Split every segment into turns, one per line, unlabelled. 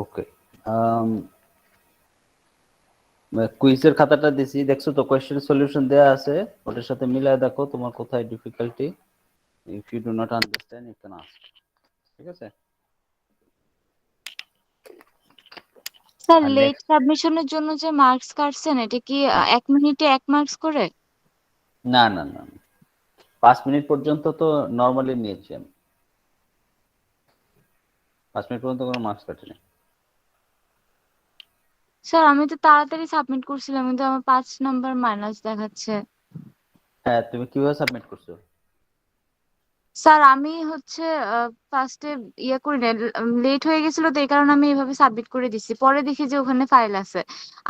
ওকে, কুইজের খাতাটা দিছি, দেখছো তো কোয়েশ্চেন সলিউশন দেয়া আছে, ওটার সাথে মিলায় দেখো তোমার কোথায় difficulty. If you do not understand you can ask. ঠিক আছে?
স্যার
আর
লেট
নেক্সট,
সাবমিশনের জন্য যে মার্কস কাটছেন এটা কি 1 মিনিটে 1 মার্কস করে?
না না না, 5 মিনিট পর্যন্ত তো নর্মালি নিয়েছি আমি, 5 মিনিট পর্যন্ত কোনো মার্কস কাটেনি।
স্যার আমি তো তাড়াতাড়ি সাবমিট করছিলাম কিন্তু আমার 5 নাম্বার মাইনাস দেখাচ্ছে।
হ্যাঁ, তুমি কিভাবে সাবমিট করছো?
স্যার আমি হচ্ছে ফার্স্টে ইয়ে করি না, লেট হয়ে গেছিল তো এই কারণে আমি এভাবে সাবমিট করে দিছি, পরে দেখি যে ওখানে ফাইল আছে।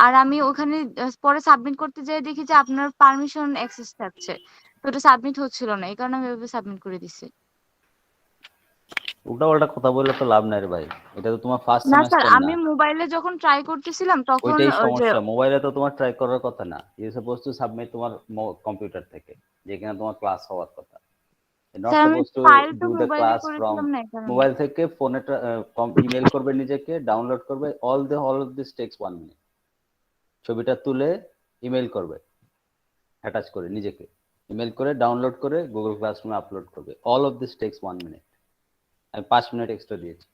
আর আমি ওখানে পরে সাবমিট করতে যেয়ে দেখি যে আপনার পারমিশন অ্যাক্সেস থাকছে, তো ওটা সাবমিট হচ্ছিল না, এই কারণে আমি এভাবে সাবমিট করে দিছি।
উল্টা পাল্টা কথা বললে তো লাভ নাই রে ভাই, এটা তো তোমার ফার্স্ট
না স্যার,
সেমেস্টার না।
আমি মোবাইলে যখন ট্রাই করতেছিলাম তখন
ওইটাই
ওই যে
সমস্যা, মোবাইলে তো তোমার ট্রাই করার কথা না, ইউ সাপোজ টু সাবমিট তোমার কম্পিউটার থেকে, যেখানে তোমার ক্লাস হওয়ার কথা। নট
স্যার আমি
সাপোজ টু
ফাইল তো
ডু দ্য
মোবাইলে
ক্লাস ফ্রম
করেছিলাম না এই কারণে।
মোবাইল থেকে ফোনে, ইমেল করবে নিজেকে, ডাউনলোড করবে, all of this takes 1 minute. ছবিটা তুলে ইমেল করবে, অ্যাটাচ করে নিজেকে ইমেল করে ডাউনলোড করে গুগল ক্লাসরুমে আপলোড করবে, all of this takes 1 minute. আমি 5 মিনিট এক্সট্রা দিয়েছি।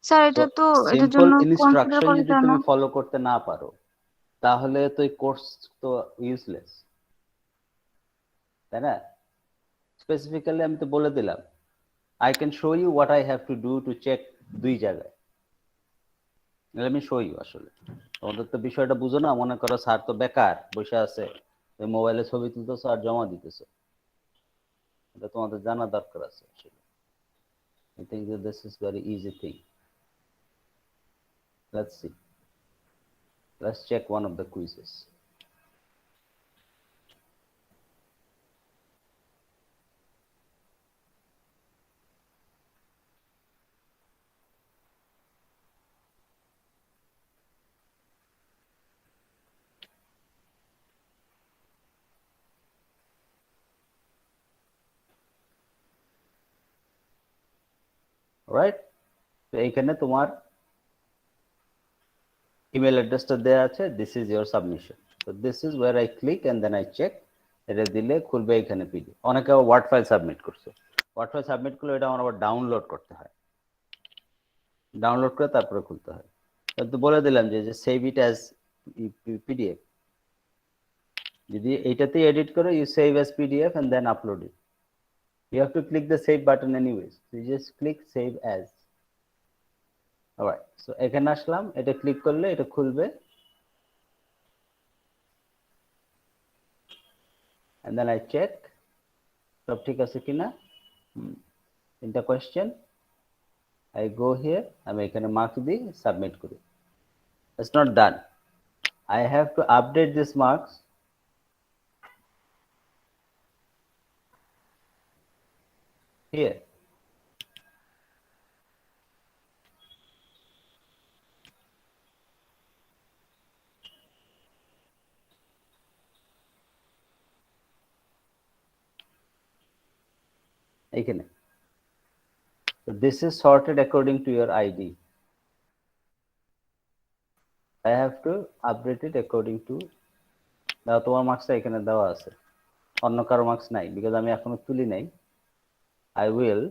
স্যার
সো
এটা তো এটার
সিম্পল
জন্য কনসিডার
ইনস্ট্রাকশন
করা
যদি
যায় না?
তুমি ফলো করতে না পারো, তাহলে তো এই কোর্স তো ইউজলেস, তাই না? স্পেসিফিক্যালি আমি তো বলে দিলাম, I can show you what I have to do to check 2 জায়গায়। Let me show you. আসলে তোমাদের তো বিষয়টা বুঝো না, মনে করো স্যার তো বেকার বসে আছে, মোবাইলে ছবি তুলতেছো আর জমা দিতেছো, এটা তোমাদের জানা দরকার আছে আসলে। I think this is very easy thing. Let's see, let's check one of the quizzes. Right, তো এইখানে তোমার ইমেল অ্যাড্রেসটা দেওয়া আছে, দিস ইজ ইয়োর সাবমিশন। তো this is where I click and then I check. এটা দিলে খুলবে এখানে পিডি। অনেকে আবার ওয়ার্ড ফাইল সাবমিট করছে, ওয়ার্ড ফাইল সাবমিট করলে এটা আমার আবার ডাউনলোড করতে হয়, ডাউনলোড করে তারপরে খুলতে হয়। তো বলে দিলাম যে সেভ ইট অ্যাজ পিডিএফ। যদি এইটাতেই এডিট করো, you save as PDF and then upload it. You have to click the save button anyways, you just click save as. Alright, so এখানে আসলাম, এটা ক্লিক করলে এটা খুলবে, and then I check সব ঠিক আছে কিনা। তিনটা কোয়েশ্চেন, I go here, আমি এখানে মার্কস দিই, সাবমিট করি। It's not done, I have to update this marks here. এইখানে, so this is sorted according to your ID. I have to update it according to, দাও তোমার মার্কসটা এখানে দেওয়া আছে, অন্য কারো মার্কস নাই, বিকজ আমি এখনো তুলি নাই। I will,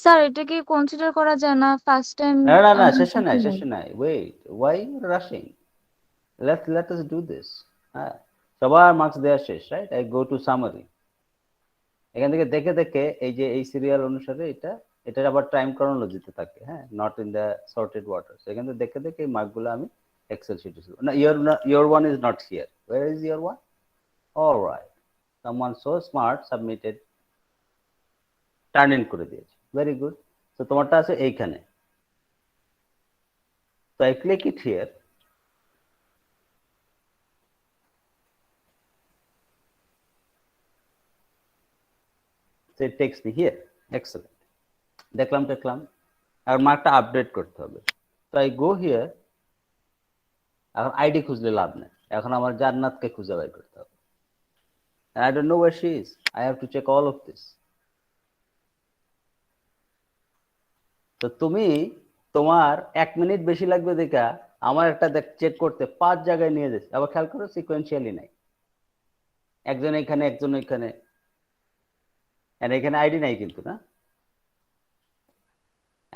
স্যার এটা কি কনসিডার করা যায় না? ফার্স্ট টাইম
না না না,
আমি
শেষে নাই,
দেখি নাই।
শেষে নাই, wait, why you rushing, let us do this. হ্যাঁ, সবার মার্কস দেওয়া শেষ, right? I go to summary, এখান থেকে দেখে দেখে এই যে এই সিরিয়াল অনুসারে এটা, এটার আবার টাইম ক্রোনোলজিতে থাকে, হ্যাঁ, not in the sorted water. এখান থেকে দেখে দেখে এই মার্কগুলো আমি এক্সেল শিটে ছিল না। Your one is not here, where is your one? Alright, someone so smart submitted, turn in করে দিয়েছে, ভেরি গুড। তো তোমারটা আছে এইখানে, তো I click it here, so it takes me here. Excellent, দেখলাম দেখলাম, আর মার্কটা আপডেট করতে হবে। তো আই গো হিয়ার, এখন আইডি খুঁজলে লাভ নেই, এখন আমার জান্নাতকে খুঁজে বের করতে হবে। And I don't know where she is. I have to check all of this. তো তুমি তোমার 1 মিনিট বেশি লাগবে দেখা আমার একটা চেক করতে 5 জায়গায় নিয়ে যাচ্ছে। আবার খেয়াল করো সিকোয়েন্সিয়ালি নাই, একজন এখানে একজন এখানে, আর এখানে আইডি নাই কিন্তু না।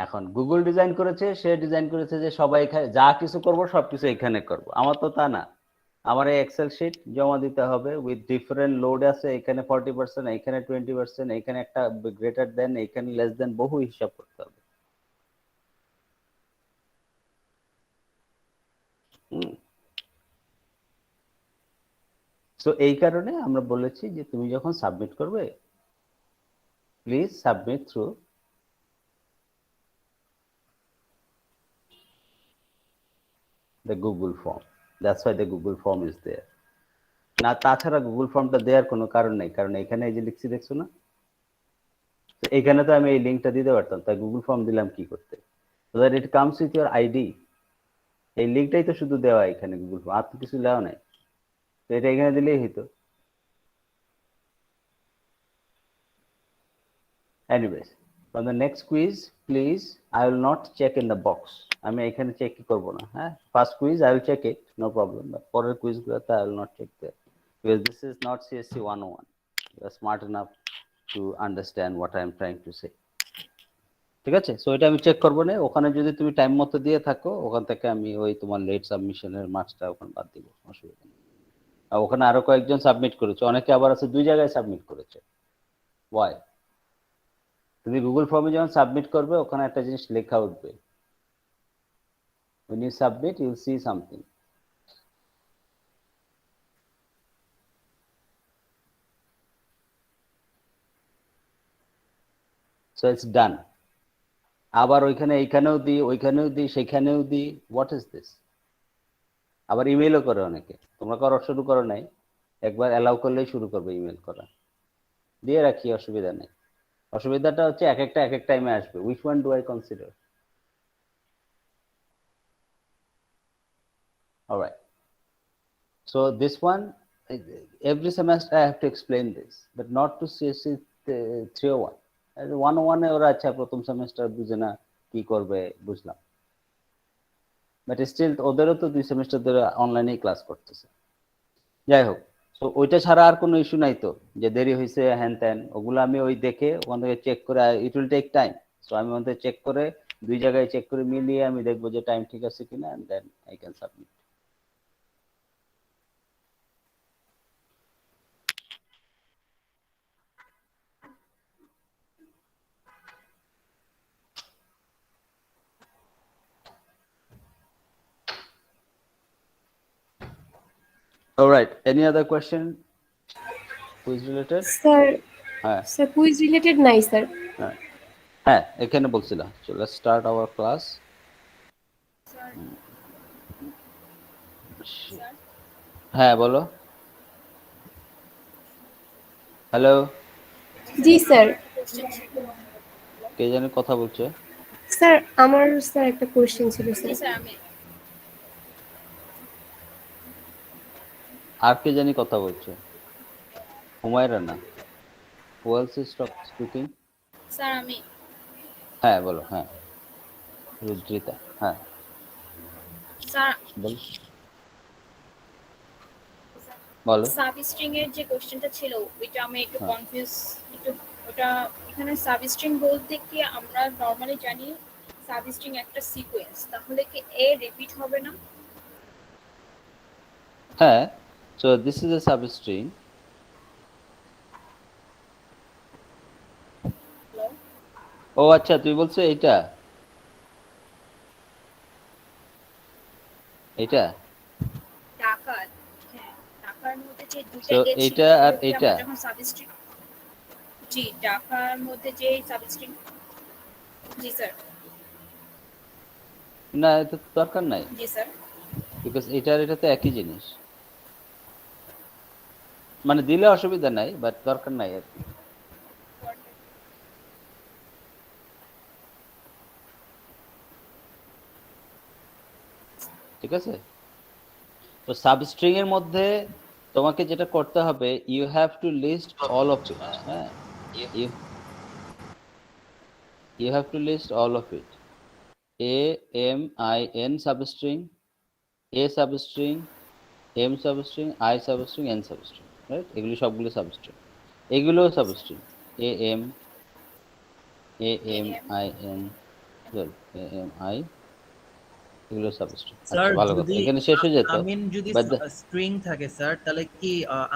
এখন গুগল ডিজাইন করেছে, সে ডিজাইন করেছে যে সবাই এখানে যা কিছু করব সবকিছু এখানে করব। আমার তো তা না, আমার এই এক্সেল শিট জমা দিতে হবে উইথ ডিফারেন্ট লোড আছে, এখানে 40%, এখানে 20%, এখানে একটা গ্রেটার দেন, এখানে লেস দেন, বহু হিসাব করতে হবে। তো এই কারণে আমরা বলেছি যে তুমি যখন সাবমিট করবে please submit through the Google form. That's why the Google form is there. না তাছাড়া গুগল ফর্মটা দেওয়ার কোনো কারণ নেই, কারণ এখানে এই যে লিখছি দেখছো না, তো এখানে তো আমি এই লিঙ্কটা দিতে পারতাম, তাই গুগল ফর্ম দিলাম কি করতে, so that it comes with your ID। এই লিঙ্কটাই তো শুধু দেওয়া এখানে গুগল ফর্ম, আর তো কিছু দেওয়া নাই, তো এটা এখানে দিলেই হতো। Anyways, from the next quiz, please, I will not check in the box. আমি এখানে চেক করব না, হ্যাঁ। First quiz I will check it, no problem, but পরের কুইজগুলোতে I will not check there because this is not CSC 101. You are smart enough to understand what I am trying to say. ঠিক আছে, so এটা আমি check করব না। ওখানে যদি তুমি টাইম মতো দিয়ে থাকো, ওখান থেকে আমি ওই তোমার লেট সাবমিশনের মার্কসটা ওখানে বাদ দিব, অসুবিধা নেই। আর ওখানে আরো কয়েকজন সাবমিট করেছে, অনেকে আবার আছে 2 জায়গায় সাবমিট করেছে। ওয়াই? তুমি গুগল ফর্মে যখন সাবমিট করবে ওখানে একটা জিনিস লেখা উঠবে, when you submit you will see something, so it's done। আবার ওইখানে এইখানেও দিই, ওইখানেও দিই, সেখানেও দিই, হোয়াট ইজ দিস? আবার ইমেলও করে অনেকে, তোমরা করা শুরু করো নাই, একবার অ্যালাউ করলেই শুরু করবে ইমেল করা, দিয়ে রাখি, অসুবিধা নেই। অসুবিধাটা হচ্ছে এক এক টাইমে আসবে, which one do I consider? All right, so this one every semester I have to explain this, but not to CSC 301। 101 এ ওরা আচ্ছা প্রথম সেমিস্টার বুঝে না কি করবে, বুঝলাম, বাট স্টিল ওদেরও তো 2 সেমিস্টার ধরে অনলাইনেই ক্লাস করতেছে। যাই হোক, তো ওইটা ছাড়া আর কোনো ইস্যু নাই তো, যে দেরি হয়েছে হ্যান ত্যান, ওগুলো আমি ওই দেখে ওখান থেকে চেক করে, it will take time, so আমি ওখান থেকে চেক করে 2 জায়গায় চেক করে মিলিয়ে আমি দেখবো যে টাইম ঠিক আছে কিনা, and then I can submit. Alright, any other question? Quiz related?
Sir
হ্যাঁ
স্যার কুইজ রিলেটেড নাই স্যার।
হ্যাঁ হ্যাঁ, এখানে বলছিলাম। So let's start our class. হ্যাঁ বলো। হ্যালো,
জি স্যার।
কে জানি কথা বলছে?
স্যার আমার স্যার একটা কোশ্চেন ছিল স্যার।
আর কে জানি কথা বলছে? হুমায়রা না, who else is speaking?
Sir আমি।
হ্যাঁ বলো। হ্যাঁ রুদ্রিতা, হ্যাঁ
স্যার
বল বলো।
সাবস্ট্রিং এর যে কোশ্চেনটা ছিল ওইটা আমি একটু
হ্যাঁ।
কনফিউজ, একটু ওটা এখানে সাবস্ট্রিং বলতে কি আমরা নরমালি জানি সাবস্ট্রিং একটা সিকোয়েন্স, তাহলে কি এ রিপিট হবে না?
হ্যাঁ, so this is a substring.
Hello,
ও আচ্ছা, তুই বলছো এইটা এটা
টাকা, হ্যাঁ টাকার মধ্যে যে দুটো
So,
এ ছিল
এইটা আর
ওগুলোকে
এইটা?
আমরা যখন সাবস্ট্রিং, জি টাকার মধ্যে যে সাবস্ট্রিং, জি স্যার।
না, এটা তো দরকার নাই,
জি স্যার।
বিকজ এটা আর এটা তো একই জিনিস, মানে দিলে অসুবিধা নাই, বাট দরকার নাই আর কি। ঠিক আছে, তো সাবস্ট্রিং এর মধ্যে তোমাকে যেটা করতে হবে, you have to list all of it. হ্যাঁ, you have to list all of it. A M I N substring, A substring, M substring, I substring, N substring, right? এগুলো সবগুলো সাবস্ট্রিং, এগুলোও substring, A M
AM
I N, sorry A M I, এগুলো substring.
Sir
আচ্ছা ভালো কথা,
যদি
এখানে শেষ হয়ে যেত।
আমিন যদি
বাট
স্ট্রিং থাকে স্যার, তাহলে কি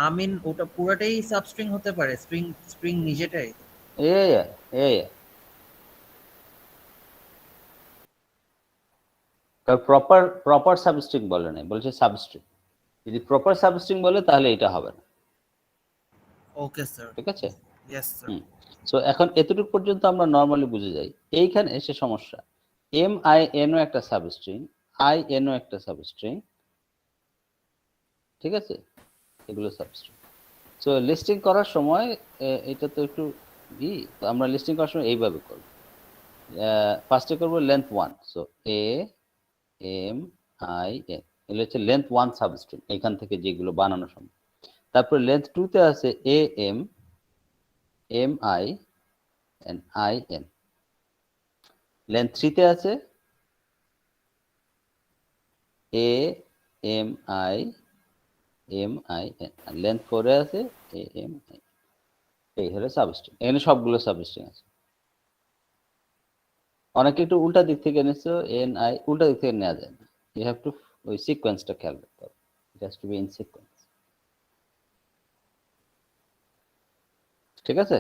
আমিন ওটা পুরাটাই সাবস্ট্রিং হতে পারে? স্ট্রিং স্ট্রিং নিজেটাই?
প্রপার প্রপার সাবস্ট্রিং বলে নাই, বলছে সাবস্ট্রিং। যদি প্রপার সাবস্ট্রিং বলে তাহলে এটা হবে না,
ওকে স্যার,
ঠিক আছে?
Yes sir.
সো এখন এতটুকু পর্যন্ত আমরা নর্মালি বুঝে যাই। এইখানে এসে সমস্যা, এম আই এন ও একটা সাবস্ট্রিং, আই এন ও একটা সাবস্ট্রিং, ঠিক আছে? এগুলো সাবস্ট্রিং। সো লিস্টিং করার সময় এটা তো একটু তো আমরা লিস্টিং করার সময় এইভাবে করব। ফার্স্টে করবো length 1, so A M I N, এগুলো হচ্ছে লেন্থ 1 সাবস্ট্রিং, এখান থেকে যেগুলো বানানো সম্ভব। তারপরে লেন্থ 2 তে আছে A M M I N I N. Length 3 তে আছে A M I M I N, আর লেন্থ 4 এ আছে এ এম আই। এই হলো সাবস্ট্রিং, এখানে সবগুলো সাবস্ট্রিং আছে। অনেকে একটু উল্টা দিক থেকে এনেছো, এন আই উল্টা দিক থেকে নেওয়া যায় না, ইউ হ্যাভ টু ওই সিকোয়েন্সটা খেয়াল করতে হবে, it has to be in sequence, ঠিক আছে?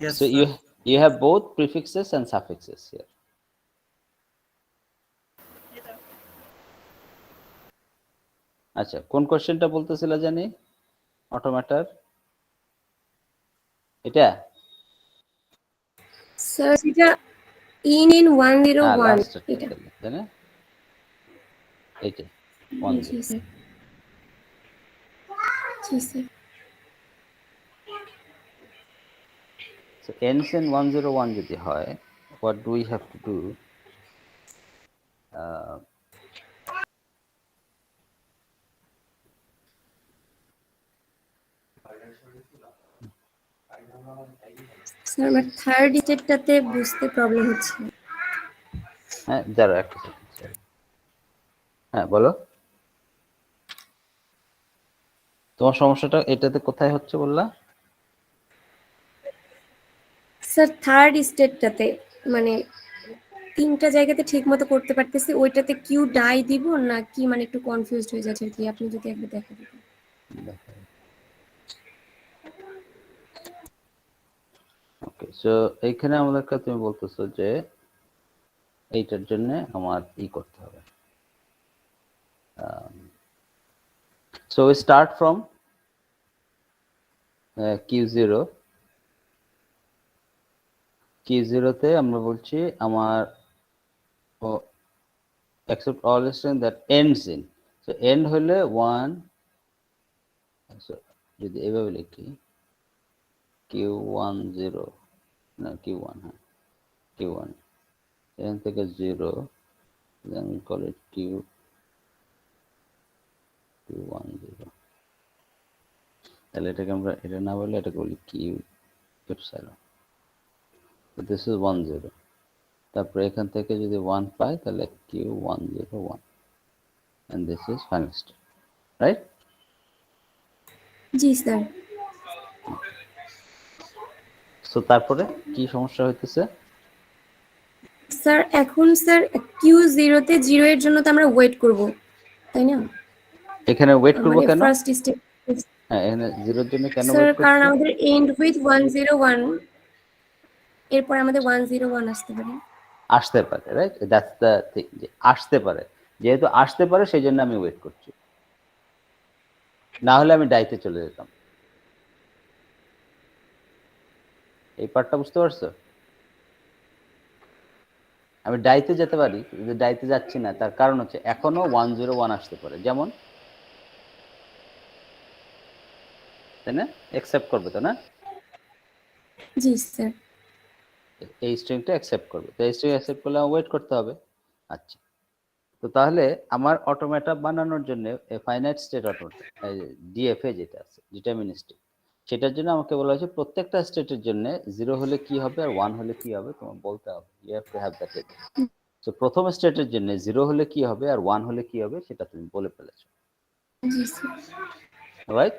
Yes
So
sir.
you have both prefixes and suffixes here.
এটা
আচ্ছা, কোন কোশ্চেনটা বলতেছিল জানি অটোমেটার? এটা
স্যার এটা ইন 101
লাস্ট
এটা।
তাই না? এইটা
জি
10।
Sir, G sir.
So ends in 101 যদি হয়, what do we have to do?
Sir আমার থার্ড স্টেপটাতে বুঝতে প্রবলেম হচ্ছে।
হ্যাঁ যারা একটা second, হ্যাঁ বলো তোমার সমস্যাটা এটাতে কোথায় হচ্ছে বললা?
স্যার থার্ড স্টেপটাতে মানে তিনটা জায়গাতে ঠিক মতো করতে পারতেছি, ওইটাতে কিউ ডাই দিব না কি, মানে একটু কনফিউজড হয়ে যাচ্ছে আর কি, আপনি যদি একবার দেখা দিতেন।
ওকে, সো এইখানে আমাদেরকে তুমি বলতেছো যে এইটার জন্য আমার করতে হবে। So we start from Q0, Q0 তে আমরা বলছি আমার accept all string that ends in, so end হলে 1, so যদি এভাবে লিখি Q10 না Q1, হ্যাঁ Q1, এখান থেকে 0, then we call it Q10, তাহলে এটাকে আমরা এটা না বলে এটাকে বলি Q epsilon, so this is 10, তারপরে এখান থেকে যদি 1 পাই তাহলে Q101, and this is final state, right?
G sir.
So তারপরে কি সমস্যা হইতেছে?
স্যার এখন স্যার Q0 তে 0 এর জন্য তো আমরা ওয়েট করব, তাই না?
এখানে ওয়েট করব
মানে
কেন?
First step.
হ্যাঁ এখানে 0 এর জন্য কেন
স্যার
ওয়েট
কারণ
করছি?
আমাদের এন্ড উইথ 101, এরপর আমাদের 101 আসতে পারে।
আসতে পারে, রাইট? দ্যাটস দ্য থিং, যে আসতে পারে, যেহেতু আসতে পারে সেই জন্য আমি ওয়েট করছি, না হলে আমি ডাইতে চলে যেতাম। এই পার্টটা বুঝতে পারছো? আমি ডাইতে যেতে পারি, কিন্তু ডাইতে যাচ্ছি না, তার কারণ হচ্ছে এখনো 101 আসতে পারে, যেমন, তাই না? অ্যাকসেপ্ট করবে তো না,
জি স্যার।
এই স্ট্রিংটা অ্যাকসেপ্ট করবে, তো এই স্ট্রিং অ্যাকসেপ্ট করলে আমার ওয়েট করতে হবে। আচ্ছা, তো তাহলে আমার অটোমেটা বানানোর জন্য ফাইনাইট স্টেট অটোমেটা ডিএফএ যেটা আছে ডিটারমিনিস্টিক, সেটার জন্য আমাকে বলা হয়েছে প্রত্যেকটা স্টেটের জন্য 0 হলে কি হবে আর 1 হলে কি হবে তোমার বলতে হবে, you have to have that ready. তো প্রথম স্টেটের জন্য 0 হলে কি হবে আর 1 হলে কি হবে সেটা তুমি বলে ফেলেছো,
জি স্যার।
রাইট?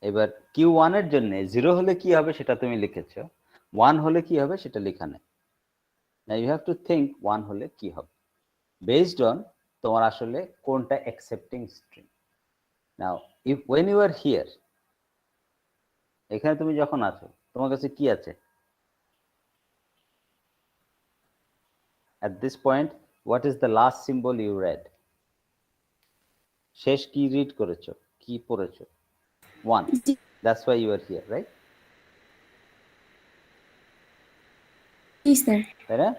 এবার Q1 এর জন্য 0 হলে কি হবে সেটা তুমি লিখেছো, 1 হলে কি হবে সেটা লেখা নেই। Now you have to think 1 হলে কি হবে based on তোমার আসলে কোনটা accepting string. Now if when you are here, এখানে তুমি যখন আছো তোমার কাছে কি আছে? At this point, what is the last symbol you read? শেষ কি রিড করেছো, কি পড়েছো? 1.
জি
That's why you are here, right?
G sir.
তাই না?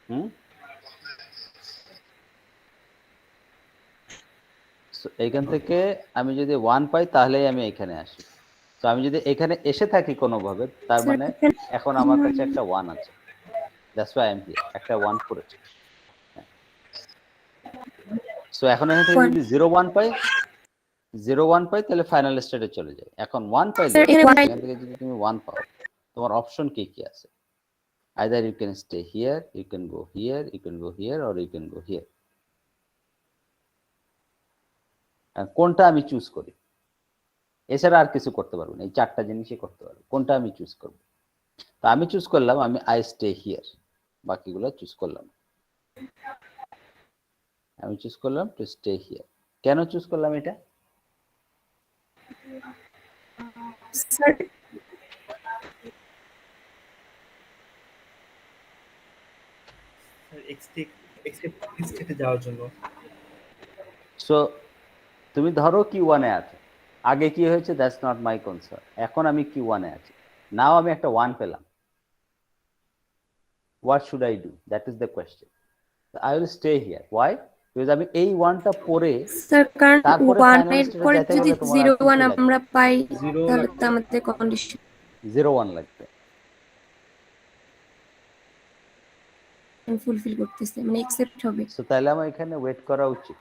হুম? So, এইখান থেকে আমি যদি 1 পাই তাহলেই আমি এখানে আসি। তো আমি যদি এখানে এসে থাকি কোনোভাবে তার
স্যার
মানে
এখানে
এখন আমার কাছে একটা 1 আছে। That's why I'm here. একটা 1 পড়েছে। সো এখন এখান থেকে যদি 0 1 পাই 0 1 পাই তাহলে ফাইনাল স্টেটে চলে যাই। এখন 1 পাইলে
স্যার এখানে
এখান থেকে যদি তুমি 1 পাও তোমার অপশন কি কি আছে? Either you can stay here, you can go here, you can go here or you can go here. কোনটা আমি চুজ করি? এছাড়া আর কিছু করতে পারবো না, এই চারটা জিনিসই করতে পারবো। কোনটা আমি চুজ করব? তো আমি চুজ করলাম আমি আই স্টে হিয়ার, বাকিগুলো চুজ করলাম। আমি চুজ করলাম টু স্টে হিয়ার। কেন চুজ করলাম এটা?
স্যার
এক্সেপ্টিং স্টেটে যাওয়ার জন্য।
সো তুমি ধরো Q1 এ আছো, আগে কি হয়েছে দ্যাটস নট মাই কনসার্ন, এখন আমি Q1 এ আছি, নাও আমি একটা 1 পেলাম, what should I do? That is the question. I will stay here. Why? Because আমি এই 1টা পরে
স্যার কারণ
তারপরে
1
ফাইনাল
এর
স্টেটে
পরে
যেতে
যদি
গেলে তোমার
0
আর কি
1
কি লাগবে?
আমরা পাই
0
তাহলে তো আমাদের কন্ডিশন
0 1 লাগবে।
ফুলফিল করতেছে মানে একসেপ্ট হবে।
সো তাহলে আমার এখানে ওয়েট করা উচিত।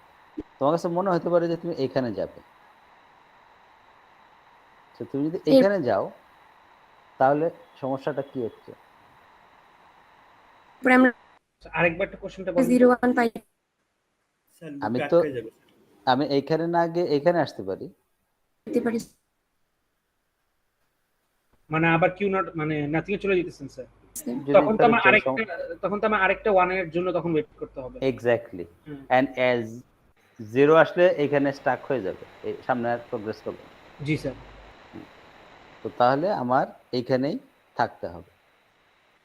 তোমার কাছে মনে হতে পারে যে তুমি এখানে যাবে, তো তুমি যদি এখানে যাও তাহলে সমস্যাটা কি হচ্ছে?
এরপরে আমরা
আরেকবার একটা কোশ্চেনটা বলেন
0 1 পাই
স্যার।
আমি তো আমি এইখানে না গিয়ে এখানে আসতে পারি।
পেতে পারি
মানে আবার কিউ নট মানে নাথিং এ চলে যেতেছেন স্যার।
স্যার।
যদি
তখন তো আমার
তাহলে
আরেকটা 1 এর জন্য তখন ওয়েট করতে হবে।
Exactly,
hmm.
এন্ড এজ 0 আসলে এখানে স্টাক হয়ে যাবে, এই সামনে আর প্রোগ্রেস করবে না।
জি স্যার।
তো তাহলে আমার এইখানেই থাকতে হবে।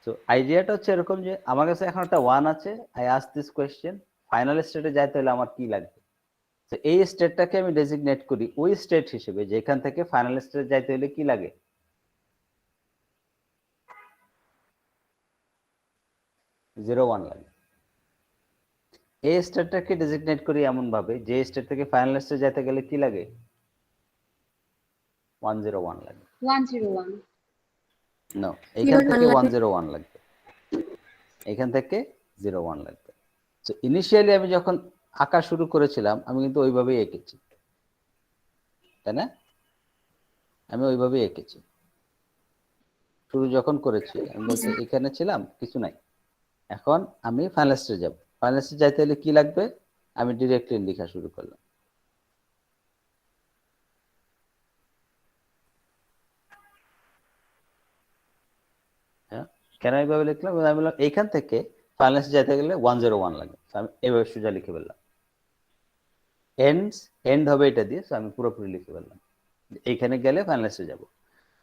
তো আইডিয়াটা হচ্ছে এরকম যে আমার কাছে এখন একটা 1 আছে, I ask this question, final স্টেটে যাইতে হলে আমার কি লাগবে? তো এই স্টেটটাকে আমি ডেজিগনেট করি ওই স্টেট হিসেবে যেখান থেকে ফাইনাল স্টেটে যাইতে হলে কি লাগে? 0 1 লাগে। এই স্টেটটাকে ডেজিগনেট করি এমন ভাবে যে স্টেট থেকে ফাইনাল স্টেটে যেতে গেলে কি লাগে? 1 0 1 লাগে।
101
নো, এখান
0
থেকে
1
1 0 1 লাগবে, এখান থেকে 0 1 লাগবে। তো ইনিশিয়ালি আমি যখন আঁকা শুরু করেছিলাম আমি কিন্তু ওইভাবেই এঁকেছি, তাই না? আমি ওইভাবেই এঁকেছি শুরু যখন করেছি। আমি বলছি এখানে ছিলাম কিছু নাই, এখন আমি ফাইনাল স্টেজে যাব। ফাইনাল স্টেজে যাইতে হলে কি লাগবে? আমি ডিরেক্টলি লেখা শুরু করলাম। হ্যাঁ, কেন এইভাবে লিখলাম? আমি বললাম এইখান থেকে ফাইনাল স্টেজে যেতে গেলে 1 0 1 লাগে, আমি এইভাবে সোজা লিখে ফেললাম। এন্ড হবে এটা দিয়ে, আমি পুরোপুরি লিখে ফেললাম এইখানে গেলে ফাইনাল স্টেজে যাব।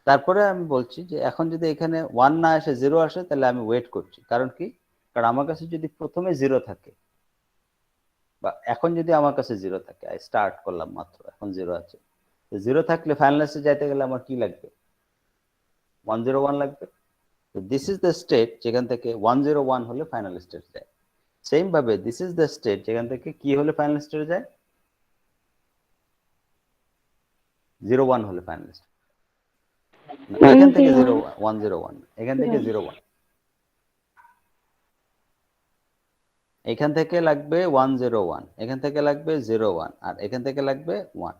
তারপরে আমি বলছি যে এখন যদি এখানে 1 না আসে 0 আসে তাহলে আমি ওয়েট করছি। কারণ কি? কারণ আমার কাছে যদি প্রথমে 0 থাকে বা এখন যদি আমার কাছে 0 থাকে, আই স্টার্ট করলাম মাত্র, এখন 0 আছে, তো 0 থাকলে ফাইনাল স্টেজে যাইতে গেলে আমার কি লাগবে? 1 0 1 লাগবে। তো দিস ইজ দ্য স্টেট যেখান থেকে 1 0 1 হলে ফাইনাল স্টেট যায়। সেম ভাবে দিস ইজ দ্য স্টেট যেখান থেকে কি হলে ফাইনাল স্টেটে যায়? 0 1 হলে ফাইনাল স্টেট। এখান থেকে 0 1 0 1, এখান থেকে 0 1। এখান থেকে লাগবে 101, এখান থেকে লাগবে 01, আর এখান থেকে লাগবে 1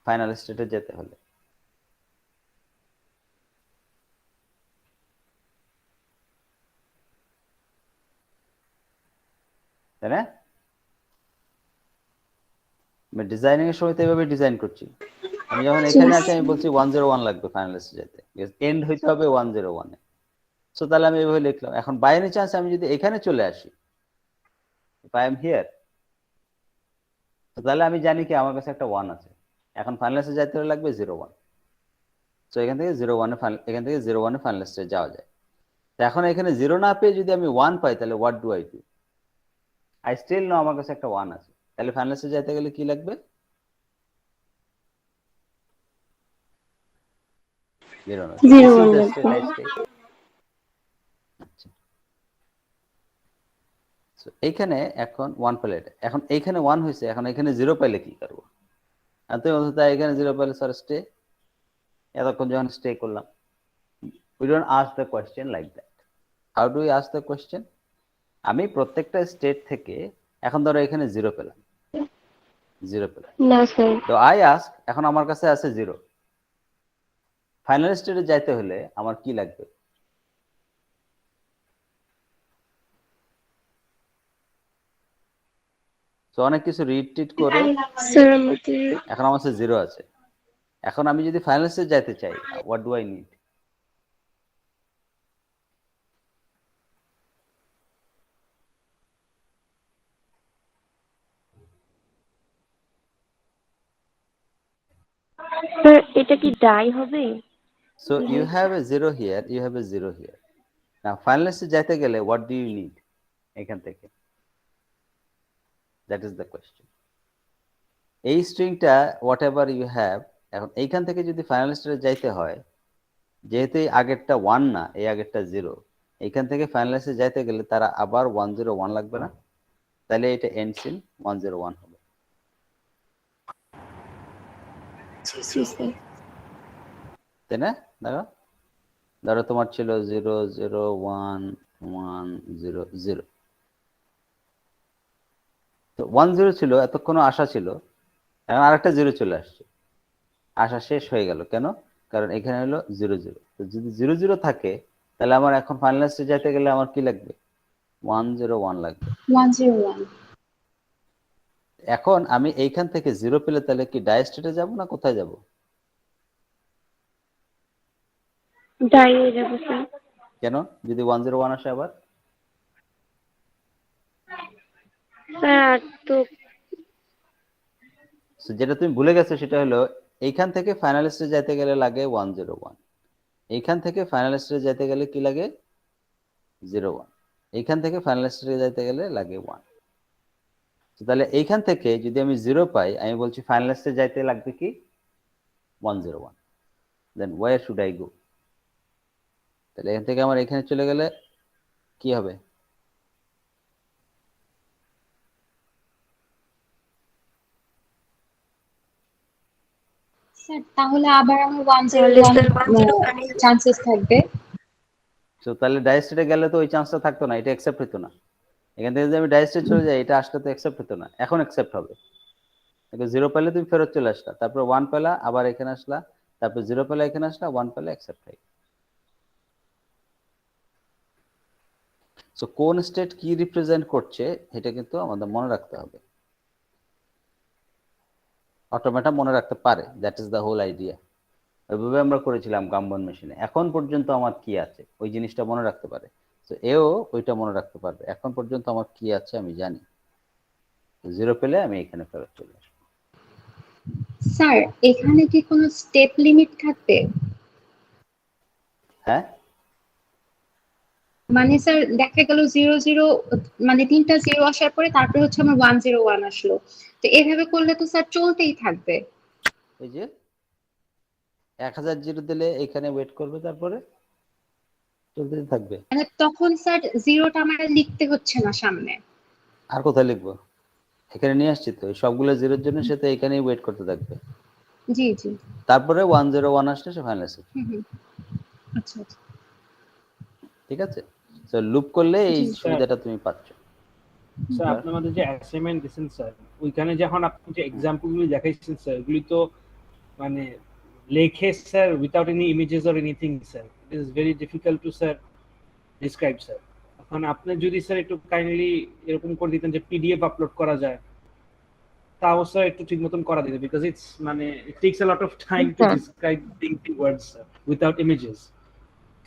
ফাইনাল স্টেটে যেতে হলে। তাই না? আমি ডিজাইনিং এর সময় তো এভাবে ডিজাইন করছি। আমি যখন এখানে আছি আমি বলছি 101 লাগবে ফাইনাল স্টেজে যেতে, এন্ড হইতে হবে 101 এ। সো তাহলে আমি এভাবে লিখলাম। এখন বাই এনি চান্স আমি যদি এখানে চলে আসি, ইফ আই এম হিয়ার, তাহলে আমি জানি কি আমার কাছে একটা 1 আছে। এখন ফাইনাল স্টেজে যেতে হলে লাগবে 01। সো এখান থেকে 01 এ এখান থেকে 01 এ ফাইনাল স্টেজে যাওয়া যায়। তো এখন এখানে 0 না পেয়ে যদি আমি 1 পাই, তাহলে what do I do? I still know আমার কাছে একটা 1 আছে। তাহলে ফাইনাল স্টেজে যেতে গেলে কি লাগবে? 0 না। This is the state I stay. আচ্ছা। So এইখানে এখন 1 পেলে এটা। এখন এইখানে 1 হয়েছে, এখন এখানে 0 পাইলে কি করব? আর তুমি বলছো তাই এখানে 0 পাইলে স্যার স্টে। এতক্ষণ যখন স্টে করলাম, we don't ask the question like that. How do we ask the question? আমি প্রত্যেকটা স্টেট থেকে এখন ধরো এখানে 0 পেলাম, 0 পেলাম।
না স্যার।
তো আই আস্ক, এখন আমার কাছে আছে 0। ফাইনাল স্টেটে যাইতে হলে আমার কি লাগবে? তো অনেক কিছু রিড করে
স্যার আমাদের
এখন আমার কাছে 0 আছে। এখন আমি যদি ফাইনাল স্টেজে যাইতে চাই, what do I need?
Sir এটা কি ডাই হবে?
So you have a 0 here, you have a 0 here. Now final stage যাইতে গেলে what do you need এখান থেকে? That is the question. এই স্ট্রিংটা whatever you have, এখন এইখান থেকে যদি ফাইনাল স্টেজে যাইতে হয়, যেহেতু এই আগেরটা 1 না, এই আগেরটা 0, এইখান থেকে ফাইনাল স্টেজে যাইতে গেলে তারা আবার 101 লাগবে না? তাহলে এটা এন্ডস ইন 101 হবে।
জি জি স্যার।
তাই না? ধরো তোমার ছিল 0 0 1 1 0 0, তো 1 0 ছিল, এতক্ষণ আশা ছিল, এখন আরেকটা 0 চলে আসছে, আশা শেষ হয়ে গেল। কেন? কারণ এখানে হলো 0 0। তো যদি 0 0 থাকে, তাহলে আমার এখন ফাইনাল স্টেজে যেতে গেলে আমার কি লাগবে? 101 লাগবে।
101
এখন আমি এইখান থেকে 0 পেলে তাহলে কি ডাই স্টেটে যাব না কোথায় যাব?
ডাই হয়ে যাবে স্যার।
কেন? যদি 101 আসে আবার?
স্যার আর তো
So, যেটা তুমি ভুলে গেছো সেটা হলো এইখান থেকে ফাইনাল স্টেজে যেতে গেলে লাগে 101, এইখান থেকে ফাইনাল স্টেজে যেতে গেলে কি লাগে? 01, এইখান থেকে ফাইনাল স্টেজে যেতে গেলে লাগে 1। তো তাহলে এইখান থেকে যদি আমি 0 পাই, আমি বলছি ফাইনাল স্টেজে যাইতে লাগবে কি? 101। দেন where should I go? তাহলে এখান থেকে আমার এখানে চলে গেলে কি হবে?
স্যার তাহলে আবার আমার
তাহলে স্যার
101 চান্সেস থাকবে।
তো তাহলে ডাই স্টেটে গেলে তো ওই চান্সটা থাকতো না, এটা অ্যাকসেপ্ট হতো না। এখান থেকে যদি আমি ডাই স্টেট চলে যাই, এটা আসলে তো অ্যাকসেপ্ট হতো না, এখন অ্যাকসেপ্ট হবে। 0 পেলে তুমি ফেরত চলে আসলা, তারপর 1 পেলা, আবার এখানে আসলা, তারপর 0 পেলে এখানে আসলা, 1 পেলে অ্যাকসেপ্ট হয়। সো কোন স্টেট কি রিপ্রেজেন্ট করছে এটা কিন্তু আমাদের মনে রাখতে হবে। অটোমেটা মনে রাখতে পারে, that is the whole idea. ওইভাবে আমরা করেছিলাম গাম্বন মেশিনে। এখন পর্যন্ত আমার কি আছে ওই জিনিসটা মনে রাখতে পারে। তো এও ওইটা মনে রাখতে পারবে, এখন পর্যন্ত আমার কি আছে আমি জানি। 0 পেলে আমি এখানে ফেরত চলে আসবো।
স্যার এখানে কি কোনো স্টেপ লিমিট থাকবে?
হ্যাঁ,
মানে স্যার দেখা গেল 00 মানে তিনটা 0 আসার পরে তারপরে হচ্ছে আমার 101 আসলো, তো এভাবে করলে তো স্যার চলতেই থাকবে।
এই যে 1000 জিরো দিলে এখানে ওয়েট করবে, তারপরে চলতে থাকবে।
মানে তখন স্যার জিরোটা আমার লিখতে হচ্ছে না সামনে।
আর কোথায় লিখবো? এখানে নিয়ে আসছি তো, সবগুলো জিরোর জন্য সে তো এখানেই ওয়েট করতে থাকবে।
জি জি।
তারপরে 101 আসলে সে ফাইনাল।
হুম হুম। আচ্ছা আচ্ছা।
ঠিক আছে? সো লুপ করলে এই
জি,
স্যার।
সুবিধাটা তুমি পাচ্ছ।
স্যার আপনি আমাদের যে অ্যাসাইনমেন্ট দিয়েছেন স্যার, ওইখানে যখন আপনি যে এক্সাম্পল গুলি দেখাইছেন স্যার, ওগুলি তো মানে লেখে sir without any images or anything sir, it is very difficult to sir describe sir. এখন আপনি যদি স্যার একটু কাইন্ডলি এরকম করে দিতেন যে পিডিএফ আপলোড করা যায়, তাও স্যার একটু ঠিক মতন করা দিতে, বিকজ ইটস মানে ইট tax a lot of time to
sir
describe the words sir without images,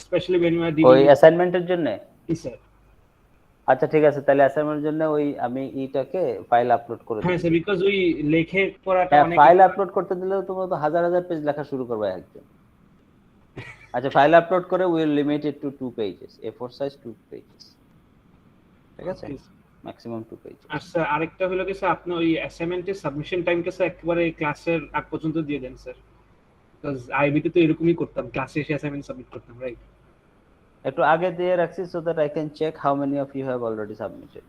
specially when you are
ওই
dealing with
অ্যাসাইনমেন্টের জন্য?
স্যার।
আচ্ছা ঠিক আছে, তাহলে অ্যাসাইনমেন্টের জন্য ওই আমি ইটাকে ফাইল আপলোড করে
হ্যাঁ
দিচ্ছি।
স্যার, বিকজ ওই লেখে পড়াটা
হ্যাঁ,
অনেক
ফাইল আপলোড করতে দিলেও তোমরা তো হাজার হাজার পেজ লেখা শুরু করবে একজন। আচ্ছা, ফাইল আপলোড করে will limit it to 2 pages, A4 size 2 pages, ঠিক আছে, ম্যাক্সিমাম 2 পেজ।
আর স্যার আরেকটা হলো কি স্যার, আপনি ওই অ্যাসাইনমেন্টের সাবমিশন টাইমকে স্যার একেবারে ক্লাসের আগ পর্যন্ত দিয়ে দেন স্যার, বিকজ আইবিতে তো এরকমই করতাম, ক্লাসে এসে অ্যাসাইনমেন্ট সাবমিট করতাম, রাইট?
একটু আগে দিয়ে রাখছি so that I can check how many of you have already submitted.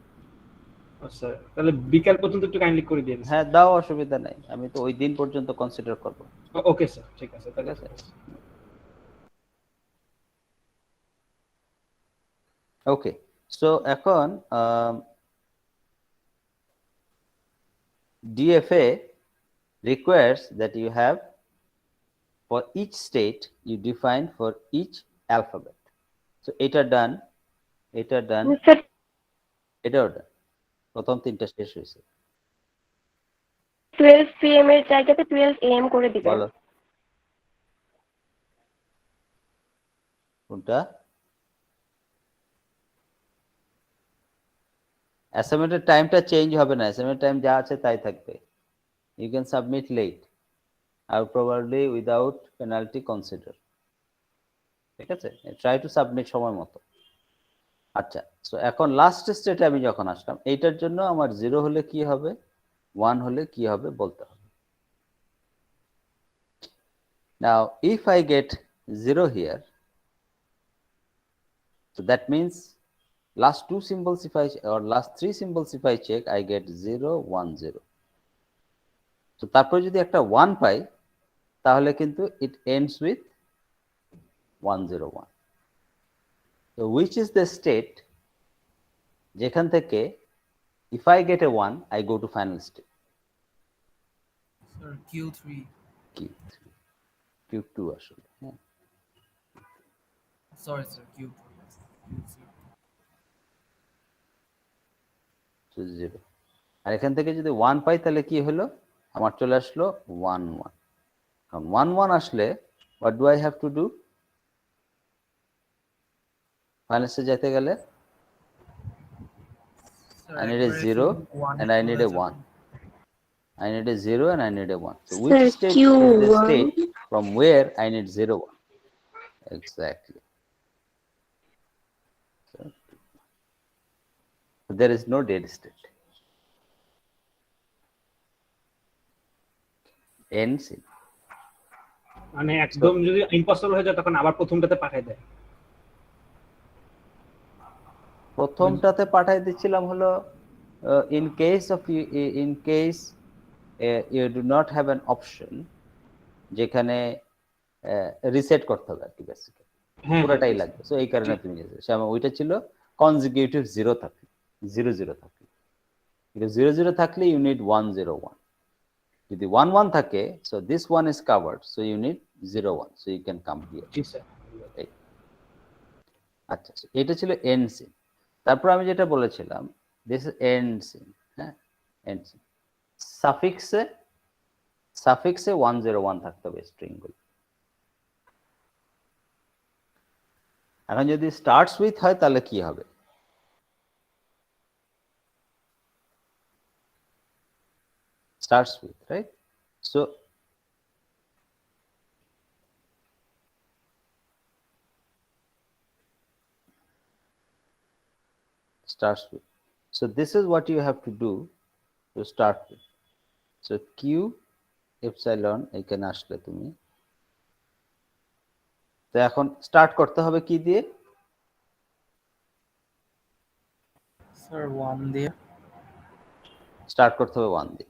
Sir তাহলে বিকাল পর্যন্ত একটু কাইন্ডলি করে দিন।
হ্যাঁ দাও, অসুবিধা নাই, আমি তো ওই দিন পর্যন্ত কনসিডার করব।
ওকে স্যার, ঠিক আছে,
ঠিক আছে। ওকে, সো এখন DFA requires that you have for each state you define for each alphabet. So এটা done, এটা done,
স্যার
এটাও done, প্রথম তিনটা শেষ হয়েছে।
12 PM এর জায়গাতে 12 AM করে দিবেন।
বলো কোনটা? অ্যাসাইনমেন্টের টাইমটা চেঞ্জ হবে না, অ্যাসাইনমেন্ট টাইম যা আছে তাই থাকবে। You can submit late or probably without penalty consider, ঠিক আছে, ট্রাই টু সাবমিট সময় মতো। আচ্ছা, সো এখন লাস্ট স্টেটে আমি যখন আসলাম, এইটার জন্য আমার 0 হলে কি হবে, 1 হলে কি হবে বলতে হবে। Now if I get 0 here, so that means last two symbols if I or last three symbols if I check, I get 0 1 0. So তারপর যদি একটা 1 পাই তাহলে কিন্তু it ends with 101. So which is the state যেখান থেকে if I get a 1 I go to final state?
Sir Q3
Q3, Q2 আসলে, হ্যাঁ
সরি স্যার Q2
so 0, আর এখান থেকে যদি 1 পাই তাহলে কি হলো, আমার চলে আসলো 1 1। কারণ 1 1 আসলে what do I have to do? Final স্টেজে যেতে গেলে I need a 0 and I need a 1. I need a 0 and I need a 1. So which
Sir,
state
Q1.
is the state from where I need 0 1? Exactly. So there is no dead state. Ends in.
মানে একদম যদি impossible হয়ে যায় তখন আবার প্রথমটাতে পাঠিয়ে দেয়।
প্রথমটাতে পাঠাই দিচ্ছিলাম হলো in case you do not have an option যেখানে রিসেট করতে হবে আর কি, বেসিক্যালি
হ্যাঁ
পুরোটাই লাগবে, সো এই কারণে তুমি গেছো সেমন ওইটা ছিল কনজিকিউটিভ 0 থাকলে, 0 0 থাকলে, কিন্তু 0 0 থাকলে ইউ নিড 1 0 1, যদি 1 1 থাকে so this one is covered, so you need 0 1, so you can come here.
জি স্যার।
আচ্ছা, এটা ছিল এন্ড সিন। তারপর আমি যেটা বলেছিলাম দিস ইজ এন্ড সিন, হ্যাঁ এন্ড সিন, সাফিক্সে 101 থাকতে হবে স্ট্রিং গুলো। এখন যদি স্টার্টস উইথ হয় তাহলে কি হবে, starts with, right? So starts with, so this is what you have to do to start with. So Q epsilon এখানে আসলে তুমি তো এখন স্টার্ট করতে হবে কি দিয়ে,
স্যার 1 দিয়ে
স্টার্ট করতে হবে 1 দিয়ে,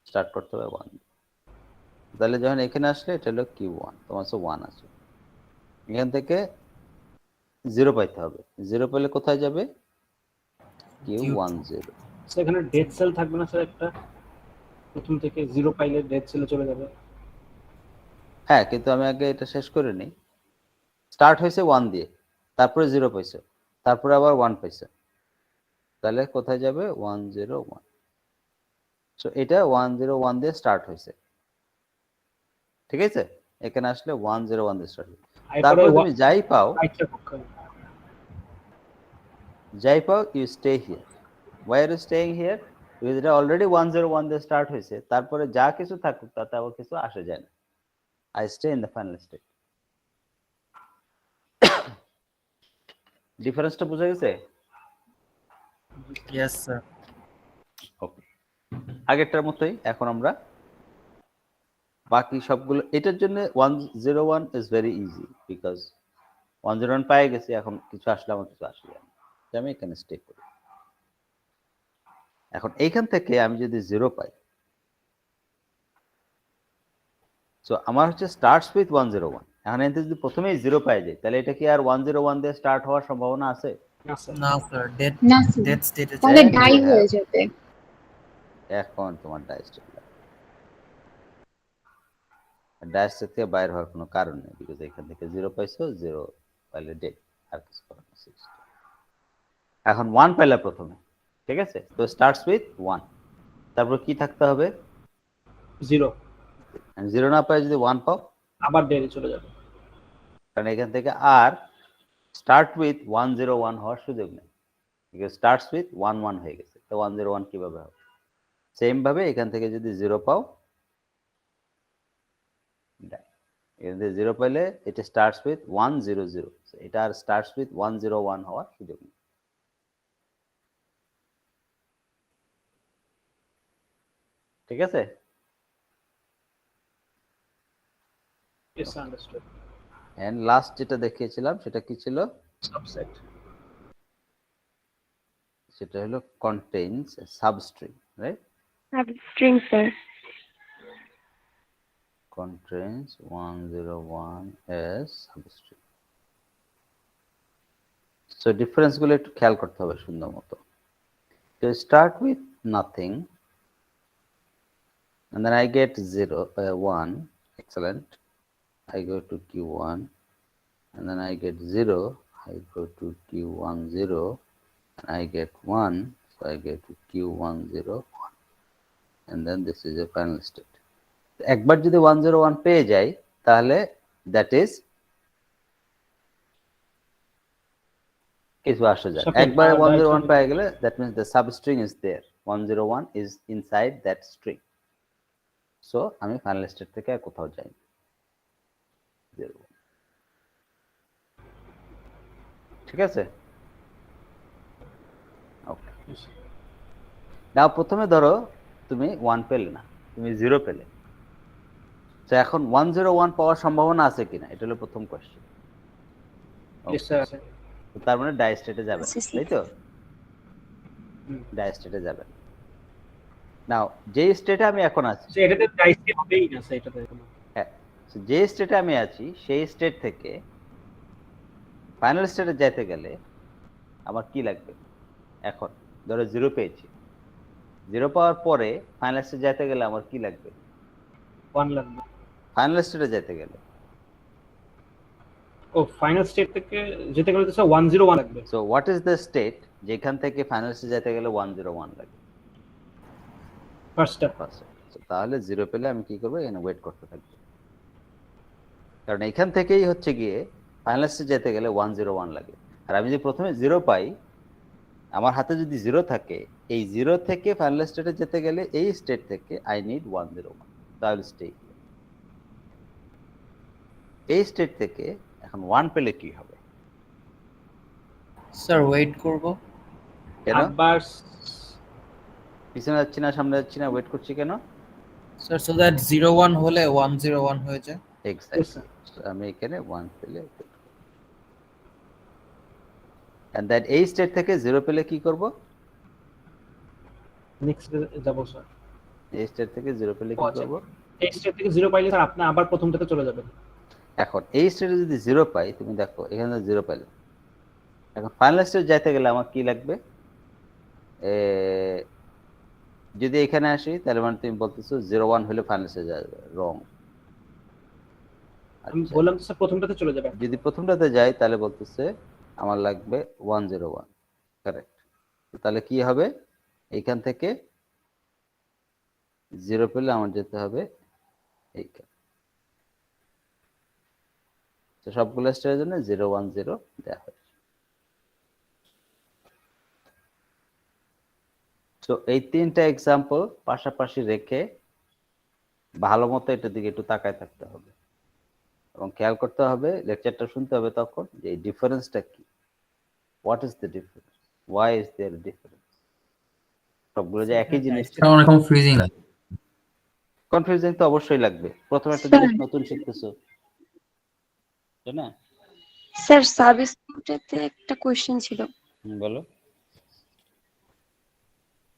স্টার্ট করতে হবে 1 দিয়ে। তাহলে যখন এখানে আসলে এটা হলো Q1, তোমার সো 1 আছে, এখান থেকে জিরো পাইতে হবে। জিরো পেলে কোথায় যাবে? Q10।
স্যার এখানে ডেড সেল থাকবে না স্যার একটা, প্রথম থেকে 0 পাইলে ডেড সেলে চলে যাবে।
হ্যাঁ, কিন্তু আমি আগে এটা শেষ করে নিই। স্টার্ট হয়েছে 1 দিয়ে, তারপরে 0 পাইছো, তারপরে আবার 1 পাইছো, তাহলে কোথায় যাবে? 101। সো এটা 101 দিয়ে স্টার্ট হয়েছে, ঠিক আছে? এখানে আসলে 101 দিয়ে স্টার্ট হবে। তারপরে তুমি যাই পাও, you stay here. Why are you staying here? Because এটা অলরেডি 101 দিয়ে স্টার্ট হয়েছে, তারপরে যা কিছু থাকুক তাতে আবার কিছু আসে যায় না। I stay in the final state. ডিফারেন্সটা বোঝা গেছে?
Yes sir.
ওকে, আগেরটার মতোই এখন আমরা বাকি সবগুলো, এটার জন্য 101 ইজ ভেরি ইজি বিকজ 101 পাই গেছি, এখন কিছু আসলে আমার কিছু আসলে আমি এখানে স্টে করি। এখন এইখান থেকে আমি যদি 0 পাই, সো আমার হচ্ছে স্টার্টস উইথ 101। এখন এতে যদি প্রথমেই 0 পাই যাই, তাহলে এটা কি আর 101 দিয়ে স্টার্ট হওয়ার সম্ভাবনা আছে?
না স্যার, ডেড
না স্যার,
ডেড স্টেটে
তাহলে
Then
ডাই
you
হয়ে
have-
যাবে।
এখন তোমার ডাইস্টেট থেকে বাইরে হওয়ার কোনো কারণ নেই, বিকজ এখান থেকে 0 পাইছো, 0 পাইলে ডেড, আর কিছু করার নেই। এখন 1 পাইলা প্রথমে, ঠিক আছে? তো স্টার্টস উইথ 1, তারপর কি থাকতে হবে?
0
0 না পাই যদি 1 পাও,
আবার ডেডে চলে যাবে।
কারণ এখান থেকে আর স্টার্ট উইথ 101 হওয়ার সুযোগ নেই, বিকজ স্টার্টস উইথ 11 হয়ে গেছে। তো 101 কিভাবে হবে? সেম ভাবে এখান থেকে যদি 0 পাও, এখান থেকে 0 পাইলে এটা স্টার্টস উইথ 100, এটা আর স্টার্টস উইথ 101 হওয়ার সুযোগ নেই। ঠিক আছে?
Yes, understood.
এন্ড লাস্ট যেটা দেখিয়েছিলাম সেটা কি ছিল?
Subset.
সেটা হলো contains a substring, right?
Substring sir.
Contains 101 as substring. So difference গুলো একটু খেয়াল করতে হবে সুন্দর মতো। To start with nothing and then I get 1, excellent. I go to Q1 and then I get 0, I go to Q10 and I get 1, so I get to Q101 and then this is a final state. একবার যদি 101 পেয়ে যাই তাহলে that is কিছু আসে যায়। একবার 101 পেয়ে গেলে that means the substring is there, 101 is inside that string. So আমি ফাইনাল স্টেট থেকে আর কোথাও যাই না। ঠিক আছে? ওকে, নাও প্রথমে ধরো তুমি 1 পেলে না, তুমি 0 পেলে। তো এখন 101 পাওয়ার সম্ভাবনা আছে কিনা, এটা হলো প্রথম কোশ্চেন।
Yes, sir.
তার মানে ডাই স্টেটে যাবে,
Yes, sir.
তাই তো? ডাই স্টেটে যাবে। নাও যে স্টেটে আমি এখন আছি,
So, এটাতে ডাইসি হবেই না স্যার, এটাতে কোনো।
হ্যাঁ, যে স্টেটে আমি আছি সেই স্টেট থেকে ফাইনাল স্টেটে যেতে গেলে আমার কি লাগবে? এখন ধরো 0 পেয়েছি, 0 পাওয়ার পরে ফাইনাল স্টেটে যেতে গেলে আমার কি লাগবে?
1 লাগবে।
ফাইনাল স্টেটে যেতে গেলে,
ও ফাইনাল স্টেট থেকে যেতে গেলে তো স্যার 101 লাগবে।
So what is the state যেখান থেকে ফাইনাল স্টেটে যেতে গেলে 101 লাগবে?
First step.
তাহলে 0 পেলে আমি কি করবো? এখানে ওয়েট করতে থাকবো, কারণ এখান থেকেই হচ্ছে গিয়ে ফাইনাল স্টেজে যেতে গেলে 101 লাগে। আর আমি যদি প্রথমে 0 পাই, আমার হাতে যদি 0 থাকে, এই 0 থেকে ফাইনাল স্টেটে যেতে গেলে এই স্টেট থেকে আই নিড 101, তাহলে স্টে। এই স্টেট থেকে এখন 1 পেলে কি হবে?
স্যার ওয়েট করব।
কেন?
একবার
পিছনে যাচ্ছি না, সামনে যাচ্ছি না, ওয়েট করছি কেন?
স্যার সো দ্যাট 01 হলে 101 হয়ে যায়।
এক্স্যাক্টলি, আমি এখানে 1 পেলে, এন্ড দ্যাট এই স্টেট থেকে 0 পেলে কি করব?
নেক্সট যাব স্যার।
এই স্টেট থেকে 0 পেলে কি করব?
এই স্টেট থেকে 0 পাইলে স্যার আপনি আবার প্রথমটাতে চলে যাবেন।
এখন এই স্টেটে যদি 0 পাই, তুমি দেখো এখানে 0 পাইলে, এখন ফাইনাল স্টেজ যাইতে গেলে আমার কি লাগবে? যদি এখানে আসি তাহলে মানে তুমি বলতেছো 0 1 হলে ফাইনাল স্টেজ আসবে, রং।
আমি বললাম স্যার প্রথমটাতে চলে যাবে।
যদি প্রথমটাতে যাই তাহলে বলতেছে আমার লাগবে 101, কারেক্ট। তাহলে কি হবে, এইখান থেকে 0 পেলে আমার যেতে হবে এইখানে। তো সবগুলো স্টেজের জন্য 0 1 0 দেওয়া হয়। তো এই তিনটা এক্সাম্পল পাশাপাশি রেখে ভালো মতো এটার দিকে একটু তাকায় থাকতে হবে এবং খেয়াল করতে হবে, লেকচারটা শুনতে হবে তখন যে এই ডিফারেন্সটা কি, what is the difference, why is there difference. সবগুলো যে একই জিনিস,
অনেক কনফিউজিং লাগে।
কনফিউজিং তো অবশ্যই লাগবে, প্রথম একটা
স্যার
জিনিস নতুন শিখতেছো, তাই না?
স্যার সাবস্টিটিউটেতে একটা কোশ্চেন ছিল
বলো।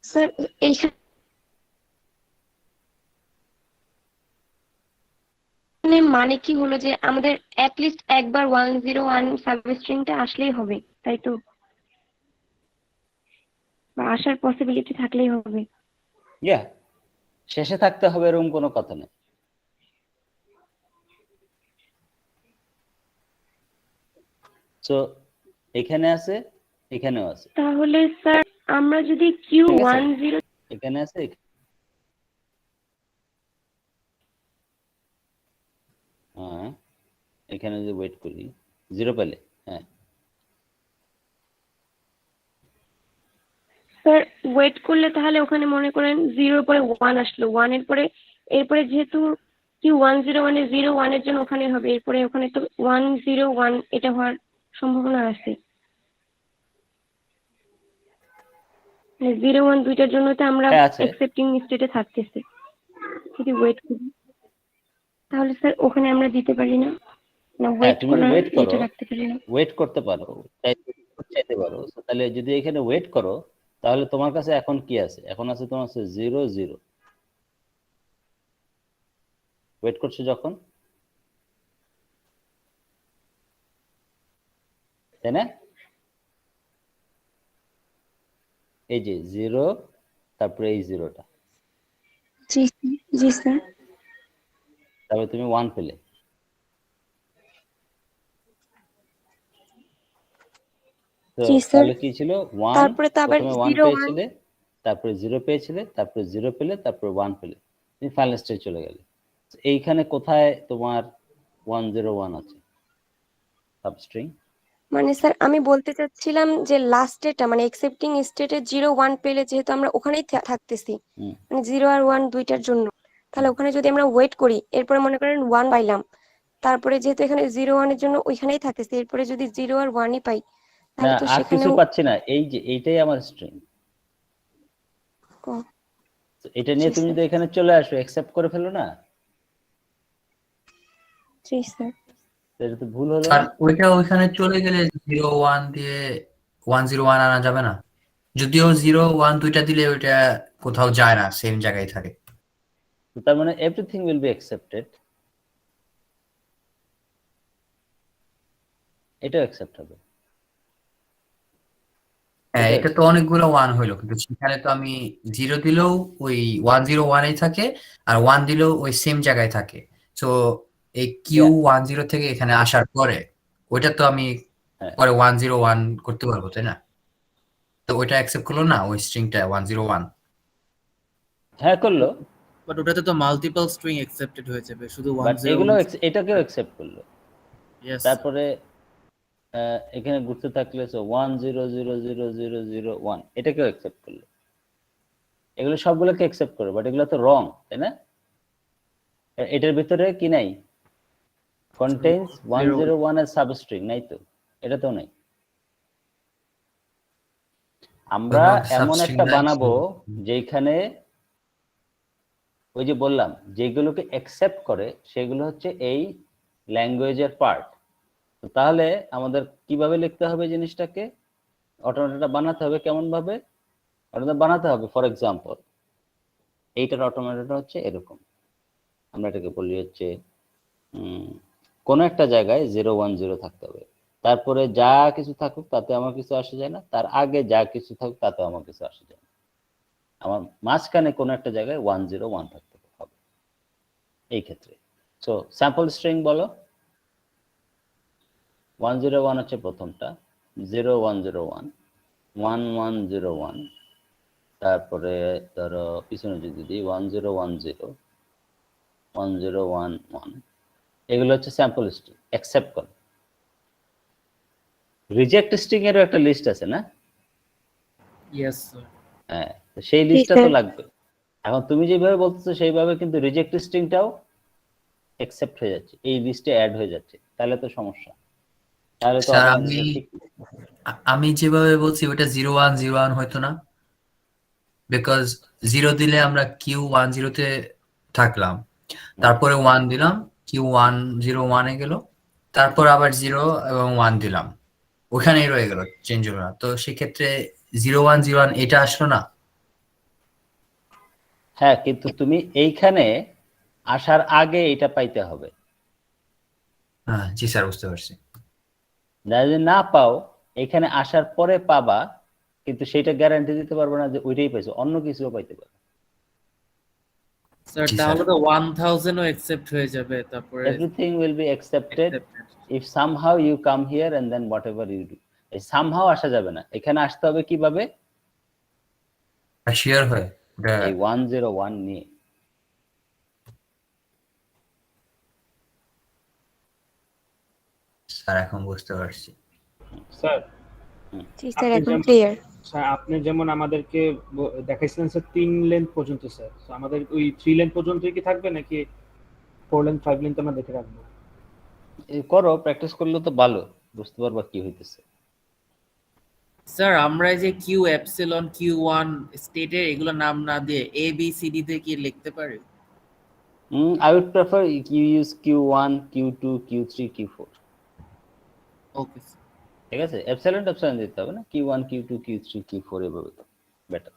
স্যার। এইখানে মানে কি হলো যে আমাদের অ্যাটলিস্ট একবার 101 সাবস্ট্রিংটা আসলেই হবে, তাই তো? বা আসার পসিবিলিটি থাকলেই হবে?
ইয়া, শেষে থাকতে হবে এরকম কোনো কথা নেই। তো এখানে আছে, এখানেও আছে,
তাহলে স্যার আমরা যদি
ঠিক আছে?
Q10
এখানে আছে, হ্যাঁ, এখানে যদি ওয়েট করি 0 পেলে, হ্যাঁ
স্যার ওয়েট করলে তাহলে ওখানে মনে করেন 0 পরে 1 আসলো, 1 এর পরে এরপরে যেহেতু Q101 এ 01 এর জন্য ওখানে হবে, এরপরে ওখানে তো 101 এটা হওয়ার সম্ভাবনা আছে। 01 দুইটার জন্য তো আমরা
হ্যাঁ আছে।
অ্যাকসেপ্টিং স্টেটে থাকতেছি, যদি ওয়েট করি তাহলে স্যার ওখানে আমরা দিতে পারি না, না
হ্যাঁ,
ওয়েট
তুমি যদি
করার
ওয়েট করো,
এটা রাখতে পারি না?
ওয়েট করতে পারো, চাইতে পারো। So, তাহলে যদি এখানে ওয়েট করো তাহলে তোমার কাছে এখন কি আছে? এখন আছে তোমার কাছে 0 0। ওয়েট করছো যখন, তাই না? এই যে 0, তারপরে এই 0টা,
জি জি স্যার।
তারপরে তুমি 1 পেলে। তো
জি স্যার।
তাহলে কি ছিল? 1,
তারপরে তো আবার
প্রথমে 1
01
পেয়েছিলে, তারপরে 0 পেয়েছিলে, তারপরে 0 পেলে, তারপরে 1 পেলে, তুমি ফাইনাল স্টেজ চলে গেলে। তো এইখানে কোথায় তোমার 101 আছে সাবস্ট্রিং?
মানে স্যার আমি বলতে চাচ্ছিলাম যে লাস্টেটা মানে অ্যাকসেপ্টিং স্টেটে 01 পেলে যেহেতু আমরা ওখানেই থাকতেছি,
হুম,
মানে 0 আর 1 দুইটার জন্য, তাহলে ওখানে যদি আমরা ওয়েট করি এরপরে মনে করেন 1 পাইলাম, তারপরে যেহেতু এখানে 01 এর জন্য ওইখানেই থাকতেছি, এরপরে যদি 0 আর 1ই পাই
না
তাহলে তো
আর কিছু
সেখানেও
পাচ্ছি না, এই যে এইটাই আমার স্ট্রিং।
ও,
এটা
জি
নিয়ে তুমি
স্যার।
যদি এখানে চলে আসো, অ্যাকসেপ্ট করে ফেলো না,
জি স্যার।
এটা তো ভুল হলো
আর
না?
ওইটা ওইখানে চলে গেলে 01 দিয়ে 101 আনা যাবে না? যদিও 01 দুইটা দিলে ওইটা কোথাও যায় না, সেম জায়গায় থাকে।
তো তার মানে এভরিথিং উইল বি অ্যাকসেপ্টেড, এটাও অ্যাকসেপ্ট হবে।
হ্যাঁ,
এটাও
এটা তো
accept-
অনেকগুলো 1 হইলো, কিন্তু সেখানে তো আমি 0 দিলেও ওই 101 এই থাকে, আর 1 দিলেও ওই সেম জায়গায় থাকে। তো এই
Yeah,
Q10 থেকে এখানে আসার পরে ওইটা তো আমি
হ্যাঁ
পরে 101 করতে পারবো, তাই না? তো ওইটা অ্যাকসেপ্ট করলো না, ওই স্ট্রিংটা 101।
হ্যাঁ করলো,
বাট ওটাতে তো মাল্টিপল স্ট্রিং অ্যাকসেপ্টেড হয়ে যাবে, শুধু
বাট এগুলো
101।
এটাকেও অ্যাকসেপ্ট করলো।
ইয়েস।
তারপরে এখানে ঘুরতে থাকলে 1 0 0 0 0 0 1 এটাকেও অ্যাকসেপ্ট করলো। এগুলো সবগুলোকে অ্যাকসেপ্ট করো, বাট এগুলো তো রং, তাই না? এটার ভিতরে কি নাই? কন্টেইনস 101 এর সাবস্ট্রিং নাই তো, এটা তো নাই। আমরা এমন
সাবস্ট্রিং
একটা
নাই।
বানাবো যেখানে ওই যে বললাম যেগুলোকে অ্যাকসেপ্ট করে সেগুলো হচ্ছে এই ল্যাঙ্গুয়েজের পার্ট। তাহলে আমাদের কিভাবে লিখতে হবে জিনিসটাকে, অটোমেটাটা বানাতে হবে কেমন ভাবে? অটোমেটা বানাতে হবে, ফর এক্সাম্পল এইটার অটোমেটাটা হচ্ছে এরকম, আমরা এটাকে বলি হচ্ছে কোনো একটা জায়গায় 0 1 0 থাকতে হবে। তারপরে যা কিছু থাকুক তাতে আমার কিছু আসে যায় না, তার আগে যা কিছু থাকুক তাতে আমার কিছু আসে যায় না। আমার মাঝখানে কোনো একটা জায়গায় 101 থাকতে হবে এই ক্ষেত্রে। সো স্যাম্পল স্ট্রিং বলো। 101 হচ্ছে প্রথমটা, 0101, 1101, তারপরে ধরো পিছনে যদি দিই 1010, 1011, এগুলো হচ্ছে স্যাম্পল স্ট্রিং। অ্যাকসেপ্ট করো। রিজেক্ট স্ট্রিং এরও একটা লিস্ট আছে না?
Yes sir.
হ্যাঁ, তো সেই
জি
লিস্টটা তো
স্যার।
লাগবে। এখন তুমি যেভাবে বলতেছো সেইভাবে কিন্তু রিজেক্ট স্ট্রিংটাও অ্যাকসেপ্ট হয়ে যাচ্ছে, এই লিস্টে অ্যাড হয়ে যাচ্ছে, তাহলে তো সমস্যা, তাহলে তো
স্যার
অটোমেটিক্যালি ঠিক।
আমি যেভাবে বলছি ওটা 0101 হয়তো না, বিকজ 0 দিলে আমরা Q10 তে থাকলাম, তারপরে 1 দিলাম, Q101 এ গেল, তারপর আবার 0 এবং 1 দিলাম, ওখানেই রয়ে গেল, চেঞ্জ হলো না। তো সেক্ষেত্রে 0101 এটা আসলো না।
হ্যাঁ, কিন্তু তুমি এইখানে আসার আগে এটা পাইতে হবে।
হ্যাঁ জি স্যার, বুঝতে পারছি।
যদি না পাও, এখানে আসার পরে পাবা, কিন্তু সেটা গ্যারান্টি দিতে পারবো না যে ওইটাই পাইছো, অন্য কিছুও পাইতে পারো।
স্যার
জি
তাহলে
স্যার।
তো 1000 ও অ্যাকসেপ্ট হয়ে যাবে, তারপরে
Everything will be accepted
accepted।
if somehow you come here and then whatever you do. এই somehow আসা যাবে না, এখানে আসতে হবে কিভাবে?
শিওর হয় এটা।
এই 101 নিয়ে।
স্যার এখন বুঝতে পারছি।
স্যার
জি স্যার,
আপনি
এখন
যেমন
ক্লিয়ার।
স্যার আপনি যেমন আমাদেরকে দেখাইছিলেন স্যার 3 লেন্থ পর্যন্ত স্যার, তো আমাদের ওই 3 লেন্থ পর্যন্তই কি থাকবে নাকি 4 লেন্থ 5 লেন্থ আমরা দেখে রাখবো?
এই করো, প্র্যাকটিস করলে তো ভালো বুঝতে পারবা কি হইতেছে।
স্যার আমরা এই যে কিউ এপসিলন Q1 স্টেটের এগুলো নাম না দিয়ে এ বি সি ডি তে কি লিখতে পারি?
I would prefer you use Q1, Q2, Q3, Q4.
Okay sir.
ঠিক আছে, এপসিলন দিতে হবে না, Q1, Q2, Q3, Q4 এভাবে তো বেটার।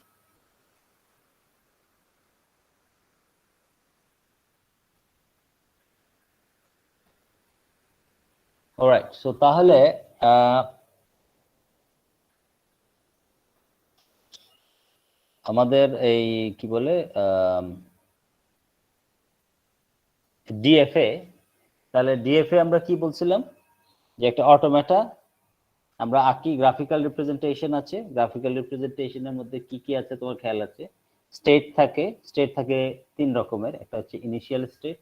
অলরাইট, সো তাহলে আমাদের এই কি বলে ডিএফএ, তাহলে ডিএফএ আমরা কি বলছিলাম যে একটা অটোমেটা আমরা আঁকি, গ্রাফিক্যাল রিপ্রেজেন্টেশন আছে, গ্রাফিক্যাল রিপ্রেজেন্টেশনের মধ্যে কি কি আছে তোমার খেয়াল আছে? স্টেট থাকে, স্টেট থাকে 3 রকমের, একটা হচ্ছে ইনিশিয়াল স্টেট,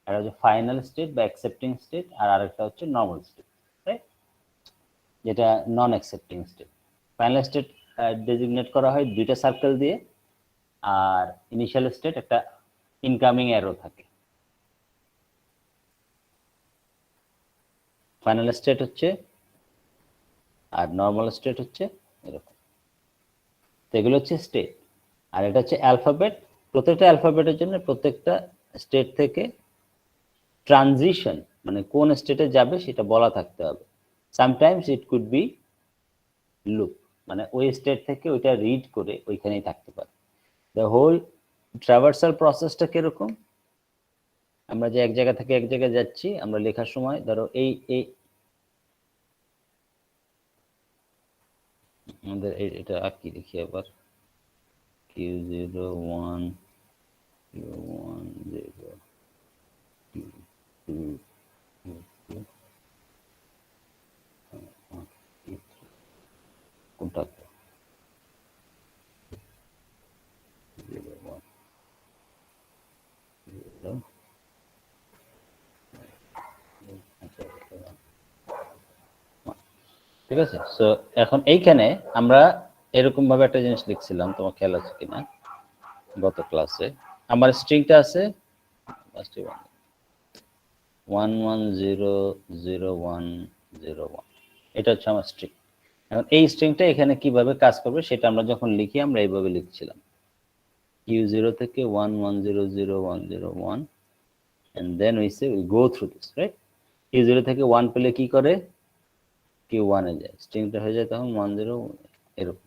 আর হচ্ছে ফাইনাল স্টেট বা অ্যাকসেপ্টিং স্টেট, আর আরেকটা হচ্ছে নরমাল স্টেট, রাইট, যেটা non accepting state. Final state designate করা হয় 2টা সার্কেল দিয়ে, আর ইনিশিয়াল স্টেট একটা ইনকামিং অ্যারো থাকে। ফাইনাল স্টেট হচ্ছে, আর নরমাল স্টেট হচ্ছে এরকম। তো এগুলো হচ্ছে স্টেট, আর এটা হচ্ছে অ্যালফাবেট। প্রত্যেকটা অ্যালফাবেটের জন্য প্রত্যেকটা স্টেট থেকে ট্রানজিশন, মানে কোন স্টেটে যাবে সেটা বলা থাকতে হবে। Sometimes it could be loop, মানে ওই স্টেট থেকে ওইটা রিড করে ওইখানেই থাকতে পারে। দ্য হোল ট্রাভার্সাল প্রসেসটা কিরকম? আমরা যে এক জায়গা থেকে এক জায়গায় যাচ্ছি, আমরা লেখার সময় ধরো এই এই আমাদের এটা আঁকি দেখি আবার, Q01, Q10, Q2, কোনটা? ঠিক আছে, সো এখন এইখানে আমরা এরকম ভাবে একটা জিনিস লিখছিলাম, তোমার খেয়াল আছে কিনা গত ক্লাসে? আমার স্ট্রিংটা আছে 11000101, এটা হচ্ছে আমার স্ট্রিং। এখন এই স্ট্রিংটা এখানে কিভাবে কাজ করবে সেটা আমরা যখন লিখি আমরা এইভাবে লিখছিলাম, Q0 থেকে 11000101, and then we say we go through this, right? Q0 থেকে 1 পেলে কি করে? Q1 এ যায়, স্ট্রিংটা হয়ে যায় তখন 10 এরকম।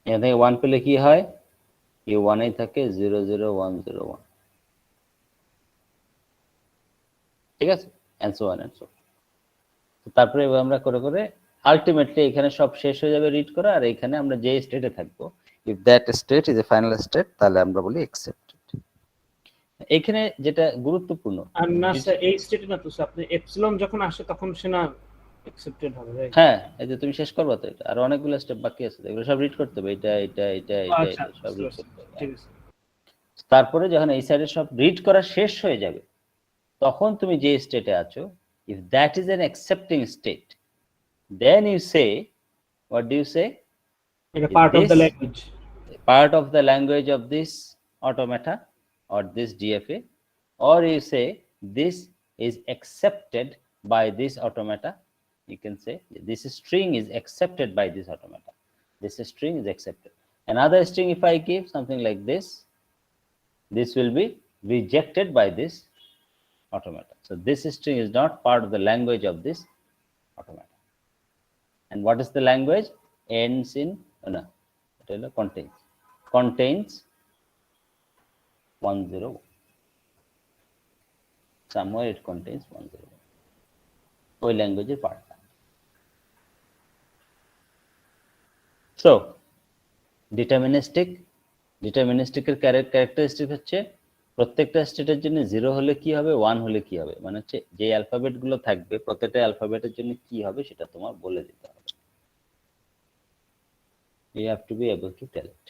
এখান থেকে 1 পেলে কি হয়? Q1 এই থাকে 00101, ঠিক আছে, and so on and so on. তো তারপরে এবার আমরা করে করে আলটিমেটলি এখানে সব শেষ হয়ে যাবে রিড করা, আর এখানে আমরা যে স্টেটে থাকবো, if that state is a final state, তাহলে আমরা বলি অ্যাকসেপ্টেড। এখানে যেটা গুরুত্বপূর্ণ,
আর না স্যার এই স্টেটে না তো স্যার, আপনি এপসিলন যখন আসে তখন সে না অ্যাকসেপ্টেড হবে, রাইট?
হ্যাঁ এই যে তুমি শেষ করবা তো, এটা আর অনেকগুলো স্টেপ বাকি আছে, এগুলো সব রিড করতে হবে, এটা এটা এটা এটা
আচ্ছা
এটা সব রিড করতে হবে।
ঠিক আছে।
তারপরে যখন এই সাইডে সব রিড করা শেষ হয়ে যাবে, তখন তুমি যে স্টেটে আছো, if that is an accepting state, then you say, what do you say?
এটা part of the
this-
language.
Part of the language of this automata or this DFA, or you say this is accepted by this automata. You can say this string is accepted by this automata. This string is accepted. Another string, if I give something like this will be rejected by this automata. So this string is not part of the language of this automata. And what is the language? Ends in no, contains 101. Somewhere it contains 101. ওই ল্যাঙ্গুয়েজের পার্টটা। So ডিটারমিনিস্টিকের characteristic হচ্ছে প্রত্যেকটা স্টেটের জন্য 0 হলে কি হবে, 1 হলে কি হবে, মানে হচ্ছে যে অ্যালফাবেট গুলো থাকবে প্রত্যেকটা অ্যালফাবেটের জন্য কি হবে সেটা তোমার বলে দিতে হবে। You have to be able to tell it.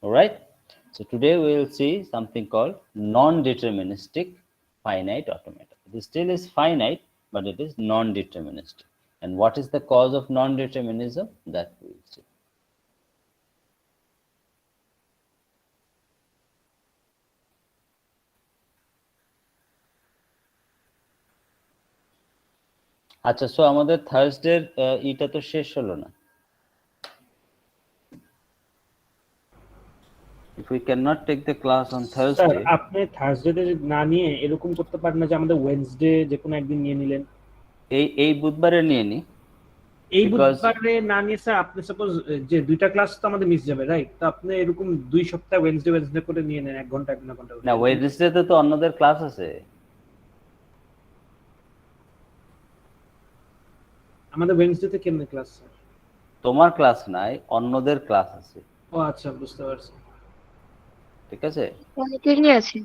All right. So today we will see something called non-deterministic finite automata. It still is finite, but it is non-deterministic. And what is the cause of non-determinism? That we will see. আচ্ছা, so আমাদের Thursday এটা তো শেষ হলো না। If we cannot take the class on
sir
Thursday,
আপনি Thursday না নিয়ে এরকম করতে পারেন না যে আমাদের ওয়েডনেসডে যে কোনো একদিন নিয়ে নিলেন?
এই বুধবারে নিয়ে নি।
এই
Because-
বুধবারে না নিয়ে স্যার আপনি সাপোজ যে দুইটা ক্লাস তো আমাদের মিস যাবে, রাইট? তো আপনি এরকম 2 সপ্তাহ ওয়েডনেসডে করে নিয়ে নেন, 1 ঘন্টা 1 ঘন্টা করে।
না, ওয়েডনেসডেতে তো অন্যদের ক্লাস আছে।
আমাদের ওয়েডনেসডেতে কেমনে ক্লাস স্যার?
তোমার ক্লাস নাই, অন্যদের ক্লাস আছে,
ও আচ্ছা, বুঝতে পারছি।
ঠিক আছে?
অনেকেরই আছে।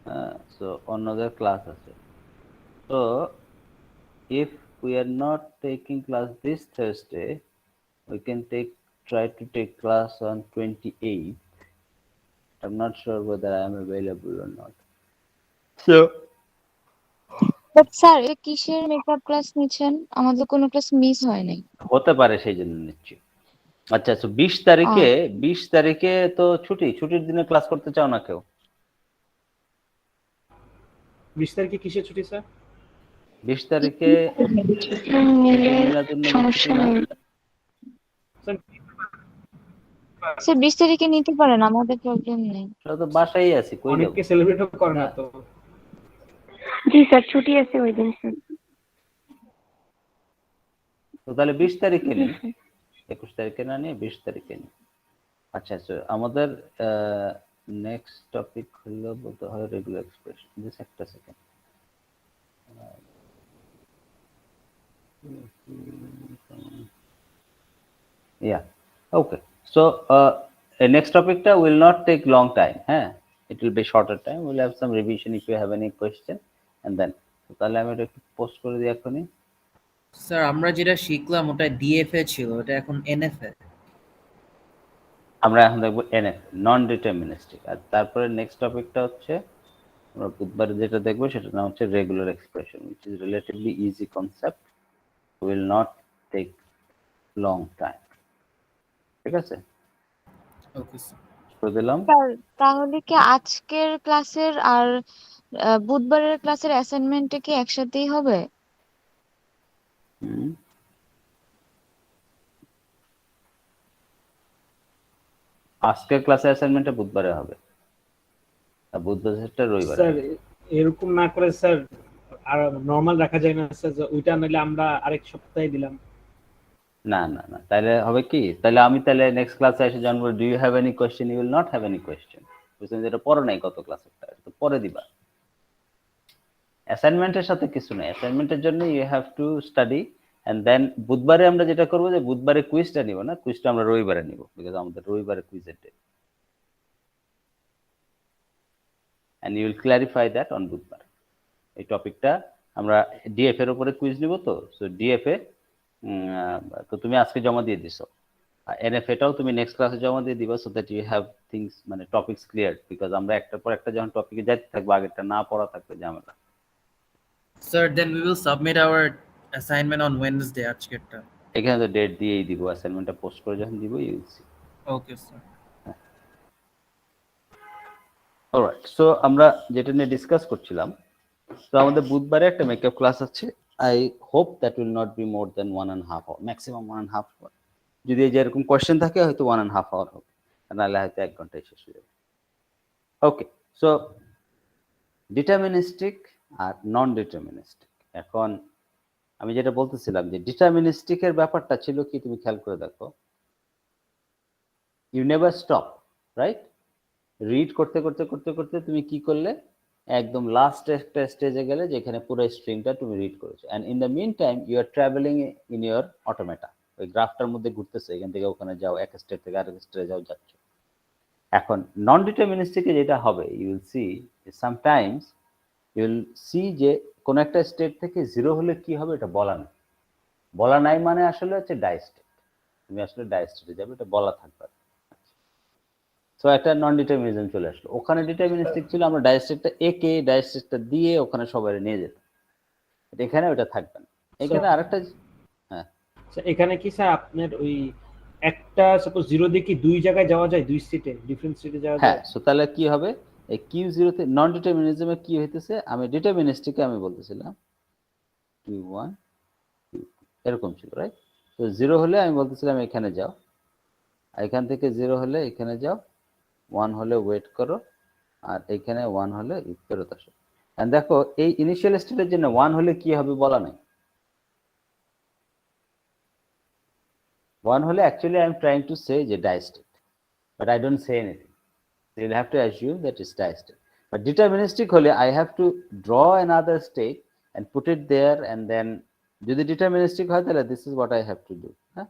হ্যাঁ, সো অন্যদের ক্লাস আছে। So if we are not taking class this Thursday, we can try to take class on 28th. I'm not sure whether I am available or not. So
but sir এটা কিসের makeup class নিচ্ছেন? আমাদের কোনো class miss হয় নাই।
হতে পারে সেই জন্য নিচ্ছি। আচ্ছা, তো 20 তারিখে তো ছুটির দিনে ক্লাস করতে চাও না কেউ?
20 তারিখে কিসের ছুটি স্যার?
20 তারিখে মিলাদুন্নবী ছুটি না?
স্যার 20 তারিখে নিতে পারেন, আমাদের প্রবলেম নেই।
সেটা তো বাসায় আছি, কই যাব?
অনেকে সেলিব্রেটও করে না তো।
জি স্যার, ছুটি আছে ওই দিন স্যার।
তো তাহলে 20 তারিখে নিন, 21 তারিখে না নিয়ে 20 তারিখে নিন। আচ্ছা, আমাদের নেক্সট টপিক হলো বলতে হয় রেগুলার এক্সপ্রেশন। জাস্ট একটা second. Yeah, okay. So next topic will not take long time. It will be shorter time. We'll have some revision if you have any question, and then তাহলে আমি এটা একটু post করে দিই এখনই।
Sir আমরা যেটা শিখলাম ওটা ডিএফএ ছিল, ওটা এখন এনএফএ।
আমরা এখন দেখবো এনএফ, নন ডিটারমিনিস্টিক। আর তারপরে নেক্সট টপিকটা হচ্ছে আমরা বুধবারে যেটা দেখবো সেটার নাম হচ্ছে regular expression, which is relatively easy concept, will not take long time. ঠিক আছে,
ওকে স্যার।
করে দিলাম।
স্যার তাহলে কি আজকের ক্লাসের আর বুধবারের ক্লাসের অ্যাসাইনমেন্টটা কি একসাথেই হবে?
হুম। আজকের ক্লাসে অ্যাসাইনমেন্টটা বুধবারে হবে, আর বুধবারটা রবিবারে।
স্যার এরকম না করে স্যার আর নরমাল রাখা যায় না স্যার, যে ওইটা নিলে আমরা আরেক সপ্তাহে দিলাম।
না না না, তাহলে হবে কি, তাহলে আমি নেক্সট ক্লাসে এসে জানবো do you have any question, you will not have any question. বুঝছেন, যেটা পরে নাই গত ক্লাসে, তো পরে দিবা। অ্যাসাইনমেন্টের সাথে কিছু নেই, অ্যাসাইনমেন্টের জন্য you have to study and then বুধবারে আমরা যেটা করবো যে বুধবারে কুইজটা নিব না, কুইজটা আমরা রবিবারে নিব, বিকজ আমাদের রবিবারে কুইজের day, and you will clarify that on বুধবার। এই টপিকটা আমরা ডিএফ এর উপরে কুইজ নিব, তো সো ডিএফ এ তো তুমি আজকে জমা দিয়ে দিছো, এনএফ এটাও তুমি নেক্সট ক্লাসে জমা দিয়ে দিবা, so that you have things মানে টপিকস ক্লিয়ার, বিকজ আমরা একটার পর একটা যখন টপিকে যাইতে থাকবো আগেরটা না পড়া থাকবে ঝামেলা।
Sir, then we will submit our assignment on Wednesday আজকেরটা।
এখানে তো ডেট দিয়েই দিব, অ্যাসাইনমেন্টটা পোস্ট করে যখন দিব you will see.
Okay, sir.
Alright, so আমরা যেটা নিয়ে ডিসকাস করছিলাম, তো আমাদের বুধবারে একটা মেকআপ ক্লাস আছে। I hope that will not be more than 1.5 hour, maximum 1.5 hour. যদি এই যে এরকম কোয়েশ্চেন থাকে হয়তো 1.5 আওয়ার হবে, নাহলে হয়তো 1 ঘন্টায় শেষ হয়ে যাবে। ওকে, সো ডিটারমিনিস্টিক আর নন ডিটারমিনিস্টিক। এখন আমি যেটা বলতেছিলাম যে ডিটারমিনিস্টিকের ব্যাপারটা ছিল কি, তুমি খেয়াল করে দেখো, you never stop, right? Read করতে করতে করতে করতে তুমি কি করলে, একদম লাস্ট একটা স্টেজে গেলে যেখানে পুরো স্ট্রিংটা তুমি রিড করেছো, and in the mean time you are travelling in your automata, ওই গ্রাফটার মধ্যে ঘুরতেছে, এখান থেকে ওখানে যাও, এক স্টেট থেকে আরেক স্টেটে যাও, যাচ্ছ। এখন নন ডিটারমিনিস্টিকে যেটা হবে, you will see sometimes you will see যে কোন একটা স্টেট থেকে 0 হলে কি হবে এটা বলা নাই। বলা নাই মানে আসলে হচ্ছে ডাই স্টেট, তুমি আসলে ডাই স্টেটে যাবে, এটা বলা থাকবে। সো একটা নন ডিটারমিনিজম চলে আসলো, ওখানে ডিটারমিনিস্টিক ছিল, আমরা ডাইস্টেটটা একে ডাইস্টেটটা দিয়ে ওখানে সবাই নিয়ে যেতাম, এখানে ওটা থাকবে না। এখানে আরেকটা, হ্যাঁ
এখানে কি স্যার আপনার ওই একটা সাপোজ 0 দিয়ে কি দুই জায়গায় যাওয়া যায়, দুই স্টেটে ডিফারেন্ট স্টেটে যাওয়া
হ্যাঁ,
যায়?
সো তাহলে কি হবে, এই Q0 তে নন ডিটারমিনিজমে কি হইতেছে, আমি ডিটারমিনিস্টিকে আমি বলতেছিলাম Q1 Q2 এরকম ছিল, রাইট? তো 0 হলে আমি বলতেছিলাম এখানে যাও, এখান থেকে 0 হলে এখানে যাও, 1 হলে ওয়েট করো, আর এখানে 1 হলে ফেরত আসো। এন্ড দেখো এই ইনিশিয়াল স্টেটের জন্য 1 হলে কি হবে বলা নাই। 1 হলে actually I am trying to say যে ডাইস্টেট, but I don't say anything, so you'll have to assume that it's diastate. But deterministic হলে I have to draw another state and put it there, and then যদি deterministic হয় তাহলে this is what I have to do, হ্যাঁ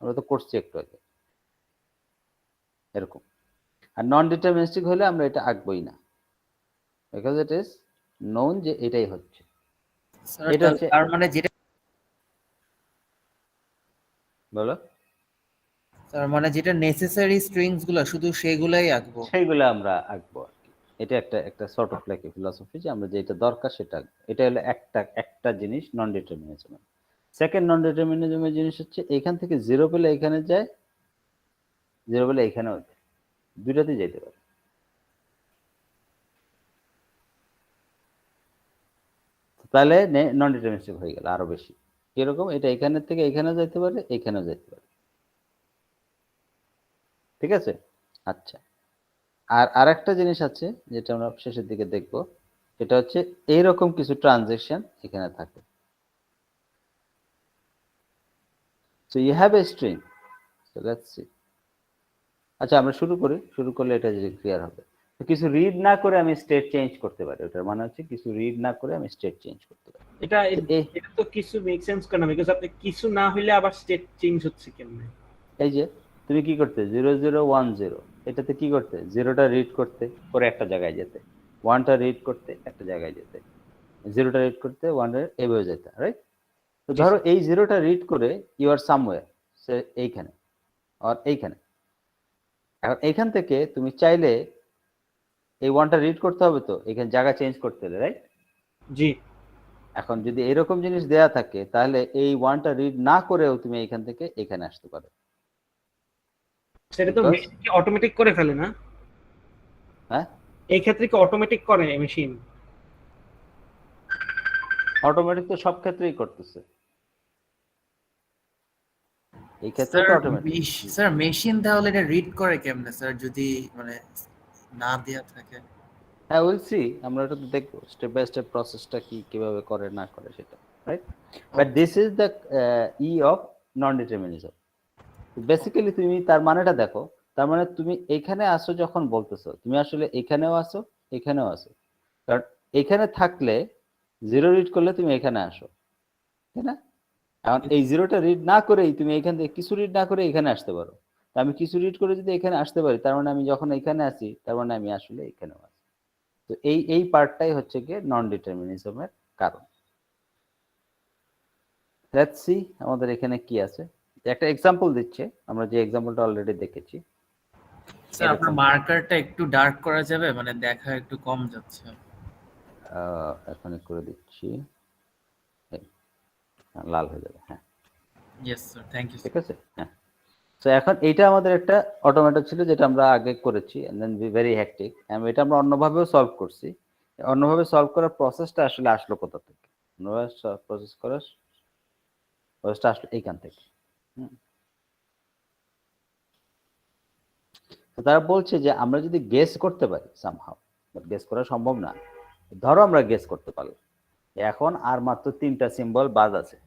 আমরা তো করছি একটু আগে এরকম। আর নন ডিটারমিনিস্টিক হলে আমরা এটা আঁকবই না, because it is known যে এটাই হচ্ছে।
Sir,
এটা হচ্ছে,
তার মানে যেটা
বলো,
তার মানে যেটা নেসেসারি স্ট্রিংস গুলো শুধু সেগুলাই আঁকবো।
সেইগুলো আমরা আঁকবো আর কি। এটা একটা সর্ট অফ লাইক ফিলসফি যে আমরা যেটা দরকার সেটা আঁকবো। এটা হলো একটা জিনিস নন ডিটারমিনিজম। সেকেন্ড নন ডিটারমিনিজমের জিনিস হচ্ছে এখান থেকে 0 পেলে এখানে যায়, 0 পেলে এখানেও যায়, দুইটাতেই যেতে পারে। তাহলে নন ডিটারমিনিস্টিক হয়ে গেল আরো বেশি। এরকম এটা এখানের থেকে এখানে যেতে পারে, এখানেও যেতে পারে, ঠিক আছে? আচ্ছা, আর আরেকটা জিনিস আছে যেটা আমরা শেষের দিকে দেখব, সেটা হচ্ছে এইরকম কিছু ট্রানজেকশন এখানে থাকে। So you have a string. So let's see. আচ্ছা আমরা শুরু করলে এটা যে ক্লিয়ার হবে। তো কিছু রিড না করে আমি স্টেট চেঞ্জ করতে পারি, ওটার মানে হচ্ছে কিছু রিড না করে আমি স্টেট চেঞ্জ করতে পারি।
এটা তো কিছু মেক সেন্স করে না, বিকজ আপনি কিছু না হইলে আবার স্টেট চেঞ্জ হচ্ছে কেমনে?
এই যে তুমি কি করতে 0010 এটাতে কি করতে, 0টা রিড করতে পরে একটা জায়গায় যেতে, 1টা রিড করতে একটা জায়গায় যেতে, 0টা রিড করতে 1 এভাবে যেতে, রাইট? তো ধরো এই 0টা রিড করে ইউ আর সামওয়্যার, সে এইখানে আর এইখানে। এখন এইখান থেকে তুমি চাইলে এই 1টা রিড করতে হবে, তো এখানে জায়গা চেঞ্জ করতে হবে, রাইট?
জি।
এখন যদি এরকম জিনিস দেয়া থাকে তাহলে এই 1টা রিড না করেও তুমি এখান থেকে এখানে আসতে পারো।
সেটা তো মেশিন কি অটোমেটিক করে ফেলে না?
হ্যাঁ,
এই ক্ষেত্রে কি অটোমেটিক করে মেশিন?
অটোমেটিক তো সব ক্ষেত্রেই করতেছে, এই ক্ষেত্রে তো অটোমেটিক।
স্যার মেশিন তাহলে এটা রিড করে কেমনে স্যার যদি মানে না দেয়া থাকে?
হ্যাঁ, উইল সি, আমরা এটা তো দেখবো স্টেপ বাই স্টেপ প্রসেসটা কি কিভাবে করে না করে সেটা, right? But this is the E of non determinism. Basically তুমি তার মানেটা দেখো, তার মানে তুমি এখানে আসো যখন বলতেছো, তুমি আসলে এখানেও আসো এখানেও আসো, কারণ এখানে থাকলে জিরো রিড করলে তুমি এখানে আসো, তাই না? এখন এই জিরোটা রিড না করেই তুমি এখান থেকে কিছু রিড না করে এখানে আসতে পারো। তা আমি কিছু রিড করে যদি এখানে আসতে পারি, তার মানে আমি যখন এখানে আসি, তার মানে আমি আসলে এখানেও আছি। তো এই পার্টটাই হচ্ছে গিয়ে নন ডিটারমিনিজমের কারণ। লেটস সি আমাদের এখানে কি আছে। একটা এক্সাম্পল দিচ্ছে, আমরা যে এক্সাম্পলটা অলরেডি দেখেছি।
স্যার আপনার মার্কারটা একটু ডার্ক করা যাবে, মানে দেখা একটু কম যাচ্ছে।
এখন করে দিচ্ছি, লাল হয়ে যাবে। হ্যাঁ,
ইয়েস স্যার, থ্যাংক ইউ।
ঠিক আছে। হ্যাঁ, তো এখন এটা আমাদের একটা অটোমেটেড ছিল যেটা আমরা আগে করেছি, এন্ড দেন ভেরি হ্যাকটিক। এটা আমরা অন্যভাবেও সলভ করছি। অন্যভাবে সলভ করার প্রসেসটা আসলে আসলো কোথা থেকে? অন্যভাবে প্রসেস করার প্রসেসটা আসলো এইখান থেকে। তো তারা বলছে যে আমরা যদি গেস করতে পারি সামহাউ, বাট গেস করা সম্ভব না। ধরো আমরা গেস করতে পারলাম, এখন আর মাত্র 3টা সিম্বল বাদ আছে।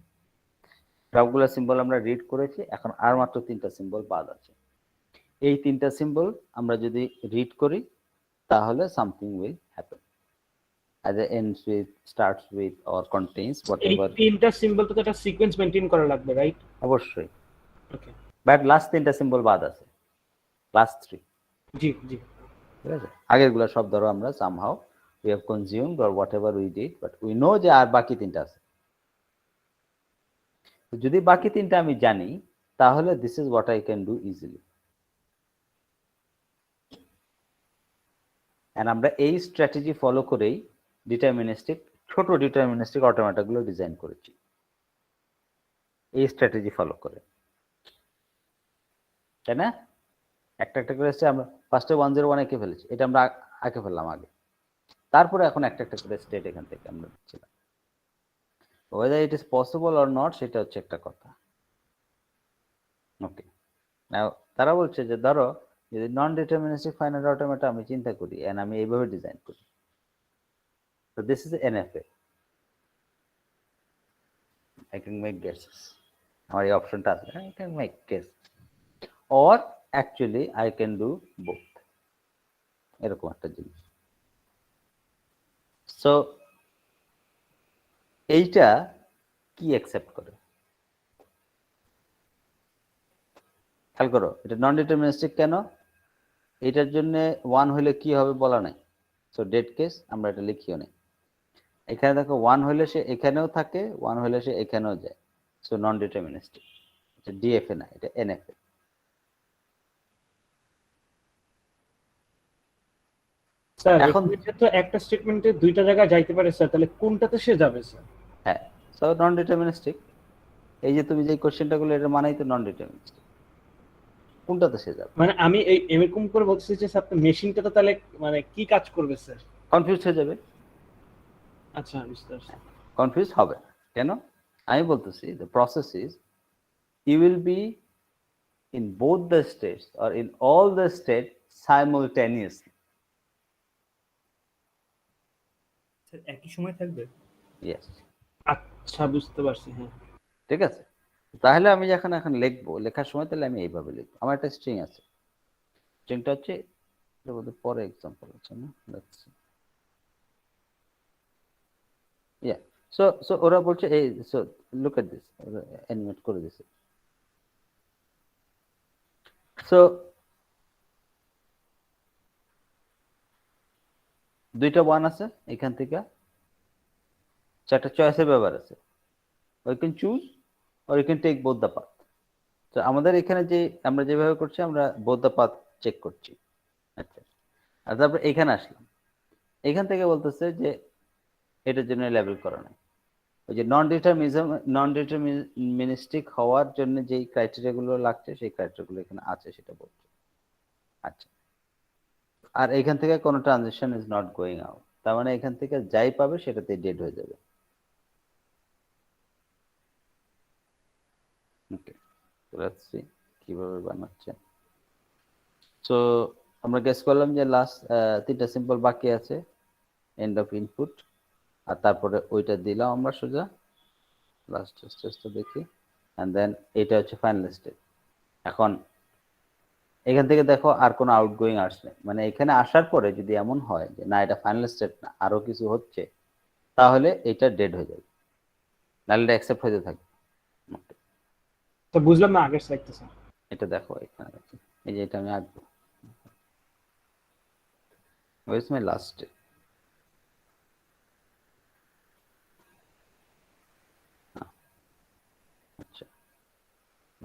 সবগুলো সিম্বল আমরা রিড করেছি, এখন আর মাত্র 3টা সিম্বল বাদ আছে। এই 3টা সিম্বল আমরা যদি রিড করি, তাহলে something will happen, either ends with, starts with or contains
এই
whatever.
তিনটা সিম্বল তো একটা সিকোয়েন্স মেইনটেইন করা লাগবে, রাইট?
অবশ্যই,
ওকে,
বাট লাস্ট 3টা সিম্বল বাদ আছে, লাস্ট 3।
জি জি।
ঠিক আছে, আগের গুলা সব ধরো আমরা somehow we have consumed or whatever we did, but we know যে আর বাকি 3টা আছে। তো যদি বাকি 3টা আমি জানি, তাহলে this is what I can do easily. and আমরা এই স্ট্র্যাটেজি ফলো করেই ডিটারমিনিস্টিক, ছোট ডিটারমিনিস্টিক অটোমেটা গুলো ডিজাইন করেছি, এই স্ট্র্যাটেজি ফলো করে, তাই না? একটা একটা করে আমরা ফার্স্টে 101 এঁকে ফেলেছি, এটা আমরা আঁকে ফেললাম আগে, তারপরে এখন একটা একটা করে স্টেট এখান থেকে আমরা দিচ্ছিলাম। whether it is possible or not সেটা হচ্ছে একটা কথা। ওকে, নাও তারা বলছে যে ধরো যদি নন ডিটারমিনিস্টিক ফাইনাইট অটোমেটা আমি চিন্তা করি এন্ড আমি এইভাবে ডিজাইন করি, তো this is NFA, I can make guesses, আমার এই অপশনটা আছে, I can make guess or actually I can do both, এরকম একটা জিনিস। সো এইটা কি অ্যাকসেপ্ট করে খেয়াল করো, এটা নন ডিটারমিনিস্টিক কেন? এটার জন্য 1 হলে কি হবে বলা নাই, সো ডেড কেস আমরা এটা লিখিও নাই। এখানে দেখো 1 হলে সে এখানেও থাকে, 1 হলে সে এখানেও যায়, সো নন ডিটারমিনিস্টিক। এটা ডিএফএ না, এটা এনএফএ।
স্যার
এখন
এখন তো একটা স্টেটমেন্টে দুইটা জায়গা যাইতে পারে স্যার, তাহলে কোনটাতে সে যাবে স্যার?
হ্যাঁ, সো নন ডিটারমিনিস্টিক। এই যে তুমি যে কোশ্চেনটা করলে এটা মানেই তো নন ডিটারমিনিস্টিক, কোনটাতে সে যাবে?
মানে আমি এই এরকম করে বলতেছি যে স্যার মেশিনটা তো তাহলে মানে কি কাজ করবে স্যার?
কনফিউজ হয়ে যাবে।
আচ্ছা, বুঝতে পারছি।
কনফিউজ হবে না কেন? আমি বলতেছি the process is you will be in both the states or in all the states simultaneously.
Sir একই সময় থাকবে?
Yes,
আচ্ছা, বুঝতে পারছি। হ্যাঁ,
ঠিক আছে। তাহলে আমি যখন এখন লিখবো, লেখার সময় তাহলে আমি এইভাবে লিখবো। আমার একটা স্ট্রিং আছে, স্ট্রিংটা হচ্ছে এটা বলতে পরে এক্সাম্পল আছে না, লেটস সি। ইয়া, সো ওরা বলছে এই, so look at this, animate করে দিছে। সো দুইটা 1 আছে এখান থেকে, চারটা চয়েসের ব্যাপার আছে, we can choose or you can take both the path. তো আমাদের এখানে যে আমরা যেভাবে করছি, আমরা both the path চেক করছি। আচ্ছা, আর তারপর এখানে আসলাম, এখান থেকে বলতেছে যে এটার জন্য লেবেল করা নাই। ওই যে নন ডিটারমিনিস্টিক হওয়ার জন্য যেই ক্রাইটেরিয়া গুলো লাগছে, সেই ক্রাইটেরিয়া গুলো এখানে আছে সেটা বলছে। আচ্ছা, আর এখান থেকে কোনো transition is not going out, তার মানে এখান থেকে যাই পাবে সেটাতে ডেড হয়ে যাবে। ওকে, লেটস সি কিভাবে বানাচ্ছে। সো আমরা গেস করলাম যে লাস্ট 3টা সিম্বল বাকি আছে, এন্ড অফ ইনপুট, আর তারপরে ওইটা দিলাম আমরা সোজা লাস্ট স্টেজটা দেখি, এন্ড দেন এটা হচ্ছে ফাইনাল স্টেজ। এখন এখান থেকে দেখো আর কোনো আউটগোয়িং আসছে, মানে এখানে আসার পরে যদি এমন হয় যে না এটা ফাইনাল স্টেট না, আরো কিছু হচ্ছে, তাহলে এটা ডেড হয়ে যাবে, নাহলে এটা অ্যাকসেপ্ট হতে থাকবে।
তো বুঝলাম না আগের স্লাইডটা স্যার।
এটা দেখো এখানে আছে, এই যে এটা আমি আঁকবো। Where's my last step? আচ্ছা,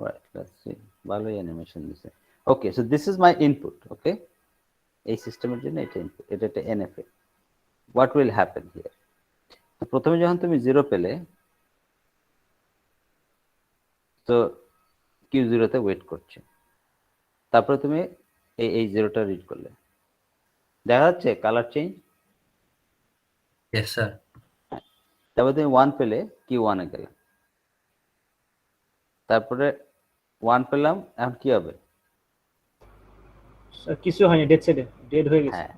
right, let's see. ভালোই অ্যানিমেশন দিছে। Okay, so this is my input. Okay, এই সিস্টেমের জন্য এটা ইনপুট, এটা একটা NFA. What will happen here? প্রথমে যখন তুমি 0 পেলে, তো কিউ 0-তে ওয়েট করছে, তারপরে তুমি এই 0টা রিড করলে, দেখা যাচ্ছে কালার চেঞ্জ।
Yes sir.
তারপরে তুমি 1 পেলে, কিউ 1-এ গেলে, তারপরে 1 পেলাম, এখন কি হবে?
স্যার কিছু হয়নি, ডেড হয়ে গেছে।
হ্যাঁ,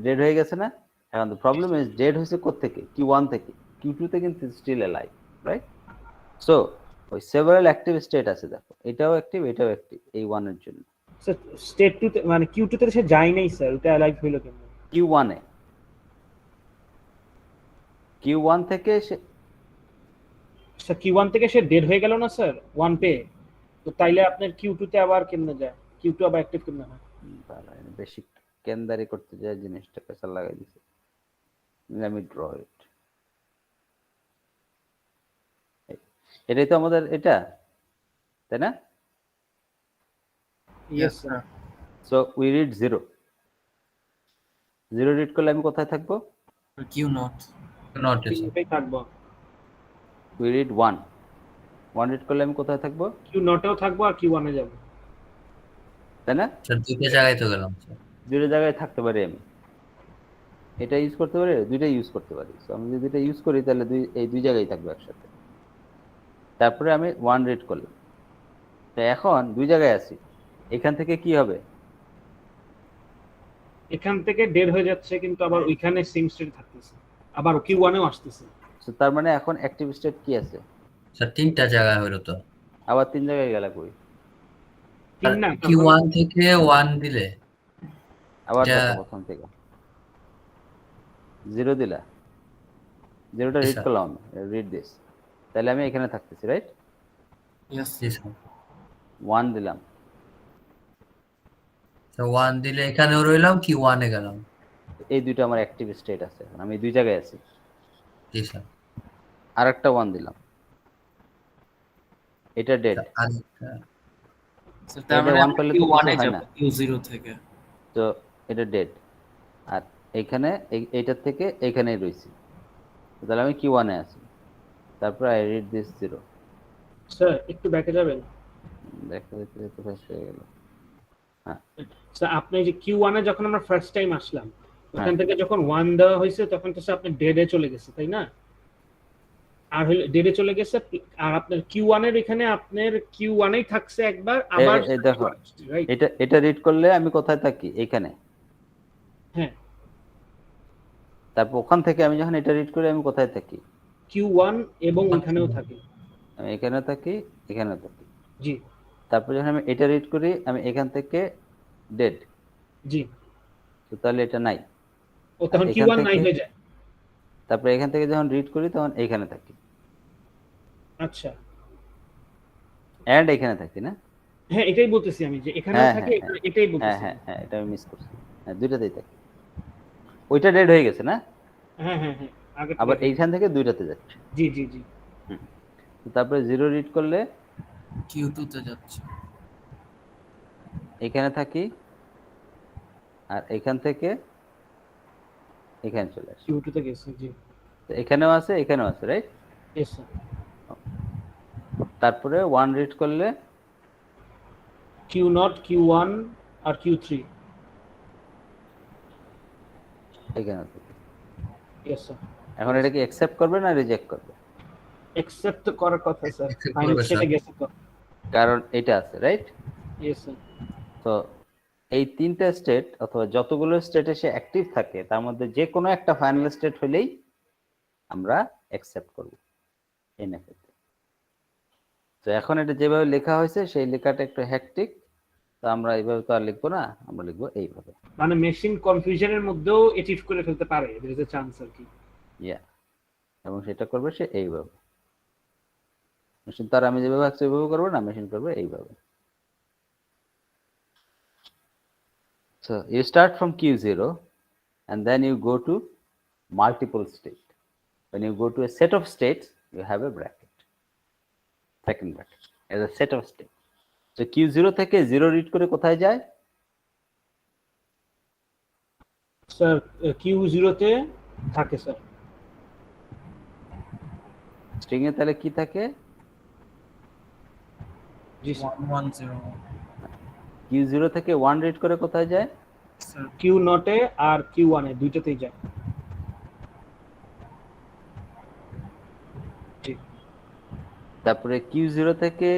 ডেড হয়ে গেছে না? এখন the problem is ডেড হয়েছে কোত্থেকে? Q1 থেকে। Q2 তে কিন্তু স্টিল অ্যালাইভ, রাইট? সো ওই সেভারাল অ্যাক্টিভ স্টেট আছে, দেখো এটাও অ্যাক্টিভ, এটাও অ্যাক্টিভ এই 1 এর জন্য।
স্যার স্টেট 2 তে মানে Q2 তে সে যায় নাই স্যার, ওটা অ্যালাইভ হইলো কেমনে?
Q1 এ, Q1 থেকে সে
স্যার Q1 থেকে সে ডেড হয়ে গেল না স্যার 1 পে, তো তাইলে আপনার Q2 তে আবার কেমনে যায়? Q2 আবার অ্যাক্টিভ কেমনে হয়?
বেশি কেন্দারি করতে যায় জিনিসটা পেছাল লাগাই দিছে। Let me draw it. এটাই তো আমাদের এটা, তাই না?
Yes sir.
So we read 0 read করলে আমি কোথায় থাকবো?
Q not.
নট
Q2 থাকবো।
উই রিড 1 রিড করলে আমি কোথায় থাকবো?
Q0 এও থাকবো আর Q1 এ যাবো।
তাই না?
স্যার দুটো জায়গায় তো গেলাম স্যার।
দুটো জায়গায় থাকতে পারি আমি, এটা ইউজ করতে পারি, দুইটাই ইউজ করতে পারি। সো আমি যদি দুইটা ইউজ করি তাহলে এই দুই জায়গায় থাকবে একসাথে। তারপরে আমি 1 রিড করলাম, তো এখন দুই জায়গায় আছি, এখান থেকে কি হবে?
এখান থেকে ডেড হয়ে যাচ্ছে, কিন্তু আবার ওইখানে সেম স্টেট থাকতেছে, আবার Q1 এও আসতেছে।
সো তার মানে এখন অ্যাক্টিভ স্টেট কি আছে?
স্যার তিনটা জায়গায় হলো তো।
আবার 3 জায়গায় গেল কই?
তিন না,
Q1 থেকে 1 দিলে
আবার
এটা-
দেখো প্রথম থেকে 0 দিলা, 0টা
Yes,
রিড
sir.
করলাম, রিড দিস, তাহলে আমি এখানে থাকতেছি, রাইট?
ইয়েস।
জি স্যার।
1 দিলাম,
তো 1 দিলে এখানেও রইলাম, Q1 এ গেলাম।
এই দুইটা আমার অ্যাক্টিভ স্টেট আছে, এখন আমি দুই জায়গায় আছি।
জি স্যার।
আরেকটা 1 দিলাম, এটা ডেড,
আরেকটা
স্যার তার
এটা
মানে
1 পেলে তো
কিউ
কিছু
1 এ
হয়
যাব
না,
কিউ 0 থেকে।
তো এটা ডেড। আর এইখানে এইটার থেকে এইখানেই রয়েছি, তাহলে আমি Q1 এ আছি। তারপর আই রিড দিস 0,
স্যার একটু ব্যাকে যাবেন।
দেখতে দেখতে দেখতে ফেস হয়ে গেল।
স্যার আপনি যে Q1 এ যখন আমরা ফার্স্ট টাইম আসলাম, ওখান
হ্যাঁ।
থেকে যখন 1 দেওয়া হয়েছে তখন তো স্যার আপনি ডেডে চলে গেছে, তাই না? আর হলো ডেডে চলে গেছে, আর আপনার Q1 এর এখানে আপনার Q1 এই থাকছে একবার, আবার
এই দেখো,
রাইট?
এটা রিড করলে আমি কোথায় থাকি? এইখানে।
হ্যাঁ,
তারপর ওখান থেকে আমি যখন এটা রিড করি আমি কোথায় থাকি?
Q1 এবং ওখানেও থাকে।
আমি এখানে থাকি, এখানে থাকি।
জি
তারপর যখন আমি এটা রিড করি আমি এখান থেকে ডেড,
জি,
তো তাহলে এটা নাই।
ও তখন
এখান
Q1 নাই
থেকে-
হয়ে যায়।
তারপর এখান থেকে যখন রিড করি তখন এইখানে থাকি,
আচ্ছা,
এন্ড এখানে থাকি না?
হ্যাঁ এটাই বলতেছি আমি, যে এখানেও
হ্যাঁ,
থাকে,
হ্যাঁ,
এটাই
হ্যাঁ
বলতেছি।
হ্যাঁ হ্যাঁ, এটা আমি মিস করছি। হ্যাঁ, দুইটাতেই থাকি। ওইটা ডেড হয়ে গেছে না?
হ্যাঁ হ্যাঁ হ্যাঁ, আগে
আবার এইখান থেকে দুইটাতে যাচ্ছে।
জি জি জি,
তো তারপরে 0 রিড করলে
কিউ 2 তে যাচ্ছে।
এখানে থাকি, আর এখান থেকে এখানে চলে আসি।
Q2 তে গেছে। জি
তো এখানেও আছে, এখানেও আছে, রাইট?
Yes sir.
তারপরে 1 রিড করলে
Q0, Q1 আর Q3।
এখানে থাকি।
Yes sir.
এখন এটা কি অ্যাকসেপ্ট করবে না রিজেক্ট করবে?
অ্যাকসেপ্ট করার কথা স্যার,
Accept
ফাইনাল
করবে,
স্টেটে
স্যার।
গেছে তো।
কারণ এটা আছে, রাইট?
Yes sir.
তো এই তিনটা স্টেট অথবা যতগুলো স্টেটে সে অ্যাক্টিভ থাকে তার মধ্যে যে কোনো একটা ফাইনাল স্টেট হলেই আমরা অ্যাকসেপ্ট করব এনএফএ তে। তো এখন এটা যেভাবে লেখা হয়েছে সেই লেখাটা একটু হ্যাকটিক, তো আমরা এইভাবে তো আর লিখবো না, আমরা লিখবো এইভাবে।
মানে মেশিন কনফিউশনের মধ্যেও অ্যাচিভ করে ফেলতে পারে, there is a chance আর কি।
ইয়া, এবং সেটা করবে সে এইভাবে। মেশিন তার আমি যেভাবে আছে ওইভাবে করবো না, মেশিন করবে এইভাবে। So you start from Q0 and then you go to multiple state. When you go to a set of states, you have a bracket, second bracket as a set of state. So Q0 থেকে 0 read করে কোথায় যায়?
Sir Q0 তে থাকে sir.
String এ তাহলে কি থাকে?
জি sir.
110
Q0 থেকে 1 রিড করে কোথায় যায়?
স্যার।
Q0 এ আর Q1 এ দুইটাতেই যায়। জি
তারপরে Q0 থেকে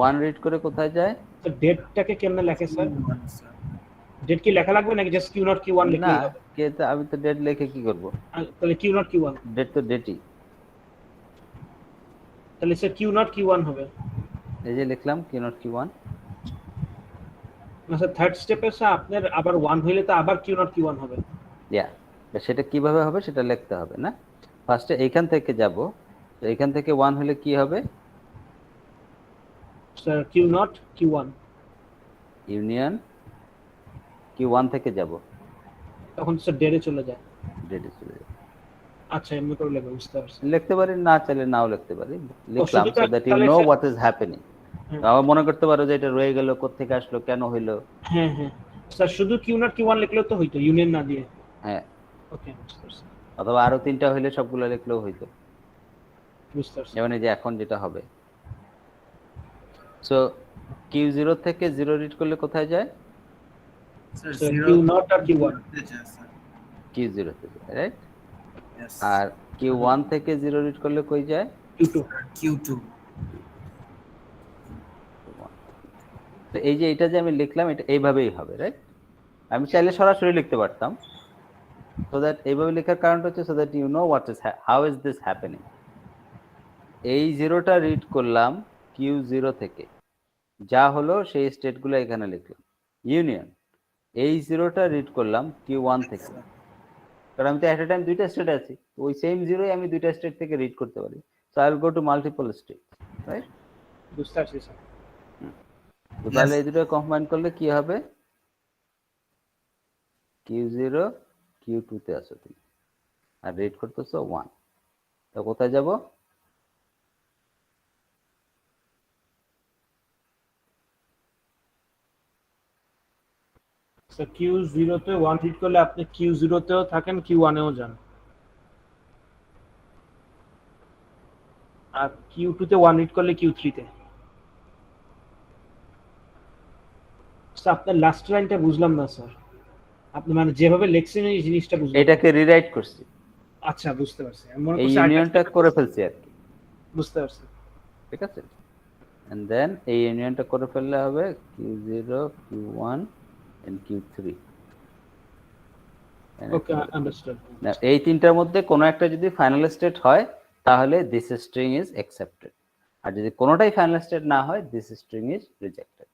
1 রিড করে কোথায় যায়?
তো ডেটটাকে কেমনে লেখে স্যার?
Q1 sir.
ডেট কি লেখা লাগবে নাকি জাস্ট Q0 Q1
না,
লিখলেই হবে?
আমি তো ডেট লিখে কি করব?
তাহলে Q0 Q1,
ডেট তো ডেটই।
তাহলে স্যার Q0 Q1 হবে।
এই যে লিখলাম Q0 Q1।
না স্যার থার্ড স্টেপে স্যার আপনার আবার 1 হইলে তো আবার Q0 Q1 হবে।
ইয়া, সেটা কিভাবে হবে সেটা লিখতে হবে না? ফার্স্টে এইখান থেকে যাব, তো এইখান থেকে 1 হলে কি হবে?
Sir Q0 Q1,
union Q1 থেকে যাব,
তখন স্যার ডেটে চলে যায়।
ডেটে চলে যাবে।
আচ্ছা এমনি করে লেখা বুঝতে পারছি।
লিখতে পারি, না চাইলে নাও লিখতে পারি, লিখলাম
শুধু
সো দ্যাট ইউ
তাহলে
know
sir-
what is happening.
হ্যাঁ।
আবার মনে করতে পারো যে এটা রয়ে গেল, কোত্থেকে আসলো, কেন হইলো।
হ্যাঁ হ্যাঁ স্যার শুধু Q0 Q1 লিখলেও তো হইতো ইউনিয়ন না দিয়ে।
হ্যাঁ,
ওকে বুঝতে পারছি।
অথবা আরো 3টা হইলে সবগুলো লিখলেও হইতো।
বুঝতে পারছি।
যেমন এই যে এখন যেটা হবে, সো Q0 থেকে 0 রিড করলে কোথায় যায়?
স্যার
স্যার
0
Q0 আর Q1,
তে যায় স্যার।
Q0 তে যায়, রাইট?
Yes.
আর Q1 থেকে 0 রিড করলে কই যায়?
Q2।
Q2
তো এই যে এটা যে আমি লিখলাম, এটা এইভাবেই হবে, রাইট? আমি চাইলে সরাসরি লিখতে পারতাম, সো দ্যাট এইভাবে লেখার কারণটা হচ্ছে so that you know what is how is this happening. এই 0টা রিড করলাম Q0 থেকে, যা হলো সেই স্টেটগুলো এখানে লিখলাম। ইউনিয়ন এই 0টা রিড করলাম Q1 থেকে, কারণ আমি তো এট এ টাইম দুইটা স্টেট আছি, ওই সেম 0ই আমি দুইটা স্টেট থেকে রিড করতে পারি। So I will go to multiple state, right?
বুঝতে পারছি স্যার।
তো তাহলে এই দুটো কম্বাইন করলে কি হবে? Q0 Q2 তে আসো তুমি, আর রিড করতেছো 1, তো কোথায় যাব?
স্যার Q0 তে 1 হিট করলে আপনি Q0 তেও থাকেন Q1 এও যান। আর Q2 তে 1 হিট করলে Q3 তে। স্যার আপনার লাস্ট লাইনটা বুঝলাম না স্যার। আপনি মানে যেভাবে লিখছেন এই জিনিসটা বুঝলাম না।
এটাকে রিরাইট করছি,
আচ্ছা বুঝতে পারছি। আমি মনে
এই
করছি
ইউনিয়নটা করে ফেলছি আর কি,
বুঝতে পারছি।
ঠিক আছে? এন্ড দেন এই ইউনিয়নটা করে ফেললে হবে Q0 Q1 and Q3।
Okay understood.
না, এই তিনটার মধ্যে কোনো একটা যদি ফাইনাল স্টেট হয় তাহলে দিস স্ট্রিং ইজ অ্যাকসেপ্টেড, আর যদি কোনোটাই ফাইনাল স্টেট না হয় this string is rejected.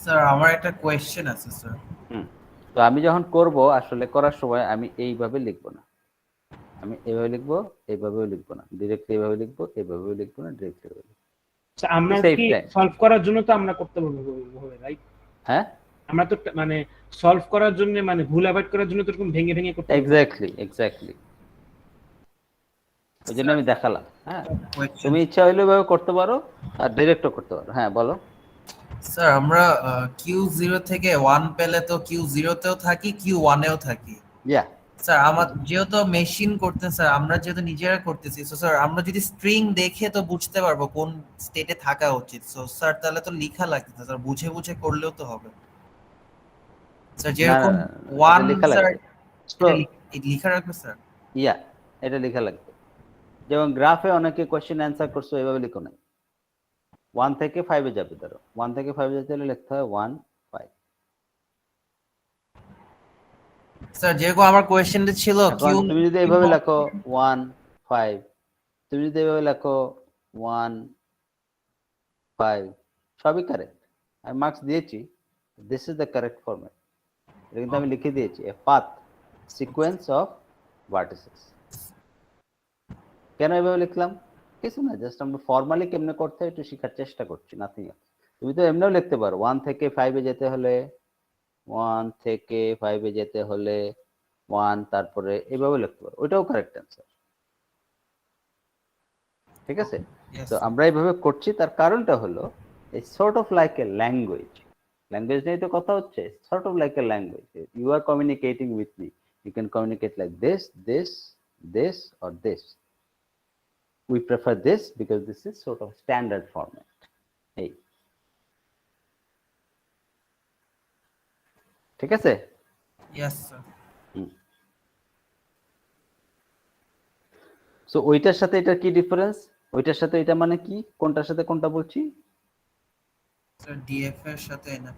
Sir আমার একটা কোয়েশ্চেন আছে স্যার।
তো আমি যখন করব, আসলে করার সময় আমি এইভাবে লিখবো না, আমি এইভাবে লিখবো, এইভাবেও লিখবো না, ডিরেক্টলি এইভাবে লিখবো, এইভাবেও লিখবো না, ডিরেক্টলি এইভাবে লিখবো।
স্যার আমরা
Save
কি
time.
সলভ করার জন্য তো আমরা করতে পারবো হবে রাইট?
হ্যাঁ,
আমরা তো মানে সলভ করার জন্য মানে ভুল অ্যাভয়েড করার জন্য তো এরকম ভেঙে ভেঙে করতে পারবো।
এক্স্যাক্টলি ওই জন্য আমি দেখালাম। হ্যাঁ,
কোয়েশ্চেন
তুমি ইচ্ছা হইলে এভাবে করতে পারো আর ডিরেক্টও করতে পারো। হ্যাঁ বলো।
স্যার আমরা Q0 থেকে 1 পেলে তো Q0 তেও থাকি Q1 এও থাকি।
ইয়া,
স্যার আমার যেহেতু মেশিন করতে স্যার আমরা যেহেতু নিজেরা করতেছি, সো স্যার আমরা যদি স্ট্রিং দেখে তো বুঝতে পারবো কোন স্টেটে থাকা উচিত। সো স্যার তাহলে তো লেখা লাগবে স্যার, বুঝে বুঝে করলেও তো হবে স্যার। যেরকম
না,
1
এটা লেখা
স্যার
লাগবে। তো
লেখা রাখবে স্যার।
ইয়া, এটা লেখা লাগবে। যেমন গ্রাফে অনেকে কোশ্চেন অ্যান্সার করছো, এভাবে লিখো না। 1 থেকে 5 এ যাবে, ধরো 1 থেকে 5 এ যেতে হলে লিখতে হয় 1 5।
স্যার যেরকম আমার কোয়েশ্চেনটা ছিল
এখন তুমি যদি এইভাবে লেখো 1 5, তুমি যদি এইভাবে লেখো 1 5, সবই কারেক্ট, আমি মার্কস দিয়েছি। This is the correct format, এটা কিন্তু আমি লিখে দিয়েছি, এ পাথ সিকোয়েন্স অফ ভার্টিসেস। কেন এভাবে লিখলাম? কিছু না, জাস্ট আমরা ফর্মালি কেমনে করতে হয় একটু শেখার চেষ্টা করছি, নাথিং এলস। তুমি তো এমনিও লিখতে পারো 1 থেকে 5 এ যেতে হলে 1 থেকে 5 এ যেতে হলে 1, তারপরে এভাবে লিখতে পারো, ওইটাও কারেক্ট অ্যান্সার। ঠিক আছে?
Yes,
তো
sir.
আমরা এইভাবে করছি, তার কারণটা হলো এই sort of like a language নিয়ে তো কথা হচ্ছে, sort of like a language. You are communicating with me, you can communicate like this or this. We prefer this because this is sort of standard format. এই ঠিক আছে?
Yes, sir.
So ওইটার সাথে এটা কি ডিফারেন্স? ওইটার সাথে এটা মানে কি? কোনটার সাথে কোনটা বলছি?
Sir, DF এর সাথে NF।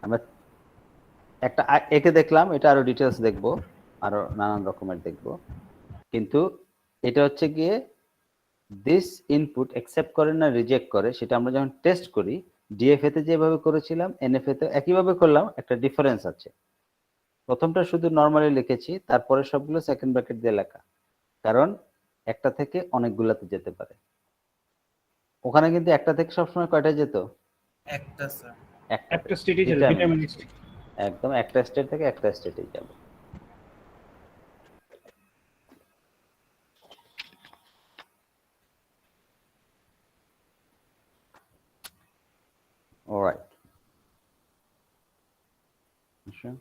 আমরা একটা একে দেখলাম, এটা আরো ডিটেলস দেখবো, আরো নানান রকমের দেখবো, কিন্তু এটা হচ্ছে গিয়ে দিস ইনপুট অ্যাকসেপ্ট করে না রিজেক্ট করে, সেটা আমরা যখন টেস্ট করি ডিএফএ তে যেভাবে করেছিলাম এনএফএ তে একইভাবে করলাম, একটা ডিফারেন্স আছে। প্রথমটা শুধু নরমালি লিখেছি, তারপরে সবগুলো সেকেন্ড ব্র্যাকেট দিয়ে লেখা, কারণ একটা থেকে অনেকগুলাতে যেতে পারে। ওখানে কিন্তু একটা থেকে সবসময় কয়টা যেত?
একটা, স্যার।
একটা স্টেটে যাবে, ডিটারমিনিস্টিক।
একদম একটা স্টেট থেকে একটা স্টেটে যাবে। Alright. Sure.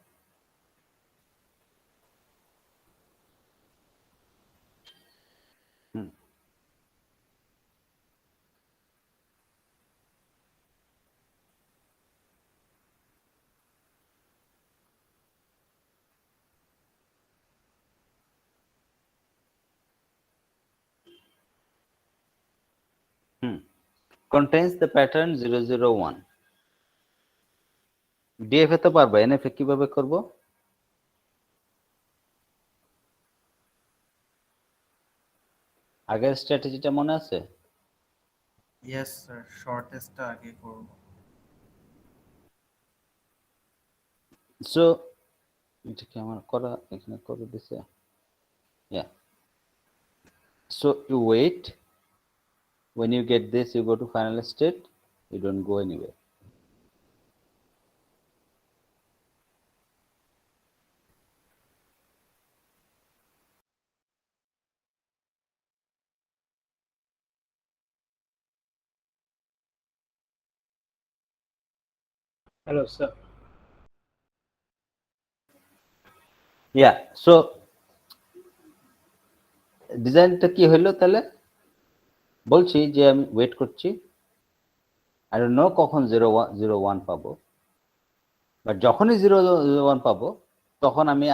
Contains the pattern 001. DFA তো পারবো, এনএফএ কিভাবে করব? আগের স্ট্র্যাটেজিটা মনে আছে?
Yes, sir. শর্টেস্টটা আগে করব।
সো এটা কি আমার করা এখানে করে দিছে? Yeah. So you wait. When you get this, you go to final state. You don't go anywhere.
Hello sir.
Yeah. So ডিজাইনটা কি হলো তাহলে? বলছি যে আমি ওয়েট করছি, I don't know কখন 001 পাবো, বাট যখনই 001 পাবো তখন আমি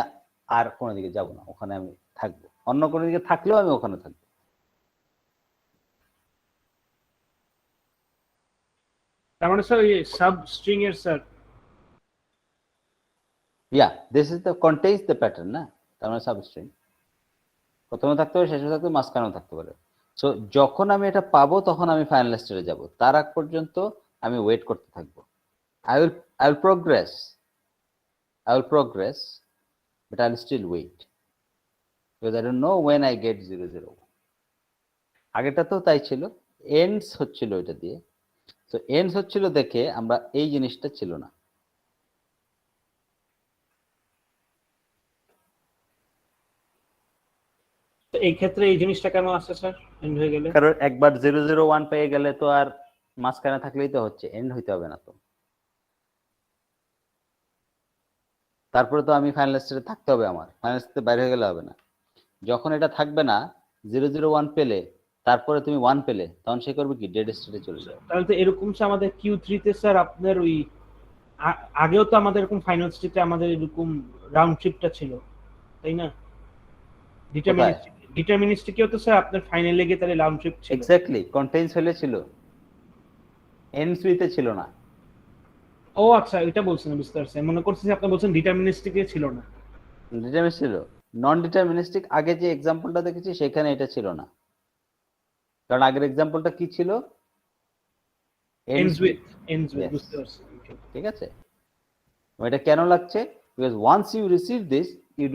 আর কোনো দিকে যাব না, ওখানে আমি থাকবো। অন্য কোনো দিকে থাকলেও আমি ওখানে থাকবো।
তার মানে স্যার এই সাব স্ট্রিং এর sir
Yeah, this is the contains the pattern না, তার মানে সাবস্ট্রিং প্রথমে থাকতে পারে, শেষে থাকতে, মাঝখানেও থাকতে পারে। সো যখন আমি এটা পাবো তখন আমি ফাইনাল স্টেজে যাব, তার আগ পর্যন্ত আমি ওয়েট করতে থাকবো। I will progress, but I'll still wait because I don't know when I get 001. আগেটা তো তাই ছিল, এন্ডস হচ্ছিল এটা দিয়ে। সো এন্ডস হচ্ছিল দেখে আমরা এই জিনিসটা ছিল না।
এই ক্ষেত্রে এই জিনিসটা কেন আসছে স্যার এন্ড হয়ে গেলে?
কারণ একবার 001 পেয়ে গেলে তো আর মাঝখানে থাকলেই তো হচ্ছে, এন্ড হইতে হবে না তো। তারপরে তো আমি ফাইনাল স্টেজে থাকতে হবে, আমার ফাইনাল স্টেজে বাইরে হয়ে গেলে হবে না। যখন এটা থাকবে না 001 পেলে, তারপরে তুমি 1 পেলে, তখন সে করবে কি ডেড স্টেটে চলে যাবে।
তাহলে তো এরকম আমাদের Q3 তে স্যার আপনার ওই আগেও তো আমাদের এরকম ফাইনাল স্টেটে আমাদের এরকম রাউন্ড ট্রিপটা ছিল, তাই না? ডিটারমিনিস্টিকেও তো স্যার আপনার ফাইনালে গিয়ে তাহলে রাউন্ড ট্রিপ ছিল।
এক্স্যাক্টলি, কন্টেইনস হলে ছিল, এন্ডস উইথে ছিল না।
ও আচ্ছা, এটা বলছেন, বুঝতে পারছি। মনে করছি যে আপনি বলছেন ডিটারমিনিস্টিকে ছিল না।
ডিটারমিনিস্টিক ছিল, নন ডিটারমিনিস্টিক আগে যে এক্সাম্পলটা দেখেছি সেখানে এটা ছিল না, কারণ আগের এক্সাম্পলটা কি ছিল?
এন্ডস উইথ, বুঝতে পারছি।
ঠিক আছে, এটা কেন লাগছে? Because once you receive this you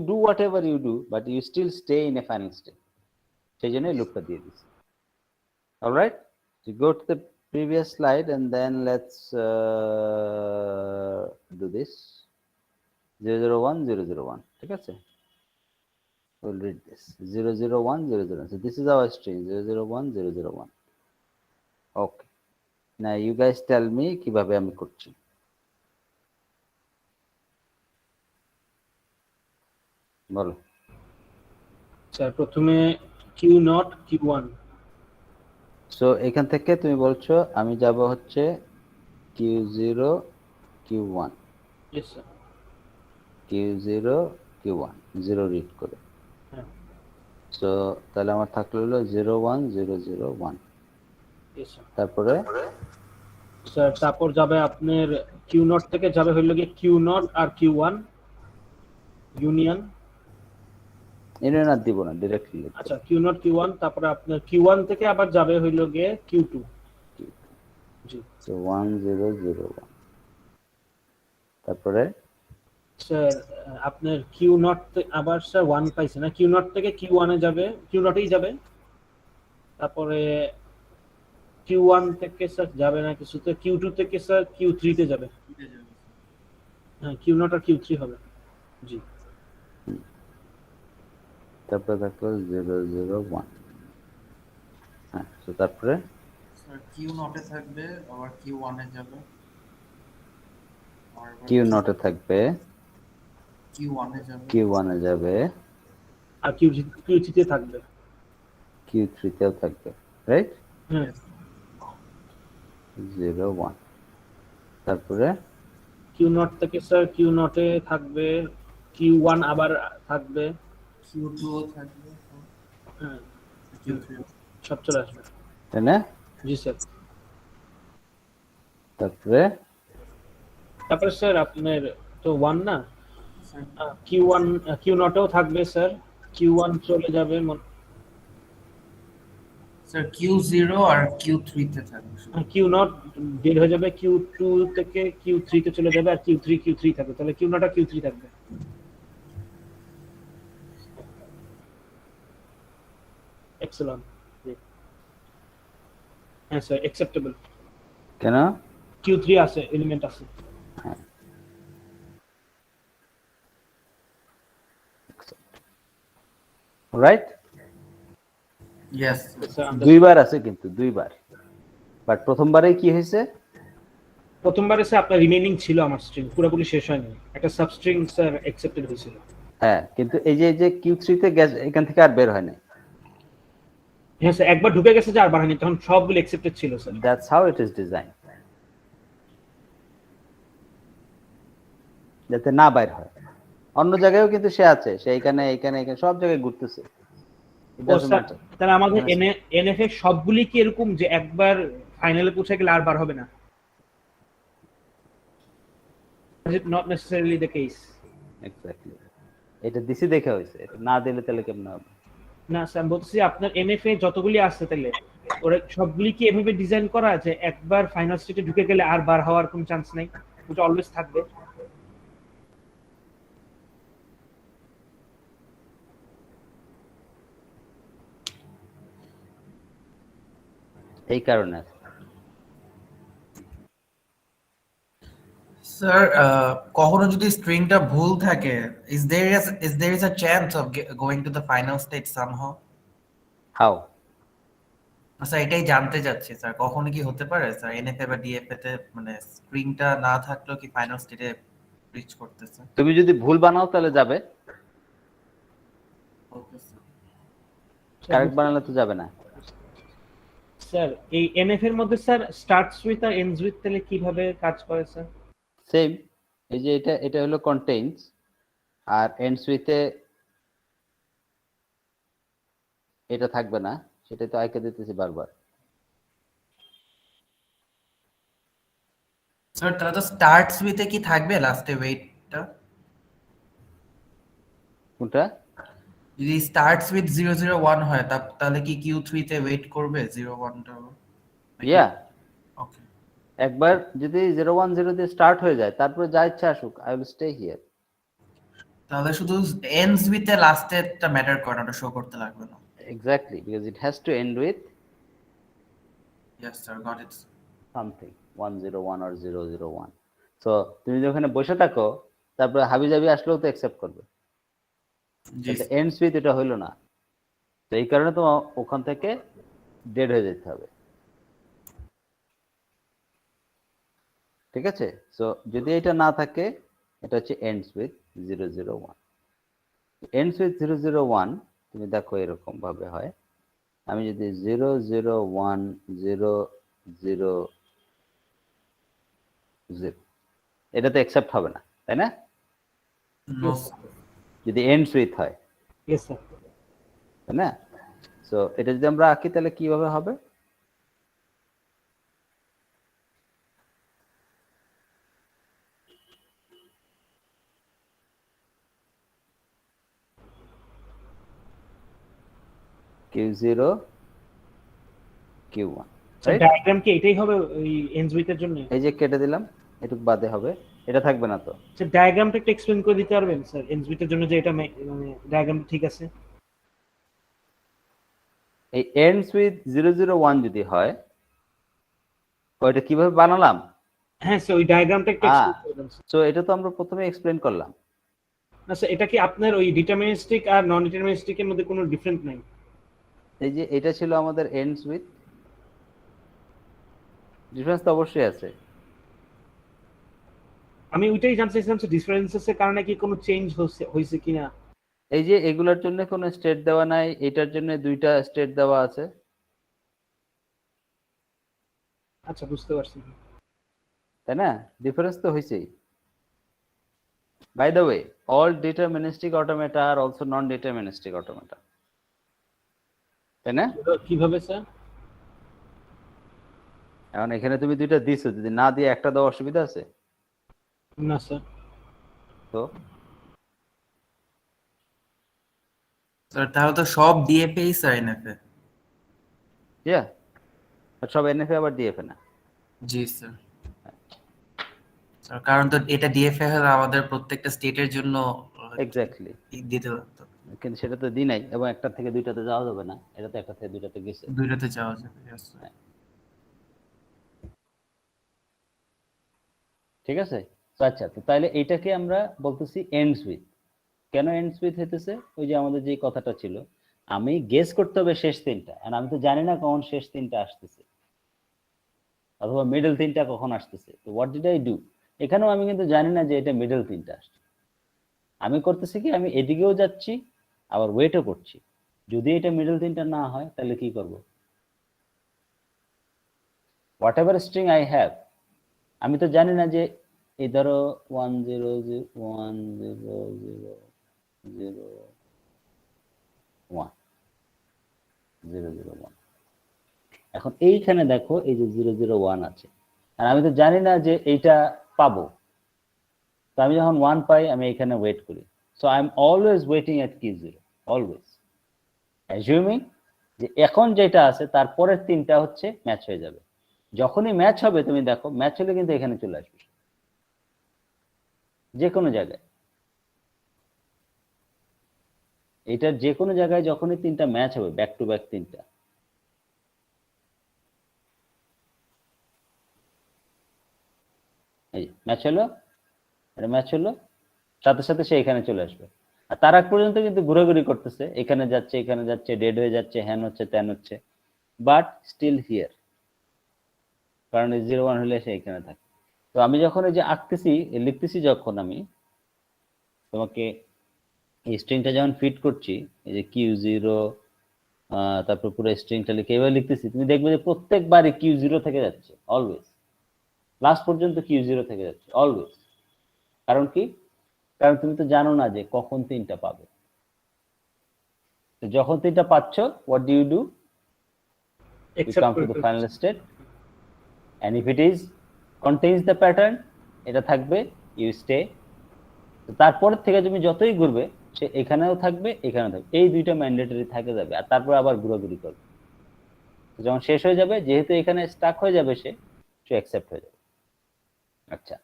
do whatever you do, but you still stay in a final state. সেই জন্যই লুপটা দিয়ে দিচ্ছি। All right, so go to the previous slide and then let's do this 001 001. ঠিক আছে, we'll read this 001 001. So this is our string 001 001. Okay, now you guys tell me কিভাবে আমি করছি। বলো।
স্যার প্রথমে Q0 Q1
সো এখান থেকে তুমি বলছো আমি যাব হচ্ছে Q0 Q1
yes sir
Q0 Q1 0 read করে।
হ্যাঁ
সো তাহলে আমার থাকলো হলো 01 001।
yes sir
তারপরে
স্যার তারপর যাবে আপনার Q0 থেকে যাবে হইলো কি Q0 আর Q1 ইউনিয়ন।
ইউনিয়ন আর দিব না, ডিরেক্টলি লিখব।
আচ্ছা Q0 Q1 তারপরে আপনার Q1 থেকে আবার যাবে হইলো গিয়ে Q2 জি।
সো 1001 তারপরে
স্যার আপনার Q0 আবার স্যার 1 পাইছে না, Q0 থেকে Q1 এ যাবে, Q0 এই যাবে। তারপরে Q1 থেকে স্যার যাবে না কিছুতে, Q2 থেকে স্যার Q3 তে যাবে। হ্যাঁ Q0 আর Q3 হবে জি।
তারপরে থাকলো 001। হ্যাঁ, তো তারপরে
স্যার Q0 এ থাকবে, আবার Q1 এ যাবে,
Q0 এ থাকবে,
Q1 এ যাবে,
Q1 এ যাবে,
আর Q3 তে থাকবে।
Q3 তেও থাকবে, রাইট?
হ্যাঁ
01 তারপরে
Q0 থেকে স্যার Q0 এ থাকবে, Q1 আবার থাকবে,
Q2 ও থাকবে,
হ্যাঁ
Q3
সব চলে আসবে।
তাই না?
জি স্যার।
তারপরে
তারপরে স্যার আপনার তো 1 না, Q1 Q0 এও থাকবে স্যার, Q1 চলে যাবে
স্যার Q0 আর Q3 তে থাকবে।
Q0 বের হয়ে যাবে, Q2 থেকে Q3 তে চলে যাবে, আর Q3 থাকবে। তাহলে Q0 আর Q3 থাকবে। এক্সেলেন্ট। হ্যাঁ স্যার অ্যাকসেপ্টেবল।
কেন?
Q3 আছে, এলিমেন্ট আছে।
রাইট?
ইয়েস
দুইবার আছে কিন্তু দুইবার, বাট প্রথমবারে কি হয়েছে?
প্রথমবারে স্যার আপনার রিমেইনিং ছিল আমার স্ট্রিং, পুরোপুরি শেষ হয়নি, একটা সাবস্ট্রিং স্যার অ্যাকসেপ্টেড হয়েছিল।
হ্যাঁ, কিন্তু এই যে Q3 তে এখান থেকে আর বের হয় না।
হ্যাঁ স্যার একবার ঢুকে গেছে যে আর বাড়ায়নি, তখন সবগুলো অ্যাকসেপ্টেড ছিল sir.
That's how it is design, যাতে না বাইর হয়। অন্য জায়গায়ও কিন্তু সে আছে, সে এখানে এখানে এখানে সব জায়গায় ঘুরতেছে।
তাহলে আমাদের এনএফএ সবগুলি কি এরকম যে একবার ফাইনালে পৌঁছে গেলে আর বার হবে না? Is it not necessarily the case?
Exactly, এটা দিছি দেখে হইছে, এটা না দিলে তাহলে কেমন হবে?
না স্যার বলছি আপনার এনএফএ যতগুলি আছে তাহলে ওরা সবগুলি কি এভাবে ডিজাইন করা আছে একবার ফাইনাল স্টেজে ঢুকে গেলে আর বার হওয়ার কোনো চান্স নাই, ওটা অলওয়েজ থাকবে?
এই কারণে
স্যার কখনো যদি স্ট্রিংটা ভুল থাকে, is there is a chance of going to the final state somehow?
How?
আচ্ছা এটাই জানতে চাচ্ছি স্যার, কখনো কি হতে পারে স্যার এনএফএ বা ডিএফএ তে মানে স্ট্রিংটা না থাকলেও কি ফাইনাল স্টেটে রিচ করতেছে?
তুমি যদি ভুল বানাও তাহলে যাবে,
ওকে স্যার।
কারেক্ট বানালে তো যাবে না।
স্যার এই এনএফ এর মধ্যে স্যার স্টার্টস উইথ আর এন্ডস উইথ তাহলে কিভাবে কাজ করে স্যার?
সেম, এই যে এটা হলো কন্টেইনস, আর এন্ডস উইথে এটা থাকবে না, সেটা তো আইকে দিতেছি বারবার।
স্যার তাহলে তো স্টার্টস উইথে কি থাকবে লাস্টে ওয়েটটা?
কোনটা?
যদি স্টার্টস উইথ 001 হয় তাহলে কি Q3 তে ওয়েট করবে 01 টা?
ইয়া,
ওকে।
একবার যদি 010 দিয়ে স্টার্ট হয়ে যায়, তারপরে যা ইচ্ছা আসুক, আই উইল স্টে হিয়ার।
তাহলে শুধু এন্ডস উইথ এর লাস্টেরটা ম্যাটার করে না, ওটা শো করতে লাগবে না।
Exactly, because it has to end with
yes sir, got it.
something 101 or 001. So তুমি যখন ওখানে বসে থাকো তারপরে হাবিজাবি আসলেও তো অ্যাকসেপ্ট করবে,
জি
এটা এন্ডস উইথ এটা হইলো না, তো এই কারণে তো ওখান থেকে ডেড হয়ে যেতে হবে। ঠিক আছে, সো যদি এটা না থাকে এটা হচ্ছে এন্ডস উইথ 001। এন্ডস উইথ 001 তুমি দেখো এরকম ভাবে হয়, আমি যদি 0010000 এটা তো অ্যাকসেপ্ট হবে না, তাই না?
নো
যদি এন্ডস উইথ হয়,
ইয়েস স্যার।
তাই না? সো এটা যদি আমরা আঁকি তাহলে কিভাবে হবে? Q0 Q1,
sir
right?
Diagram কি এটাই হবে ওই এন্ডস উইথ এর জন্য?
এই যে কেটে দিলাম, এটুকু বাদে হবে, এটা থাকবে না তো।
স্যার ডায়াগ্রামটা একটু এক্সপ্লেইন করে দিতে পারবেন স্যার এন্ডস উইথ এর জন্য, যে এটা মানে ডায়াগ্রাম ঠিক আছে?
এই ends with 001 যদি হয়, ওইটা কিভাবে বানালাম?
হ্যাঁ স্যার ওই ডায়াগ্রামটা একটু এক্সপ্লেইন করে দেন।
সো এটা তো আমরা প্রথমে এক্সপ্লেন করলাম।
না স্যার এটা কি আপনার ওই ডিটারমিনিস্টিক আর নন ডিটারমিনিস্টিক এর মধ্যে কোনো ডিফারেন্স নাই?
এই যে এটা ছিল আমাদের ends with, ডিফারেন্স তো অবশ্যই আছে।
আমি ওইটাই জানতে চাইছিলাম স্যার ডিফারেন্সেস এর কারণে কি কোনো চেঞ্জ হইছে কিনা?
এই যে এগুলোর জন্য কোনো স্টেট দেওয়া নাই, এটার জন্য দুইটা স্টেট দেওয়া আছে।
আচ্ছা বুঝতে পারছি।
তাই না? ডিফারেন্স তো হইছেই। By the way, all deterministic automata আর অলসো নন ডিটারমিনিস্টিক অটোমেটা, তাই না?
কিভাবে স্যার?
এখন এখানে তুমি দুইটা দিছো, যদি না দিয়ে একটা দেওয়া অসুবিধা আছে?
না স্যার।
তো
স্যার তাহলে তো সব ডিএফএ স্যার এনএফএ।
ইয়া, সব এনএফএ আবার ডিএফএ না।
জি স্যার। স্যার কারণ তো এটা ডিএফএ হলে আমাদের প্রত্যেকটা স্টেটের জন্য
এক্স্যাক্টলি
দিতে লাগতো,
কিন্তু সেটা তো দিই নাই, এবং একটা থেকে দুইটাতে যাওয়া যাবে না, এটা তো একটা থেকে দুইটাতে গেছে।
দুইটাতে যাওয়া যাবে। Yes, sir.
ঠিক আছে, তো আচ্ছা, তো তাহলে এইটাকে আমরা বলতেছি এন্ডস উইথ। কেন এন্ডস উইথ হইতেছে? ওই যে আমাদের যে কথাটা ছিল, আমি গেস করতে হবে শেষ তিনটা, আর আমি তো জানি না কখন শেষ তিনটা আসতেছে অথবা মিডল তিনটা কখন আসতেছে। তো হোয়াট ডিড আই ডু? এখানেও আমি কিন্তু জানি না যে এটা মিডল তিনটা আসছে। আমি করতেছি কি, আমি এদিকেও যাচ্ছি আবার ওয়েটও করছি। যদি এটা মিডল তিনটা না হয় তাহলে কি করব? What ever string I have, আমি তো জানি না যে এই ধরো 1001001 এখন এইখানে দেখো এই যে 001 আছে, আর আমি তো জানি না যে এইটা পাবো। তো আমি যখন 1 পাই আমি এখানে ওয়েট করি। So I am always waiting at Q0, always assuming যে এখন যেটা আছে তার পরের তিনটা হচ্ছে ম্যাচ হয়ে যাবে। যখনই ম্যাচ হবে তুমি দেখো, ম্যাচ হলে কিন্তু এখানে চলে আসবে যে কোনো জায়গায়। এটার যে কোনো জায়গায় যখনই তিনটা ম্যাচ হবে, ব্যাক টু ব্যাক তিনটা, এই ম্যাচ হলো, এটা ম্যাচ হলো, সাথে সাথে সে এখানে চলে আসবে। আর তার আগ পর্যন্ত কিন্তু ঘোরাঘুরি করতেছে, এখানে যাচ্ছে এখানে যাচ্ছে, ডেড হয়ে যাচ্ছে, হ্যান হচ্ছে ত্যান হচ্ছে, বাট স্টিল হিয়ার, কারণ 0-1 হলে সে এখানে থাকে। তো আমি যখন এই যে আঁকতেছি, লিখতেছি, যখন আমি তোমাকে এই স্ট্রিংটা যখন ফিট করছি, এই যে Q0 তারপর পুরো স্ট্রিংটা লিখে এভাবে লিখতেছি, তুমি দেখবে যে প্রত্যেকবারই Q0 থেকে যাচ্ছে, অলওয়েজ লাস্ট পর্যন্ত Q0 থেকে যাচ্ছে অলওয়েজ। কারণ কি? কারণ তুমি তো জানো না যে কখন তিনটা পাবে। তো যখন তিনটা পাচ্ছ, what do you do? You come to the final state, and if it is contains the pattern, এটা থাকবে, you stay। তো তারপর থেকে তুমি যতই ঘুরবে সে এখানেও থাকবে এখানেও থাকবে, এই দুইটা ম্যান্ডেটরি থাকে যাবে, আর তারপর আবার ঘোরাঘুরি করবে। যখন শেষ হয়ে যাবে, যেহেতু এখানে স্টাক হয়ে যাবে, সে অ্যাকসেপ্ট হয়ে যাবে। আচ্ছা,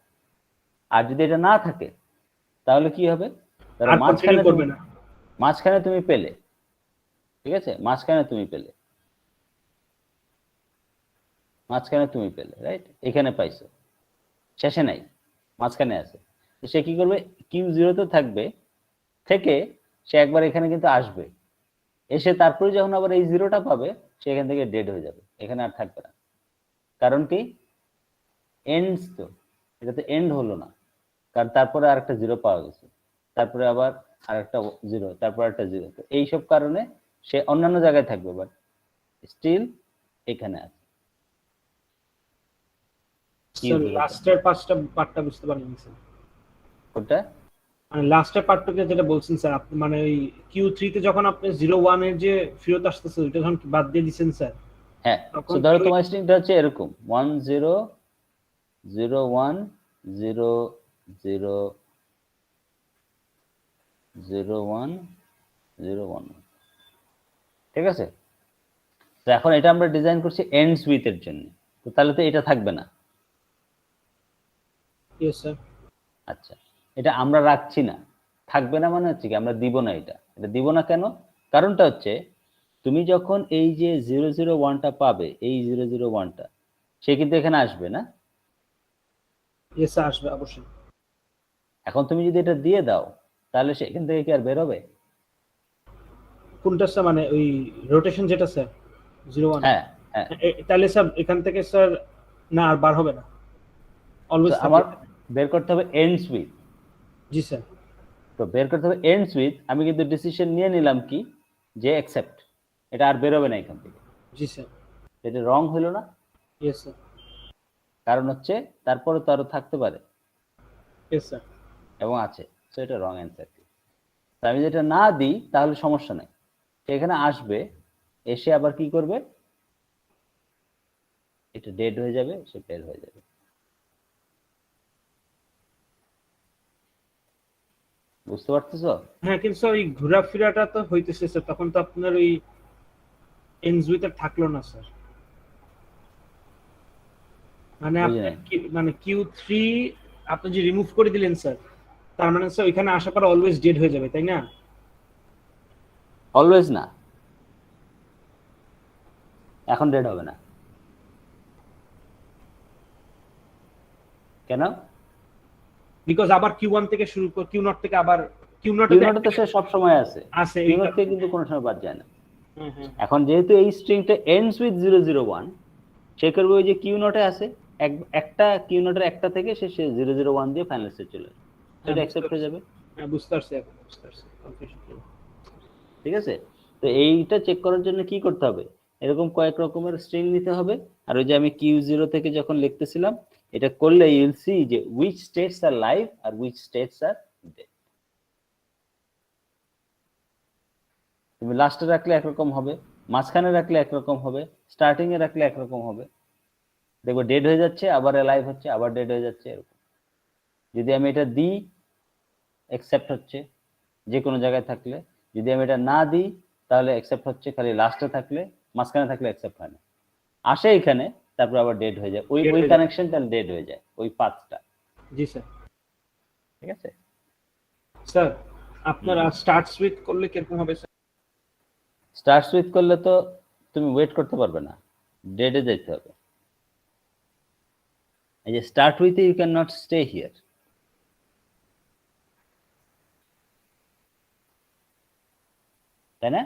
আর যদি এটা না থাকে তাহলে কি হবে? ধরো
আর কন্টিনিউ করবে না।
মাঝখানে তুমি পেলে, ঠিক আছে, মাঝখানে তুমি পেলে রাইট, এখানে পাইছো, শেষে নাই, মাঝখানে আছে। তো সে কি করবে, কিউ জিরোতে থাকবে, থেকে সে একবার এখানে কিন্তু আসবে, এসে তারপরে যখন আবার এই জিরোটা পাবে সে এখান থেকে ডেড হয়ে যাবে, এখানে আর থাকবে না। কারণ কি, এন্ডস তো, এটা তো এন্ড হলো না, কারণ তারপরে আরেকটা জিরো পাওয়া গেছে, তারপরে আবার আরেকটা জিরো, তারপর একটা জিরো, তো এইসব কারণে সে অন্যান্য জায়গায় থাকবে, বাট স্টিল এখানে আছে।
স্যার লাস্টের পার্টটা বুঝতে পারিনি স্যার।
ওটা
মানে লাস্টের পার্টটাকে যেটা বলছেন স্যার আপনি, মানে ওই Q3 তে যখন আপনি 01 এর যে ফেরত আসতেছে ওইটা যখন বাদ দিয়ে দিবেন স্যার,
হ্যাঁ,
তখন
তো ধরো তোমার স্ট্রিংটা হচ্ছে এরকম 1 0 0 1 0 0 0 1 0 1, ঠিক আছে। তো এখন এটা আমরা ডিজাইন করছি এন্ডস উইথ এর জন্য, তো তাহলে তো এটা থাকবে না।
Yes sir.
আচ্ছা, এটা আমরা রাখছি না, থাকবে না মানে হচ্ছে কি আমরা দিব না, এটা দিব না কেন, কারণটা হচ্ছে তুমি যখন এই যে 001টা পাবে, এই 001টা সে কিন্তু এখানে আসবে না।
ইয়েস স্যার, আসবে অবশ্যই।
এখন তুমি যদি এটা দিয়ে দাও তাহলে সে এখান থেকে কি আর বেরোবে?
কোনটা স্যার, মানে ওই রোটেশন যেটা স্যার 01?
হ্যাঁ হ্যাঁ,
তাহলে স্যার এখান থেকে স্যার না আর বার হবে না, অলওয়েজ
আমার বের করতে হবে এন্ডস উইথ।
G sir.
তো বের করতে হবে এন্ডস উইথ, আমি কিন্তু ডিসিশন নিয়ে নিলাম কি যে অ্যাকসেপ্ট, এটা আর বেরোবে না এখান থেকে।
জি স্যার।
এটা রং হলো না?
Yes sir.
কারণ হচ্ছে তারপরে তো আরো থাকতে পারে।
Yes sir.
এবং আছে, সো এটা রং অ্যান্সার। আমি যেটা না দিই তাহলে সমস্যা নাই, সে এখানে আসবে, এসে আবার কি করবে, এটা ডেড হয়ে যাবে, সে বের হয়ে যাবে। বুঝতে পারতেছো?
হ্যাঁ, কিন্তু স্যার ওই ঘোরাফেরাটা তো হইতেছে স্যার, তখন তো আপনার ওই এন্ডস উইথ এর থাকলো না স্যার। মানে আপনি মানে Q3 আপনি যে রিমুভ করে দিলেন স্যার, তার মানে স্যার ওইখানে আসার পর অলওয়েজ ডেড হয়ে যাবে, তাই না?
অলওয়েজ না, এখন ডেড হবে না। কেন?
বিকজ আবার Q1 থেকে শুরু করে Q0 থেকে আবার Q0
তো সে সব সময় আছে,
আছে,
Q0 থেকে কিন্তু কোনো সময় বাদ যায় না।
হ্যাঁ হ্যাঁ।
এখন যেহেতু এই স্ট্রিংটা এন্ডস উইথ 001, সে করবে ওই যে Q0 এ আছে একটা Q0 এর একটা থেকে সে 001 দিয়ে ফাইনাল স্টেট চলে আসবে, সেটা অ্যাকসেপ্ট হয়ে যাবে।
হ্যাঁ, বুঝতে পারছি, এখন বুঝতে পারছি।
ঠিক আছে, তো এইটা চেক করার জন্য কি করতে হবে, এরকম কয়েক রকমের স্ট্রিং নিতে হবে। আর ওই যে আমি Q0 থেকে যখন লিখতেছিলাম, এটা করলে ইউ উইল সি যে which states are live আর which states are dead। তুমি লাস্টে রাখলে একরকম হবে, মাঝখানে রাখলে একরকম হবে, স্টার্টিং এ রাখলে একরকম হবে। দেখো ডেড হয়ে যাচ্ছে, আবার লাইভ হচ্ছে, আবার ডেড হয়ে যাচ্ছে, এরকম। যদি আমি এটা দিই অ্যাকসেপ্ট হচ্ছে যে কোনো জায়গায় থাকলে, যদি আমি এটা না দিই তাহলে অ্যাকসেপ্ট হচ্ছে খালি লাস্টে থাকলে, মাঝখানে থাকলে অ্যাকসেপ্ট হয় না, আসে এখানে, তারপর আবার ডেড হয়ে যায়, ওই কানেকশনটা ডেড হয়ে যায়, ওই পাথটা।
জি স্যার।
ঠিক আছে
স্যার, আপনার স্টার্টস উইথ করলে কিরকম হবে স্যার?
স্টার্টস উইথ করলে তো তুমি ওয়েট করতে পারবে না, ডেডে যেতে হবে। এই যে start with you can not stay here, তাই না?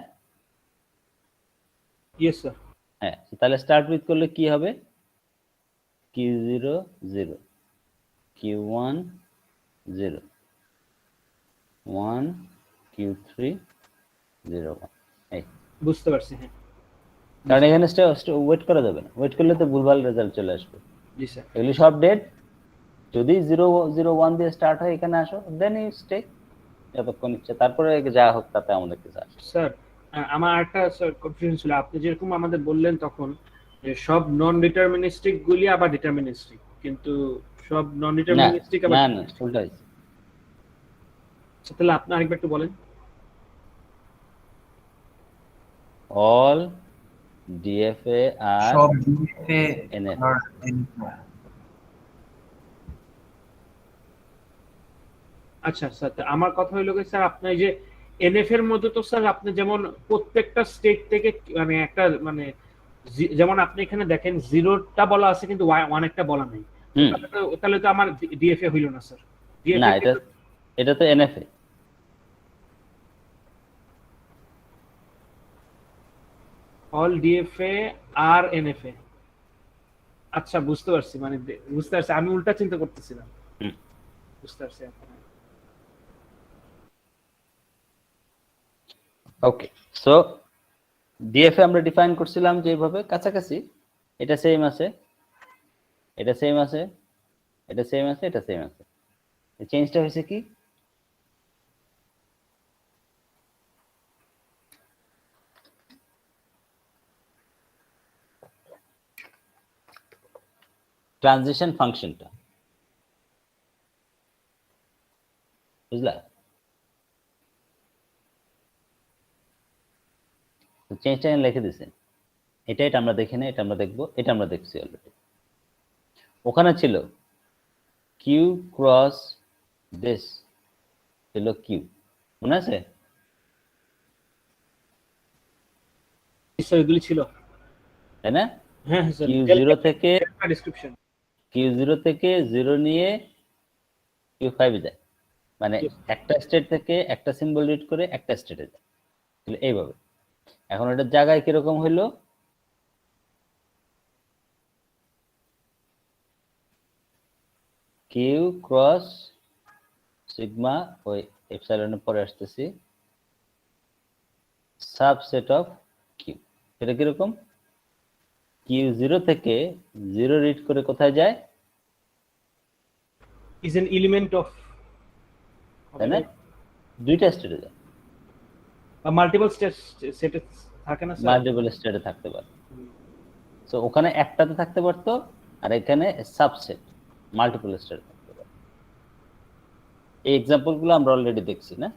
Yes sir.
হ্যাঁ, তাহলে স্টার্ট উইথ করলে কি হবে, Q0 0 Q1 0 1 Q3 0 1, এই
বুঝতে পারছি। হ্যাঁ,
কারণ এখানে ওয়েট করা যাবে না, ওয়েট করলে তো ভুলভাল রেজাল্ট চলে আসবে।
জি স্যার।
এগুলি সব ডেড। যদি 001 দিয়ে স্টার্ট হয় এখানে আসো, দেন ইউ স্টে যতক্ষণ ইচ্ছে, তারপরে যা হোক তাতে আমাদের কিছু আসে।
স্যার, আমার একটা স্যার কনফিউশন ছিল, আপনি যেরকম আমাদের বললেন তখন যে সব নন ডিটারমিনিস্টিক গুলি আবার ডিটারমিনিস্টিক, কিন্তু সব নন ডিটারমিনিস্টিক আবার
না না, উল্টা হয়েছে।
তাহলে আপনি আরেকবার একটু বলেন।
অল ডিএফএ আর
সব ডিএফএ
এনএফ।
আর,
আচ্ছা স্যার, তা আমার কথা হইলো কি স্যার, আপনার এই যে এনএফ এর মধ্যে তো স্যার আপনি যেমন প্রত্যেকটা স্টেট থেকে মানে একটা মানে যেমন আপনি এখানে দেখেন জিরোটা বলা আছে কিন্তু ওয়ান একটা বলা নাই।
হুম
তাহলে তো আমার ডিএফএ হইল না স্যার।
না,
ডিএফএ
এটা তো এনএফএ।
অল ডিএফএ আর এনএফএ। আচ্ছা বুঝতে পারছি, মানে বুঝতে পারছি, আমি উল্টা চিন্তা করতেছিলাম।
হুম।
বুঝতে পারছি এখন।
ওকে, সো ডিএফএ আমরা ডিফাইন করছিলাম যে এইভাবে কাছাকাছি, এটা সেম আছে, এটা সেম আছে, এটা সেম আছে, এটা সেম আছে। চেঞ্জটা হয়েছে কি, ট্রানজিশন ফাংশনটা, বুঝলা? চেঞ্জটা লিখে দিছে, এটা আমরা দেখি না, এটা আমরা দেখবো, এটা আমরা দেখছি অলরেডি। ওখানে ছিল কিউ ক্রস দিস ছিল কিউ, মনে আছে?
স্যার এগুলি ছিল,
তাই না?
হ্যাঁ স্যার।
কিউ জিরো থেকে
ডেসক্রিপশন,
কিউ জিরো থেকে জিরো নিয়ে কিউ ফাইভে যায়, মানে একটা স্টেট থেকে একটা সিম্বল রিড করে একটা স্টেটে যায়, এইভাবে। এখন এটার জায়গায় কিরকম হইলো, কিউ ক্রস সিগমা, ওই এপসাইলনের পরে আসতেছি, সাবসেট অফ কিউ। এটা কিরকম, কিউ জিরো থেকে জিরো রিড করে কোথায় যায়,
ইজ এন এলিমেন্ট অফ,
তাই না? দুইটা স্টেটে যায়,
মাল্টিপল সেটে থাকে না স্যার?
মাল্টিপল স্টেটে থাকতে পারে। তো ওখানে একটাতে থাকতে পারতো, আর এখানে সাবসেট মাল্টিপল স্টেটে থাকতে পারে। এই এক্সাম্পল গুলো আমরা অলরেডি দেখছি না?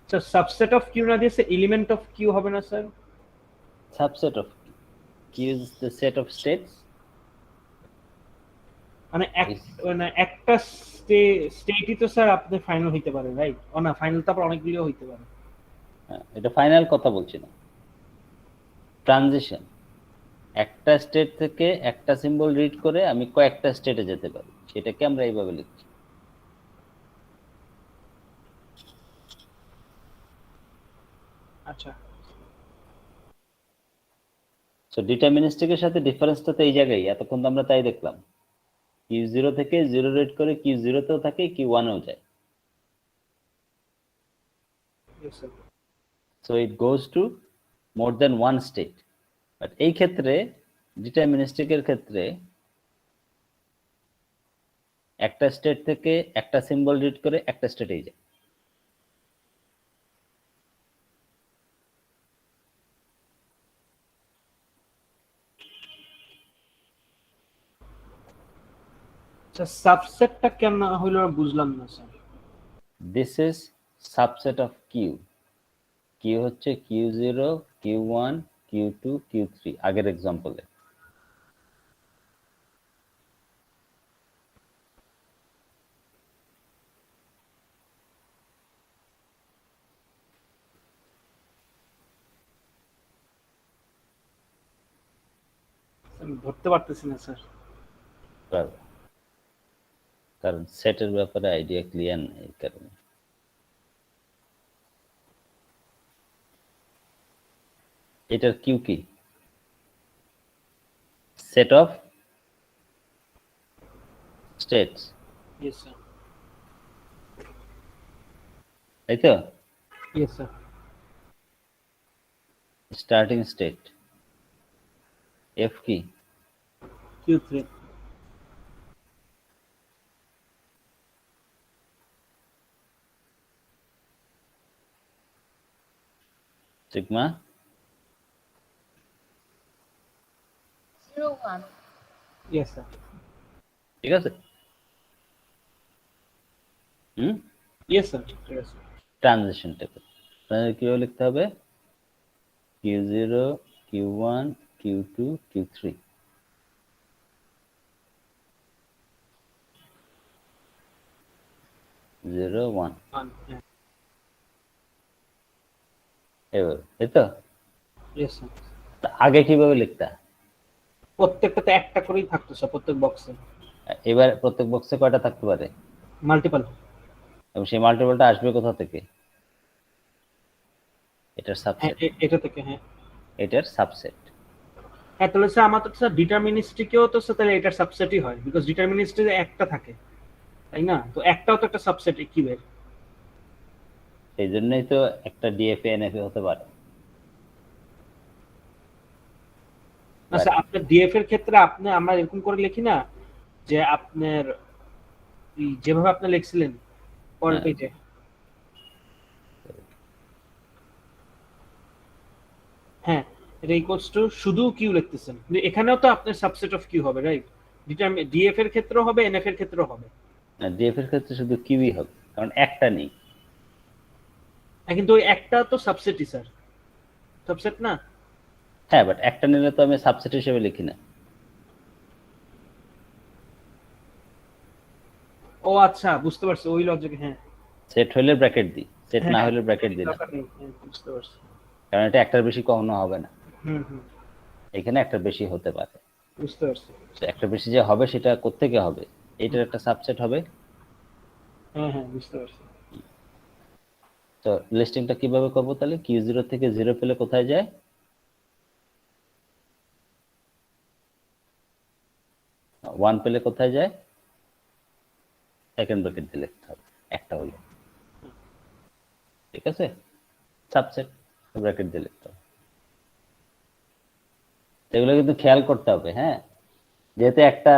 স্যার সাবসেট অফ কিউ না দিয়ে এলিমেন্ট অফ কিউ হবে না স্যার?
Subset of Q is the set of states.
মানে একটা স্টেটই তো স্যার আপনি ফাইনাল হইতে পারে, রাইট? ও না, ফাইনাল তো আবার অনেকগুলো হইতে পারে।
এটা ফাইনাল কথা বলছি না, ট্রানজিশন। একটা স্টেট থেকে একটা সিম্বল রিড করে আমি কয়েকটা স্টেটে যেতে পারি, সেটাকে আমরা এইভাবে লিখছি।
আচ্ছা,
সো ডিটারমিনিস্টিকের সাথে ডিফারেন্সটা তো এই জায়গায়, এতক্ষণ তো আমরা তাই দেখলাম, কিউ জিরো থেকে জিরো রিড করে কিউ জিরোতেও থাকে, কিউ ওয়ানেও যায়।
yes sir.
So it goes to more than one state. But এই ক্ষেত্রে ডিটারমিনিস্টিকের ক্ষেত্রে একটা স্টেট থেকে একটা সিম্বল রিড করে একটা স্টেটেই যায়।
আচ্ছা, সাবসেটটা কেন হইলো বুঝলাম না sir.
This is subset of Q. Q হচ্ছে Q zero, Q one, Q two, Q three, আগের এক্সাম্পলে।
আমি ধরতে পারতেছি না স্যার।
কারণ সেটের ব্যাপারে আইডিয়া ক্লিয়ার নেই, এই কারণে। এটার কিউ কি, set of states,
yes sir,
তাই তো?
Yes sir.
Starting state F কি,
Q3,
সিগমা,
01
ইয়েস স্যার,
ঠিক আছে? হুম,
ইয়েস স্যার, ঠিক আছে।
ট্রানজিশন টাইপের কিভাবে লিখতে হবে, Q zero, Q one, Q two, Q three. 0 1
হ্যাঁ
এবার এই তো
ইয়েস স্যার
তা আগে কিভাবে লিখতা?
প্রত্যেকটাতে একটা করেই থাকতো স্যার প্রত্যেক বক্সে
এবার প্রত্যেক বক্সে কয়টা থাকতে পারে
মাল্টিপল
এবং সেই মাল্টিপলটা আসবে কোথা থেকে? এটার
হ্যাঁ
সাবসেট,
এটা থেকে হ্যাঁ
এটার সাবসেট।
হ্যাঁ তাহলে স্যার আমার তো স্যার ডিটারমিনিস্টিকেও তো স্যার তাহলে এটার সাবসেটই হয় বিকজ ডিটারমিনিস্টিকে একটা থাকে তাই না তো একটাও তো একটা সাবসেট কি বের
সেই জন্যই তো একটা ডিএফএ এনএফএ হতে পারে।
না স্যার আপনার ডিএফ এর ক্ষেত্রে আপনি আমরা এরকম করে লিখি না যে আপনার যেভাবে আপনি লিখছিলেন পরের
হ্যাঁ।
পেজে হ্যাঁ এটা ইকুয়ালস টু শুধু কিউ লিখতেছেন কিন্তু এখানেও তো আপনার সাবসেট অফ কিউ হবে রাইট ডিএফ এর ক্ষেত্রেও হবে এনএফ এর ক্ষেত্রেও হবে
না, ডিএফ এর ক্ষেত্রে শুধু কিউই হবে কারণ একটা নেই।
হ্যাঁ, কিন্তু ওই একটা তো সাবসেটই স্যার সাবসেট না
হ্যাঁ, বাট একটা নিলে তো আমি সাবসেট হিসেবে লিখি না।
ও আচ্ছা বুঝতে পারছি ওই লজিক হ্যাঁ
সেট হলে ব্র্যাকেট দিই, সেট না
হ্যাঁ,
হলে ব্র্যাকেট দিই না,
দরকার নেই, হ্যাঁ, বুঝতে পারছি
কারণ এটা একটার বেশি কখনো হবে না।
হুম হুম
এখানে একটার বেশি হতে পারে।
বুঝতে পারছি
তো একটা বেশি যে হবে সেটা কোত্থেকে হবে? এটার একটা সাবসেট হবে।
হ্যাঁ হ্যাঁ বুঝতে পারছি
তো লিস্টিংটা কিভাবে করব তাহলে? কিউ 0 থেকে 0 পেলে কোথায় যায়? 1 পেলে কোথায় যায়? সেকেন্ড ব্র্যাকেট দিয়ে লিখতে হবে একটা হলো, ঠিক আছে? সাবসেট ব্র্যাকেট দিয়ে লিখতে হবে। এগুলো কিন্তু খেয়াল করতে হবে। হ্যাঁ, যেহেতু একটা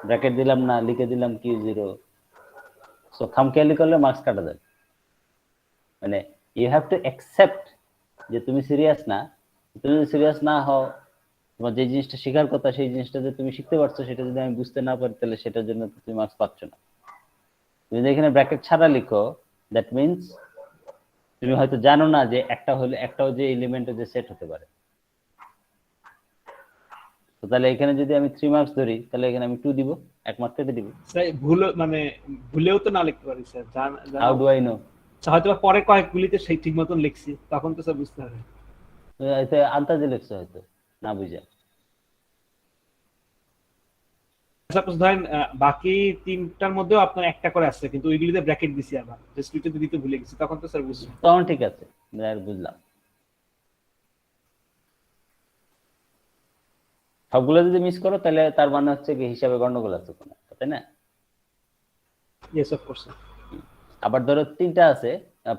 ব্র্যাকেট দিলাম না, লিখে দিলাম কিউ 0, সো খামখেয়ালি করলে মার্কস কাটা যাবে। মানে ইউ হ্যাভ টু অ্যাকসেপ্ট যে তুমি সিরিয়াস না। তুমি যদি সিরিয়াস না হও, তোমার যে জিনিসটা শেখার কথা সেই জিনিসটা যে তুমি শিখতে পারছো সেটা যদি আমি বুঝতে না পারি তাহলে সেটার জন্য তো তুমি মার্কস পাচ্ছ না। তুমি যদি এখানে ব্র্যাকেট ছাড়া লিখো, দ্যাট মিন্স তুমি হয়তো জানো না যে একটা হলে একটাও যে এলিমেন্টের যে সেট হতে পারে। তো তাহলে এখানে যদি আমি 3 মার্কস ধরি তাহলে এখানে আমি 2 দিব, 1 মার্ক কেটে দিব।
স্যার ভুল মানে ভুলেও তো না লিখতে পারি sir
how do I know?
হয়তো বা পরে কয়েকগুলিতে সেই ঠিক মতন লিখছি তখন তো স্যার বুঝতে হবে
এতে আন্তাজে লিখছো হয়তো না বুঝা।
সাপোজ ধরেন বাকি তিনটার মধ্যেও আপনার একটা করে আসছে কিন্তু ওইগুলিতে ব্র্যাকেট দিছি আবার জাস্ট দুইটা দিতে ভুলে গেছি তখন তো স্যার বুঝছি
তখন ঠিক আছে, আর বুঝলাম। সবগুলো যদি মিস করো তাহলে তার মানে হচ্ছে কি হিসাবে গন্ডগোল আছে কোনো, তাই না?
ইয়েস অফ কোর্স
আবার ধরো 3টা আছে,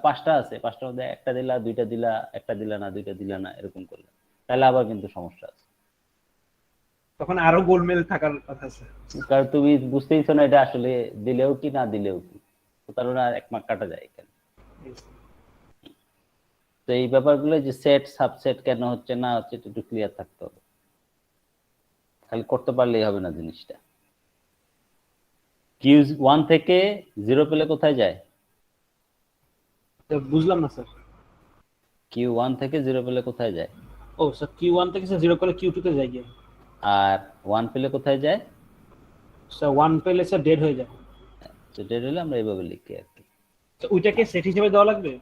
5টা আছে, 5টার মধ্যে একটা দিলা, 2টা দিলা, একটা দিলা না, 2টা দিলা না, এরকম করলে তাহলে আবার কিন্তু সমস্যা আছে।
তখন আরো গোলমেল থাকার কথা স্যার
কারণ তুমি বুঝতেইছো না এটা আসলে দিলেও কি না দিলেও কি, তো তার মানে 1 মার্ক কাটা যায় এখানে। তো এই ব্যাপারগুলো যে সেট সাবসেট কেন হচ্ছে না হচ্ছে এটা একটু ক্লিয়ার থাকতে হবে, খালি করতে পারলেই হবে না জিনিসটা। কিউ 1 থেকে 0 পেলে কোথায় যায়?
বুঝলাম না স্যার
কিউ 1 থেকে 0 পেলে কোথায় যায়?
ও স্যার কিউ1 থেকে স্যার 0 করলে কিউ2 তে যাই গিয়ে
আর 1 পেলে কোথায় যায়?
স্যার 1 পেলে স্যার ডেড হয়ে যায়
তো ডেট হলে আমরা এইভাবে লিখি আর কি,
তো ওইটাকে সেট হিসেবে দেওয়া লাগবে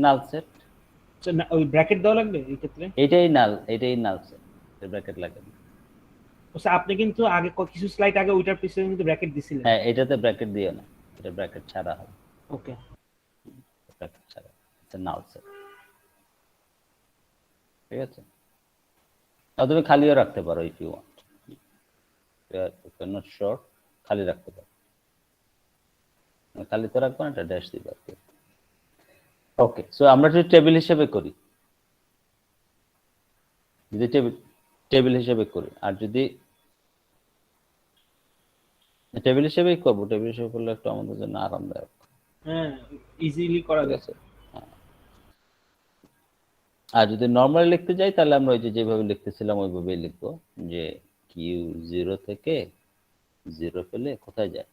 নাল সেট।
স্যার ওই ব্র্যাকেট দেওয়া লাগবে এই ক্ষেত্রে
এটাই নাল সেট, ব্র্যাকেট লাগে না।
ও স্যার আপনি কিন্তু আগে কিছু স্লাইড আগে ওইটার পিছনে কিন্তু ব্র্যাকেট দিছিলেন
হ্যাঁ, এটাতে ব্র্যাকেট দিও না, এটা ব্র্যাকেট ছাড়া হবে,
ওকে
ব্র্যাকেট ছাড়া এটা নাল সেট, ঠিক আছে? আর তুমি খালিও রাখতে পারো if you want, not short, খালি রাখতে পারো। খালি তো রাখবো না, এটা ড্যাশ দিবে আর কি। ওকে, সো আমরা যদি টেবিল হিসেবে করি, যদি টেবিল হিসেবে করি, আর যদি টেবিল হিসেবেই করবো, টেবিল হিসেবে করলে একটু আমাদের জন্য আরামদায়ক,
হ্যাঁ ইজিলি করা
ঠিক
যায়
আছে? হ্যাঁ। আর যদি নর্মালি লিখতে যাই তাহলে আমরা ওই যে যেভাবে লিখতেছিলাম ওইভাবেই লিখবো, যে কিউ 0 থেকে 0 পেলে কোথায় যায়?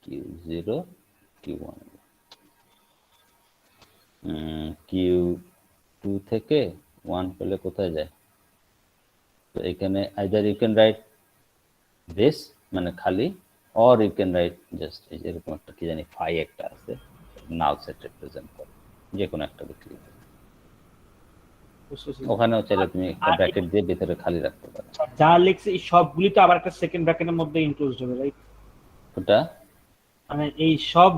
কিউ 0 কিউ 1, কিউ 2 থেকে 1 পেলে কোথায় যায়? তো এখানে either you can write this মানে খালি, or you can write just এরকম একটা কি জানি ফাই একটা আছে, নাল সেট রিপ্রেজেন্ট করে, যে কোনো একটা ক্লিক ওখানেও চাইলে তুমি একটা
আর
ব্র্যাকেট দিয়ে ভিতরে খালি রাখতে পারো।
যা লিখছে এই সবগুলি তো আবার একটা সেকেন্ড ব্র্যাকেটের মধ্যে ইনক্লুড হবে, রাইট?
ওটা
মানে এই সব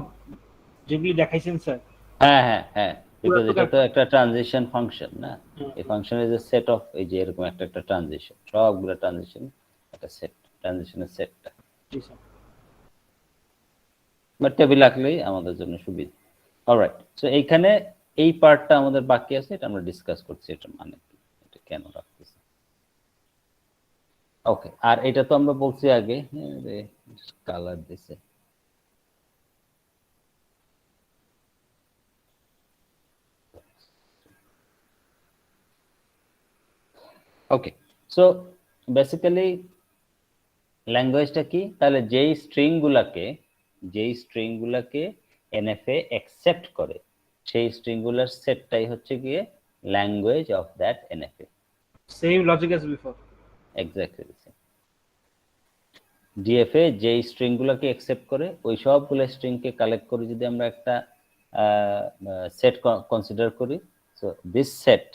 যেগুলি দেখাইছেন স্যার,
হ্যাঁ হ্যাঁ হ্যাঁ, বিকজ এটা তো একটা ট্রানজিশন ফাংশন না, এই function is a set of, এই যে এরকম একটা একটা ট্রানজিশন, সবগুলো ট্রানজিশন একটা সেট, ট্রানজিশনের সেটটা,
জি স্যার।
বাট টেবিল রাখলেই আমাদের জন্য সুবিধা। অলরাইট, সো এইখানে এই পার্টটা আমাদের বাকি আছে, এটা আমরা ডিসকাস করছি, এটা মানে কি, এটা কেন রাখতেছি। ওকে, আর এটা তো আমরা বলছি আগে, কালার দিছে। ওকে, সো বেসিক্যালি ল্যাঙ্গুয়েজটা কি, তাহলে যেই স্ট্রিংগুলাকে এনএফএ অ্যাকসেপ্ট করে সেই স্ট্রিংগুলার সেটটাই হচ্ছে গিয়ে language of that NFA.
Same logic as before.
Exactly same. DFA যেই স্ট্রিংগুলোকে অ্যাকসেপ্ট করে ওই সবগুলো স্ট্রিংকে কালেক্ট করে যদি আমরা একটা সেট কনসিডার করি, so this set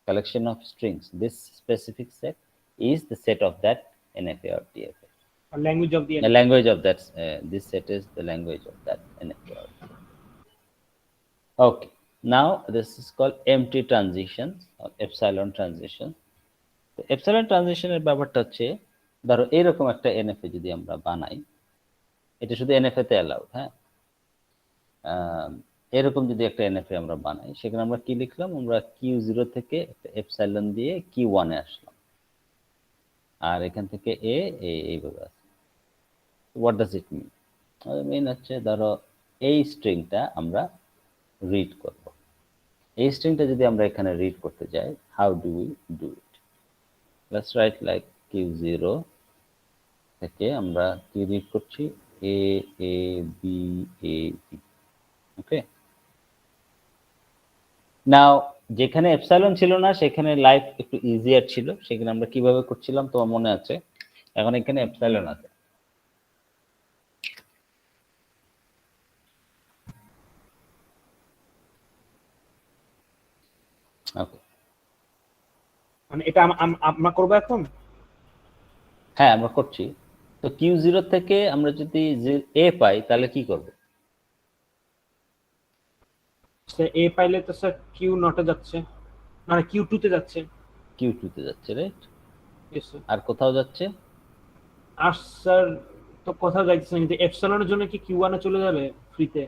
collection of strings, this specific set is the set of that NFA or DFA.
Language of the
The language of that, this set is the language of that NFA or DFA. Okay, now this is called empty transitions or epsilon transition. তো epsilon transition এর ব্যাপারটা হচ্ছে, ধরো এরকম একটা NFA যদি আমরা বানাই, এটা শুধু NFA তে অ্যালাউড, হ্যাঁ, এরকম যদি একটা NFA আমরা বানাই, সেখানে আমরা কি লিখলাম, আমরা Q0 থেকে একটা এপসাইলন দিয়ে Q1 এ আসলাম, আর এখান থেকে এইভাবে আসছে। হোয়াট ডাজ ইট মিন? মিন হচ্ছে ধরো এই স্ট্রিংটা আমরা রিড করব, এই স্ট্রিংটা যদি আমরা এখানে রিড করতে যাই, how do we do it? Let's write like Q0 থেকে আমরা কি রিড করছি, A A B A B, ওকে। নাও যেখানে এপসাইলন ছিল না সেখানে লাইফ একটু ইজিয়ার ছিল, সেখানে আমরা কিভাবে করছিলাম তোমার মনে আছে? এখন এখানে এপসাইলন আছে, ওকে,
মানে এটা আমরা করব এখন।
হ্যাঁ আমরা করছি। তো Q0 থেকে আমরা যদি A পাই তাহলে কি করব?
স্যার এ পাইলে তো স্যার কিউ নটে যাচ্ছে, মানে Q2 তে যাচ্ছে।
Q2 তে যাচ্ছে, রাইট?
Yes sir.
আর কোথাও যাচ্ছে?
আর স্যার তো কোথাও যাইতেছে না, কিন্তু এপসাইলনের জন্য কি Q1 এ চলে যাবে ফ্রিতে?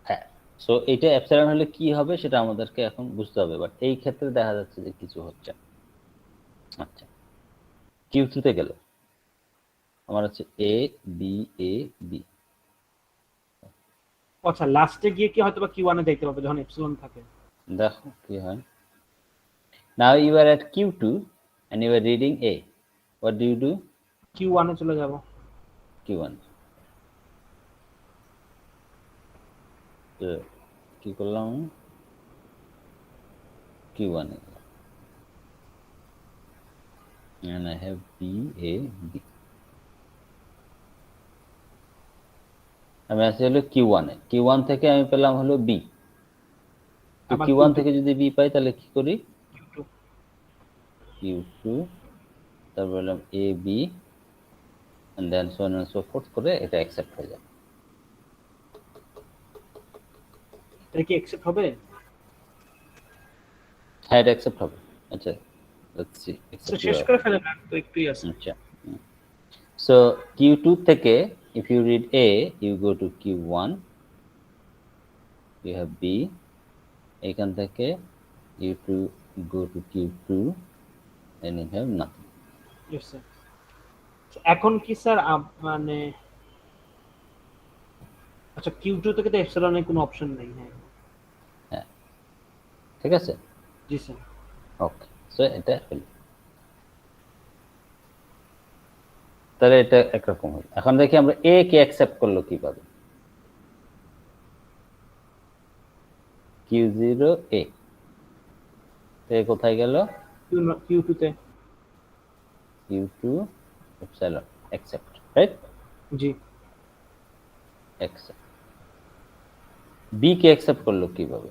হ্যাঁ, সো এটা এপসাইলন হলে কি হবে সেটা আমাদেরকে এখন বুঝতে হবে, বাট এই ক্ষেত্রে দেখা যাচ্ছে যে কিছু হচ্ছে। আচ্ছা, Q2 তে গেল, আমার হচ্ছে A B A B।
আচ্ছা, লাস্টে গিয়ে কি হয়তো বা Q1 এ দেখতে পাবে যখন এপসাইলন থাকে।
দেখো কি হয়। Now you are at Q2 and you are reading A. What do?
Q1 এ চলে যাব।
Q1. তো কি করলাম, Q1 এ গেলাম। And I have B A B. আমি আছি হলো Q1 এ, Q1 থেকে আমি পেলাম হলো B। তো
আবার
Q1
Q2
থেকে যদি B পাই তাহলে কি করি,
Q2
Q2 তারপর বললাম A B and then so on and so forth করে এটা অ্যাকসেপ্ট হয়ে যায়।
এটা কি অ্যাকসেপ্ট হবে?
হ্যাঁ এটা অ্যাকসেপ্ট হবে। আচ্ছা লেটস সি,
স্যার শেষ করে ফেলেন, আর তো একটুই আছে।
আচ্ছা, so Q2 থেকে if you read A you go to Q1, you have B, এখান থেকে you to go to Q2 and you have nothing.
Yes sir. এখন কি স্যার মানে আচ্ছা Q2 থেকে তো এপসাইলনের কোনো অপশন নেই।
হ্যাঁ ঠিক আছে,
জি স্যার।
ওকে, সো এটা হলো, তাহলে এটা একরকম হলো। এখন দেখি আমরা A কে অ্যাকসেপ্ট করলো কিভাবে, Q0 A, তো কোথায় গেল,
Q2 তে।
Q2 epsilon accept, right?
জি
accept b কে accept করলো কিভাবে?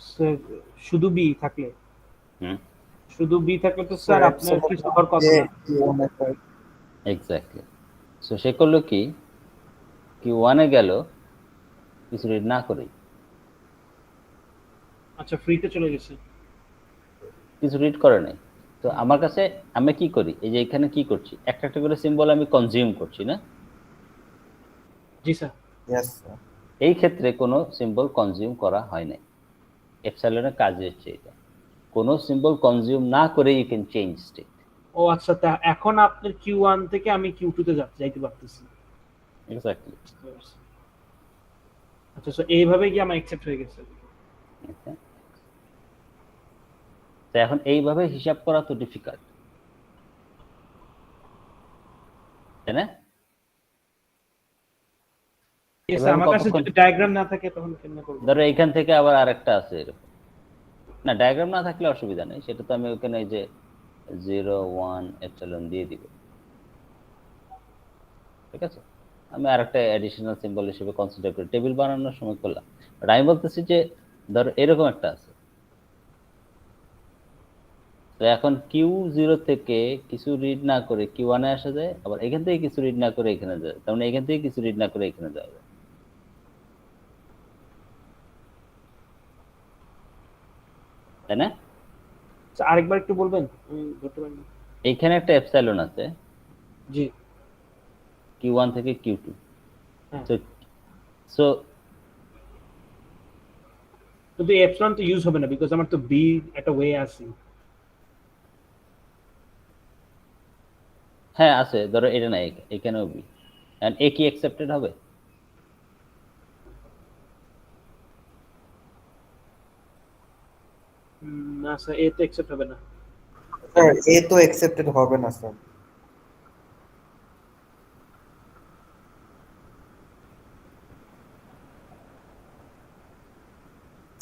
স্যার শুধু বি থাকলে
হুম
তো স্যার আপনার কিছু হওয়ার কথা না।
এক্স্যাক্টলি। সো সে করলো কি, Q1 এ গেল কিছু রিড না করেই,
আচ্ছা ফ্রিতে চলে গেছে।
কিছু রিড করে নাই। তো আমার কাছে আমি কি করি, এই যে এখানে কি করছি, একটা একটা করে সিম্বল আমি কনজিউম করছি না?
জি স্যার।
Yes, sir.
এই ক্ষেত্রে কোনো সিম্বল কনজিউম করা হয় নাই। এপসাইলনের কাজ হচ্ছে এটা, কোনো সিম্বল কনজিউম না করে ইউ ক্যান চেঞ্জ স্টেট।
ও আচ্ছা, তা এখন আপনার Q1 থেকে আমি Q2 তে যাইতে পারতেছি।
এক্স্যাক্টলি।
আচ্ছা, সো এইভাবে কি আমার অ্যাকসেপ্ট হয়ে গেছে?
তো এখন এইভাবে হিসাব করা তো ডিফিকাল্ট, তাই না?
Yes,
এভাবে
আমার কাছে
কতক্ষণ?
যদি ডায়াগ্রাম না থাকে তখন কেমনে করব?
ধরো এইখান থেকে আবার আরেকটা আছে এরকম, না ডায়াগ্রাম না থাকলে অসুবিধা নেই, সেটা তো আমি ওখানে এই যে 0 1 এপসাইলন দিয়ে দিব, ঠিক আছে? আমি আরেকটা অ্যাডিশনাল সিম্বল হিসেবে কনসিডার করি, টেবিল বানানোর সময় করলাম। বাট আমি বলতেছি যে ধরো এরকম একটা আছে, তো এখন Q0 থেকে কিছু রিড না করে Q1 এ আসা যায়, আবার এখান থেকে কিছু রিড না করে এখানে যায়, তার মানে এখান থেকে কিছু রিড না করে এখানে যাওয়া যায়, তাই না?
আচ্ছা, আরেকবার একটু বলবেন, আমি ধরতে পারিনি।
এইখানে একটা এপসাইলন আছে
জি
Q1 থেকে Q2,
হ্যাঁ,
সো
কিন্তু এপসিলন তো ইউজ হবে না বিকজ আমার তো বি একটা ওয়ে আছে।
হ্যাঁ আছে, ধরো এটা না, এখানেও বি, এন্ড এ কি অ্যাকসেপ্টেড হবে?
না স্যার, এ তো অ্যাকসেপ্ট হবে না।
Sir, A তো accepted হবে না স্যার।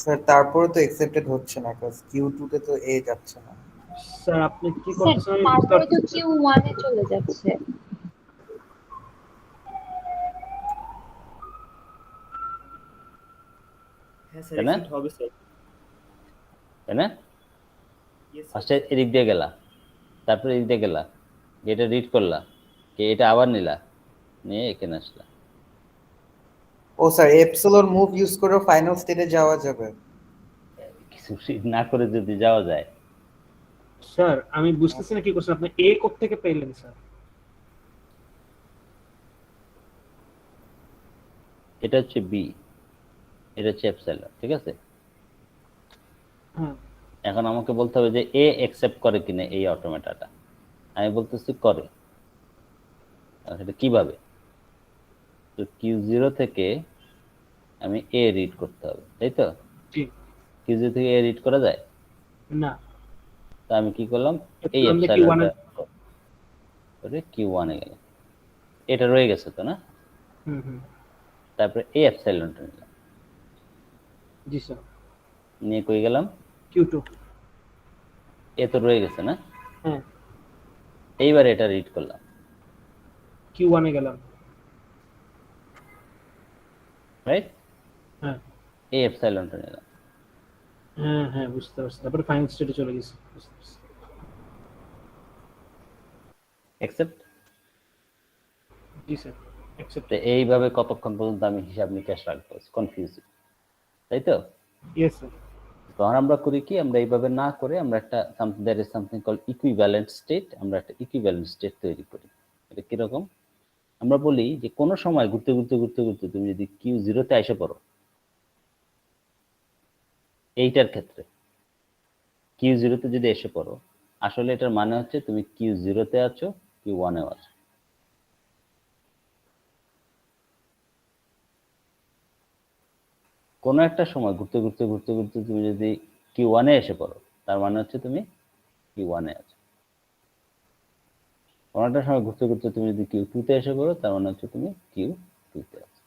স্যার তারপরে তো accepted হচ্ছে না, কারণ Q2 তে তো A যাচ্ছে না।
স্যার আপনি কি
স্যার
করতেছেন আমি বুঝতে
তারপরে তো
পারতেছি না।
Q1 এ চলে যাচ্ছে।
হ্যাঁ স্যার
তাই না?
accept হবে স্যার।
তাই না?
Yes, sir.
ফার্স্টে এদিক দিয়ে গেলা, তারপরে এদিক দিয়ে গেলা, এটা রিড করলা, এটা আবার নিলা, নিয়ে এখানে আসলা।
ও স্যার, এপসিলন মুভ ইউজ করে ফাইনাল স্টেটে যাওয়া যাবে।
কিছু রিড না করে যদি যাওয়া যায়,
স্যার আমি বুঝতেছি না কি করছেন আপনি, এ কোথা থেকে পেলেন স্যার?
এটা হচ্ছে বি, এটা হচ্ছে এপসাইলন, ঠিক আছে?
হ্যাঁ
এখন আমাকে বলতে হবে যে এ অ্যাকসেপ্ট করে কিনা এই অটোমেটাটা। আমি বলতেছি করে। সেটা কিভাবে? তো Q0 থেকে আমি এ রিড করতে হবে, তাই তো?
জি
Q0 থেকে এ রিড করা যায়
না,
তো আমি কি করলাম, এই
Epsilon দিয়ে Q1
এপসাইলনটা
এ-
করে Q1 এ গেলাম, এটা রয়ে গেছে তো না?
হুম
তারপরে এই এপসাইলনটা নিলাম,
জি স্যার।
নিয়ে কই গেলাম,
Q2
এ তো রয়ে গেছে না?
হ্যাঁ,
এইবার এটা রিড করলাম,
Q1 এ গেলাম।
রাইট?
হ্যাঁ
এই এপসাইলনটা নিলাম,
হ্যাঁ হ্যাঁ বুঝতে পারছি, তারপরে ফাইনাল স্টেটে চলে গেছি। বুঝতে পারছি।
অ্যাকসেপ্ট।
জি স্যার অ্যাকসেপ্ট।
তো এইভাবে কতক্ষণ পর্যন্ত আমি হিসাব নিকাশ রাখবো, কনফিউজিং, তাই তো?
Yes sir.
তখন আমরা করি কি, আমরা এইভাবে না করে আমরা একটা there is something call equivalent state, আমরা একটা ইকুইভ্যালেন্ট স্টেট তৈরি করি। এটা কিরকম? আমরা বলি যে কোনো সময় ঘুরতে ঘুরতে ঘুরতে ঘুরতে তুমি যদি Q0 তে এসে পড়ো, এইটার ক্ষেত্রে Q0 তে যদি এসে পড়ো, আসলে এটার মানে হচ্ছে তুমি Q0 তে আছো, Q1 এও আছো। কোনো একটা সময় ঘুরতে ঘুরতে ঘুরতে ঘুরতে তুমি যদি Q1 এ এসে পড়ো, তার মানে হচ্ছে তুমি Q1 এ আছো। কোনো একটা সময় ঘুরতে ঘুরতে তুমি যদি Q2 তে এসে পড়ো, তার মানে হচ্ছে তুমি Q2 তে আছো।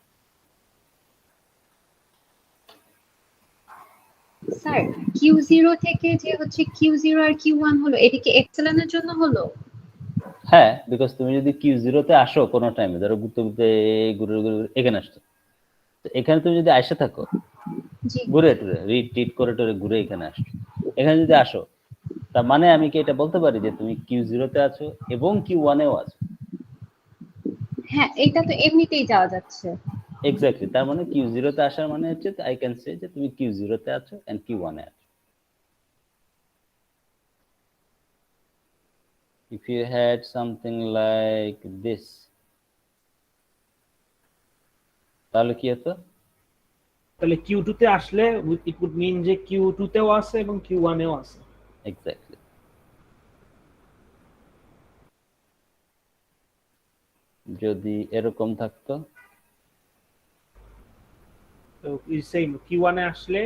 স্যার Q0 থেকে যে হচ্ছে Q0 আর Q1 হলো, এটা কি এপসিলনের জন্য হলো?
হ্যাঁ, বিকজ তুমি যদি Q0 তে আসো কোনো টাইমে, ধরো ঘুরতে ঘুরতে ঘুরে ঘুরে ঘুরে এখানে আসছো, তো এখানে তুমি যদি আসে থাকো
জি
ঘুরে টুরে রিট করে টরে ঘুরে এখানে আসছো, এখানে যদি আসো, তার মানে আমি কি এটা বলতে পারি যে তুমি Q0 তে আছো এবং Q1 এও আছো?
হ্যাঁ, এটা তো এমনিতেই যাওয়া যাচ্ছে।
এক্স্যাক্টলি, তার মানে Q0 তে আসার মানে হচ্ছে আই ক্যান সে যে তুমি Q0 তে আছো এন্ড Q1 এ আছো। If you had something like this, তাহলে কি হতো?
তাহলে Q2 তে আসলে ইট উড মিন যে Q2 তেও আছে এবং Q1 এও আছে।
এক্স্যাক্টলি। যদি এরকম থাকতো,
তো সেম Q1 এ আসলে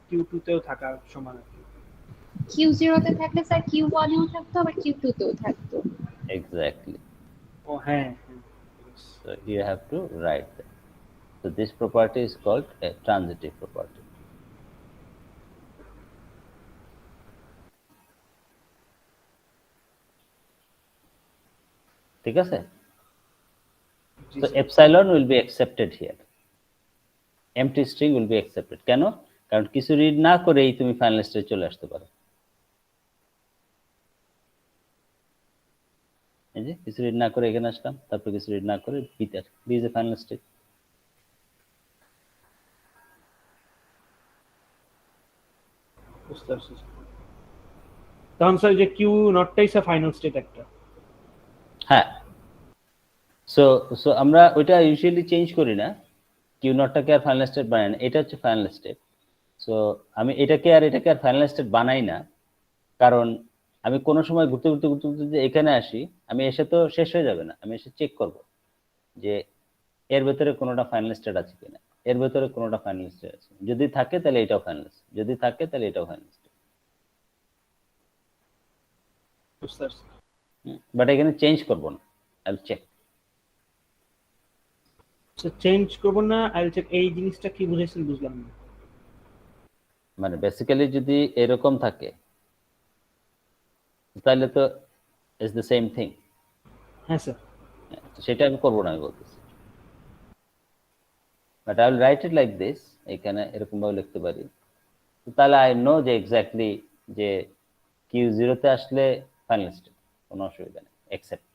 Q2 তেও থাকার সমান আর কি।
Q0 তে থাকলে স্যার Q1 এও থাকতো, আবার Q2 তেও থাকতো।
এক্স্যাক্টলি।
ও হ্যাঁ,
So you have to write that. So this property is called a transitive property. ঠিক আছে?
জি
So
sir.
epsilon will be accepted here. Empty string will be accepted. কেন? কারণ কিছু রিড না করেই তুমি ফাইনাল স্টেজে চলে আসতে পারো। এই যে কিছু রিড না করে এখানে আসলাম, তারপর কিছু রিড না করে বিতে আসলাম, B is a final stage.
বুঝতে পারছি। তখন স্যার যে কিউ নটটাই স্যার ফাইনাল স্টেট একটা।
হ্যাঁ, সো সো আমরা ওইটা ইউজুয়ালি চেঞ্জ করি না, কিউ নটটাকে আর ফাইনাল স্টেট বানাই না, এটা হচ্ছে ফাইনাল স্টেট। সো আমি এটাকে আর ফাইনাল স্টেট বানাই না, কারণ আমি কোনো সময় ঘুরতে ঘুরতে ঘুরতে ঘুরতে যে এখানে আসি, আমি এসে তো শেষ হয়ে যাবে না, আমি এসে চেক করব যে এর ভেতরে কোনোটা ফাইনাল স্টেট আছে কিনা, এর ভেতরে কোনোটা ফাইনাল স্টেট আছে, যদি থাকে তাহলে এটাও ফাইনাল, যদি থাকে তাহলে এটাও ফাইনাল স্টেট।
বুঝতে পারছি।
বাট এখানে চেঞ্জ করব না, I will check.
Sir change করব না, আই উইল চেক, এই জিনিসটা কি বুঝাইছেন বুঝলাম না।
মানে বেসিক্যালি যদি এরকম থাকে তাহলে তো ইজ দ্য সেম থিং।
হ্যাঁ স্যার।
সেটা আমি করবো না, আমি বলতেছি। But I will write it like this, এখানে এরকম ভাবে লিখতে পারি, তাহলে আই নো যে এক্স্যাক্টলি যে Q0 তে আসলে ফাইনাল স্টেট, কোনো অসুবিধা নেই, এক্সেপ্ট।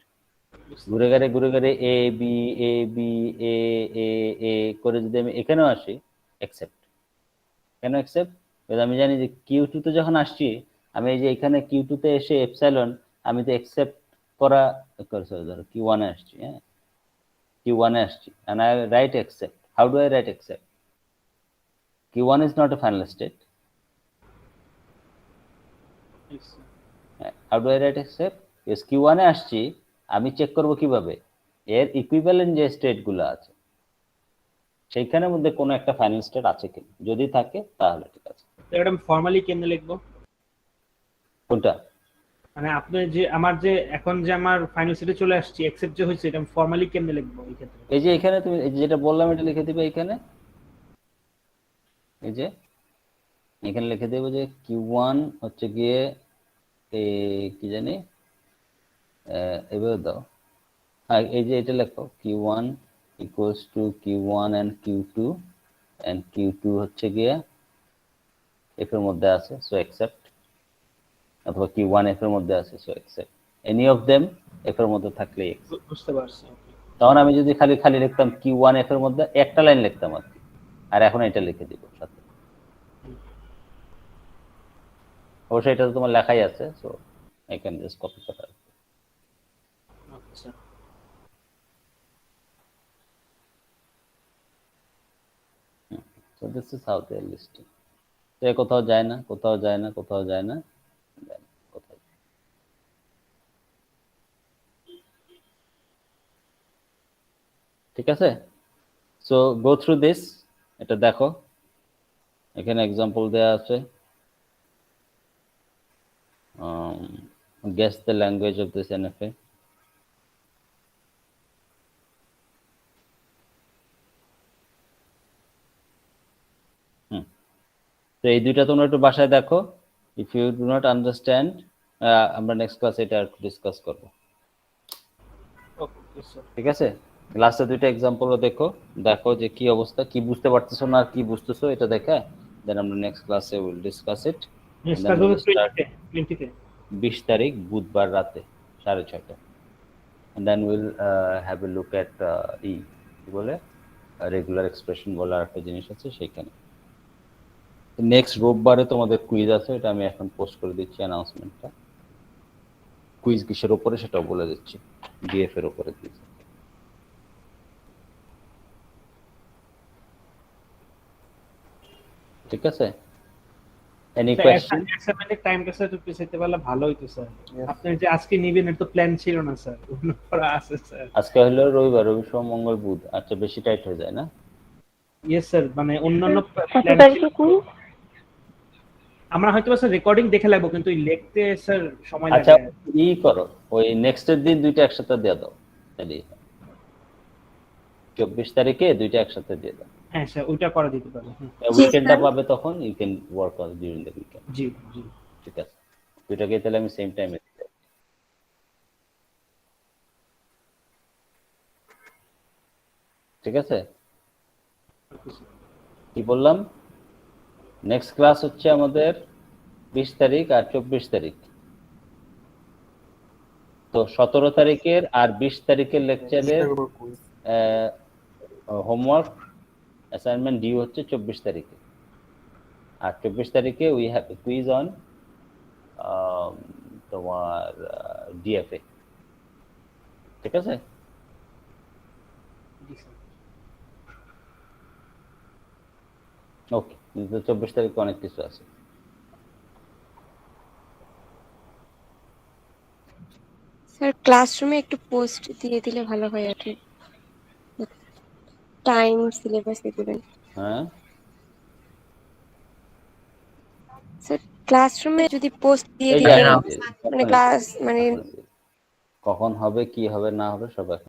ঘুরে ঘুরে A B A B A এ এ করে যদি আমি এখানেও আসি, এক্সেপ্ট। কেন এক্সেপ্ট? আমি জানি যে Q2 তে যখন আসছি, আমি এই যে এখানে Q2 তে এসে এপসাইলন, আমি তো এক্সেপ্ট করা ধরো Q1 এ আসছি, হ্যাঁ Q1 এ আসছি, and I write accept. How do I write accept? Q1 is not a final state. How do I write accept? Yes, Q1 এ আসছি, আমি চেক করব কিভাবে, এর ইকুইভ্যালেন্ট যে স্টেট গুলো আছে সেইখানের মধ্যে কোনো একটা ফাইনাল স্টেট আছে কিনা, যদি থাকে তাহলে ঠিক আছে।
এটা আমি ফর্মালি কেমনে লিখবো?
কোনটা?
মানে আপনি যে আমার যে এখন যে আমার ফাইনাল স্টেটে চলে আসছি, অ্যাকসেপ্ট যে হইছে, এটা আমি ফর্মালি কেমনে লিখবো এই ক্ষেত্রে?
এই যে এখানে তুমি এই যে যেটা বললাম এটা লিখে দিবে এখানে, এই যে এখানে লিখে দেবো যে Q1 হচ্ছে গিয়ে কি জানি, এভাবে দাও, এই যে এটা লেখো Q1 equals to Q1 and Q2 and Q2 হচ্ছে গিয়ে f এর মধ্যে আছে, so accept, অথবা Q1 f এর মধ্যে আছে, so accept, any of them f এর মধ্যে থাকলে accept।
বুঝতে পারছি।
তখন আমি যদি খালি খালি লিখতাম Q1 f এর মধ্যে একটা লাইন লিখতাম আর কি, আর এখন এটা লিখে দিব সাথে, অবশ্যই এটা তো তোমার লেখাই আছে, so I can just copy করা।
আচ্ছা।
So this is how they are listing. তো কোথাও যায় না, কোথাও যায় না, কোথাও যায় না, কোথাও। ঠিক আছে? সো গো থ্রু দিস, এটা দেখো, এখানে এক্সাম্পল দেয়া আছে। Guess the language of this NFA. তো এই দুইটা তোমরা একটু বাসায় দেখো। If you do not understand, আমরা নেক্সট ক্লাসে এটা ডিসকাস করব।
Okay sir.
ঠিক আছে, লাস্টে দুইটা এক্সাম্পলও দেখো, দেখো যে কি অবস্থা, কি বুঝতে পারতেছো না আর কি বুঝতেছো, এটা দেখে দেন আমরা নেক্সট ক্লাসে উইল ডিসকাস ইট।
স্টার্ট হবে 20 তে
20 তারিখ বুধবার রাতে 6:30, and then we'll have a look at কি বলে রেগুলার এক্সপ্রেশন বলে একটা জিনিস আছে সেখানে। নেক্সট রোববারে তোমাদের কুইজ আছে, এটা আমি এখন পোস্ট করে দিচ্ছি অ্যানাউন্সমেন্টটা। কুইজ কিসের উপরে সেটাও বলে দিচ্ছি, ডিএফ এর উপরে কুইজ। ঠিক আছে, এনি কোয়েশ্চেন?
অ্যাসাইনমেন্টের টাইমটা স্যার একটু পিছাইতে পারলে ভালো হতো স্যার। আপনি যে আজকে নিবেন এর তো প্ল্যান ছিল না স্যার, অন্য পড়া আছে স্যার।
আজকে হলো রবিবার, রবি সোম মঙ্গল বুধ, আচ্ছা বেশি টাইট হয়ে যায় না?
ইয়েস স্যার, মানে অন্যান্য
কত
প্ল্যান
তারিখে কুইজ?
আমরা হয়তো স্যার রেকর্ডিং দেখে লাগবো, কিন্তু লিখতে স্যার সময়
আচ্ছা
লাগে।
ই করো, ওই নেক্সটের দিন দুইটা একসাথে দিয়ে দাও, তাহলে 24 তারিখে দুইটা একসাথে দিয়ে দাও।
হ্যাঁ স্যার, ওইটা করা যেতে পারে।
উইকেন্ডটা পাবে তখন, you can work on during the weekend.
জি জি।
ঠিক আছে, দুইটাকে তাহলে আমি সেম টাইমে দিতে। ঠিক আছে, কি বললাম? নেক্সট ক্লাস হচ্ছে আমাদের 20 তারিখ আর 24 তারিখ। তো 17 তারিখের আর 20 তারিখের লেকচারের হোমওয়ার্ক অ্যাসাইনমেন্ট ডিউ হচ্ছে 24 তারিখে, আর 24 তারিখে we have a quiz on তোমার ডিএফএ। ঠিক আছে, ওকে। 24 তারিখে অনেক কিছু আছে।
স্যার ক্লাসরুমে একটু পোস্ট দিয়ে দিলে ভালো হয় আর কি, টাইম সিলেবাস এগুলো।
হ্যাঁ,
স্যার ক্লাসরুমে যদি পোস্ট দিয়ে
এই যে
দিলে,
এখন
মানে ক্লাস মানে
কখন হবে কি হবে না হবে সব এখন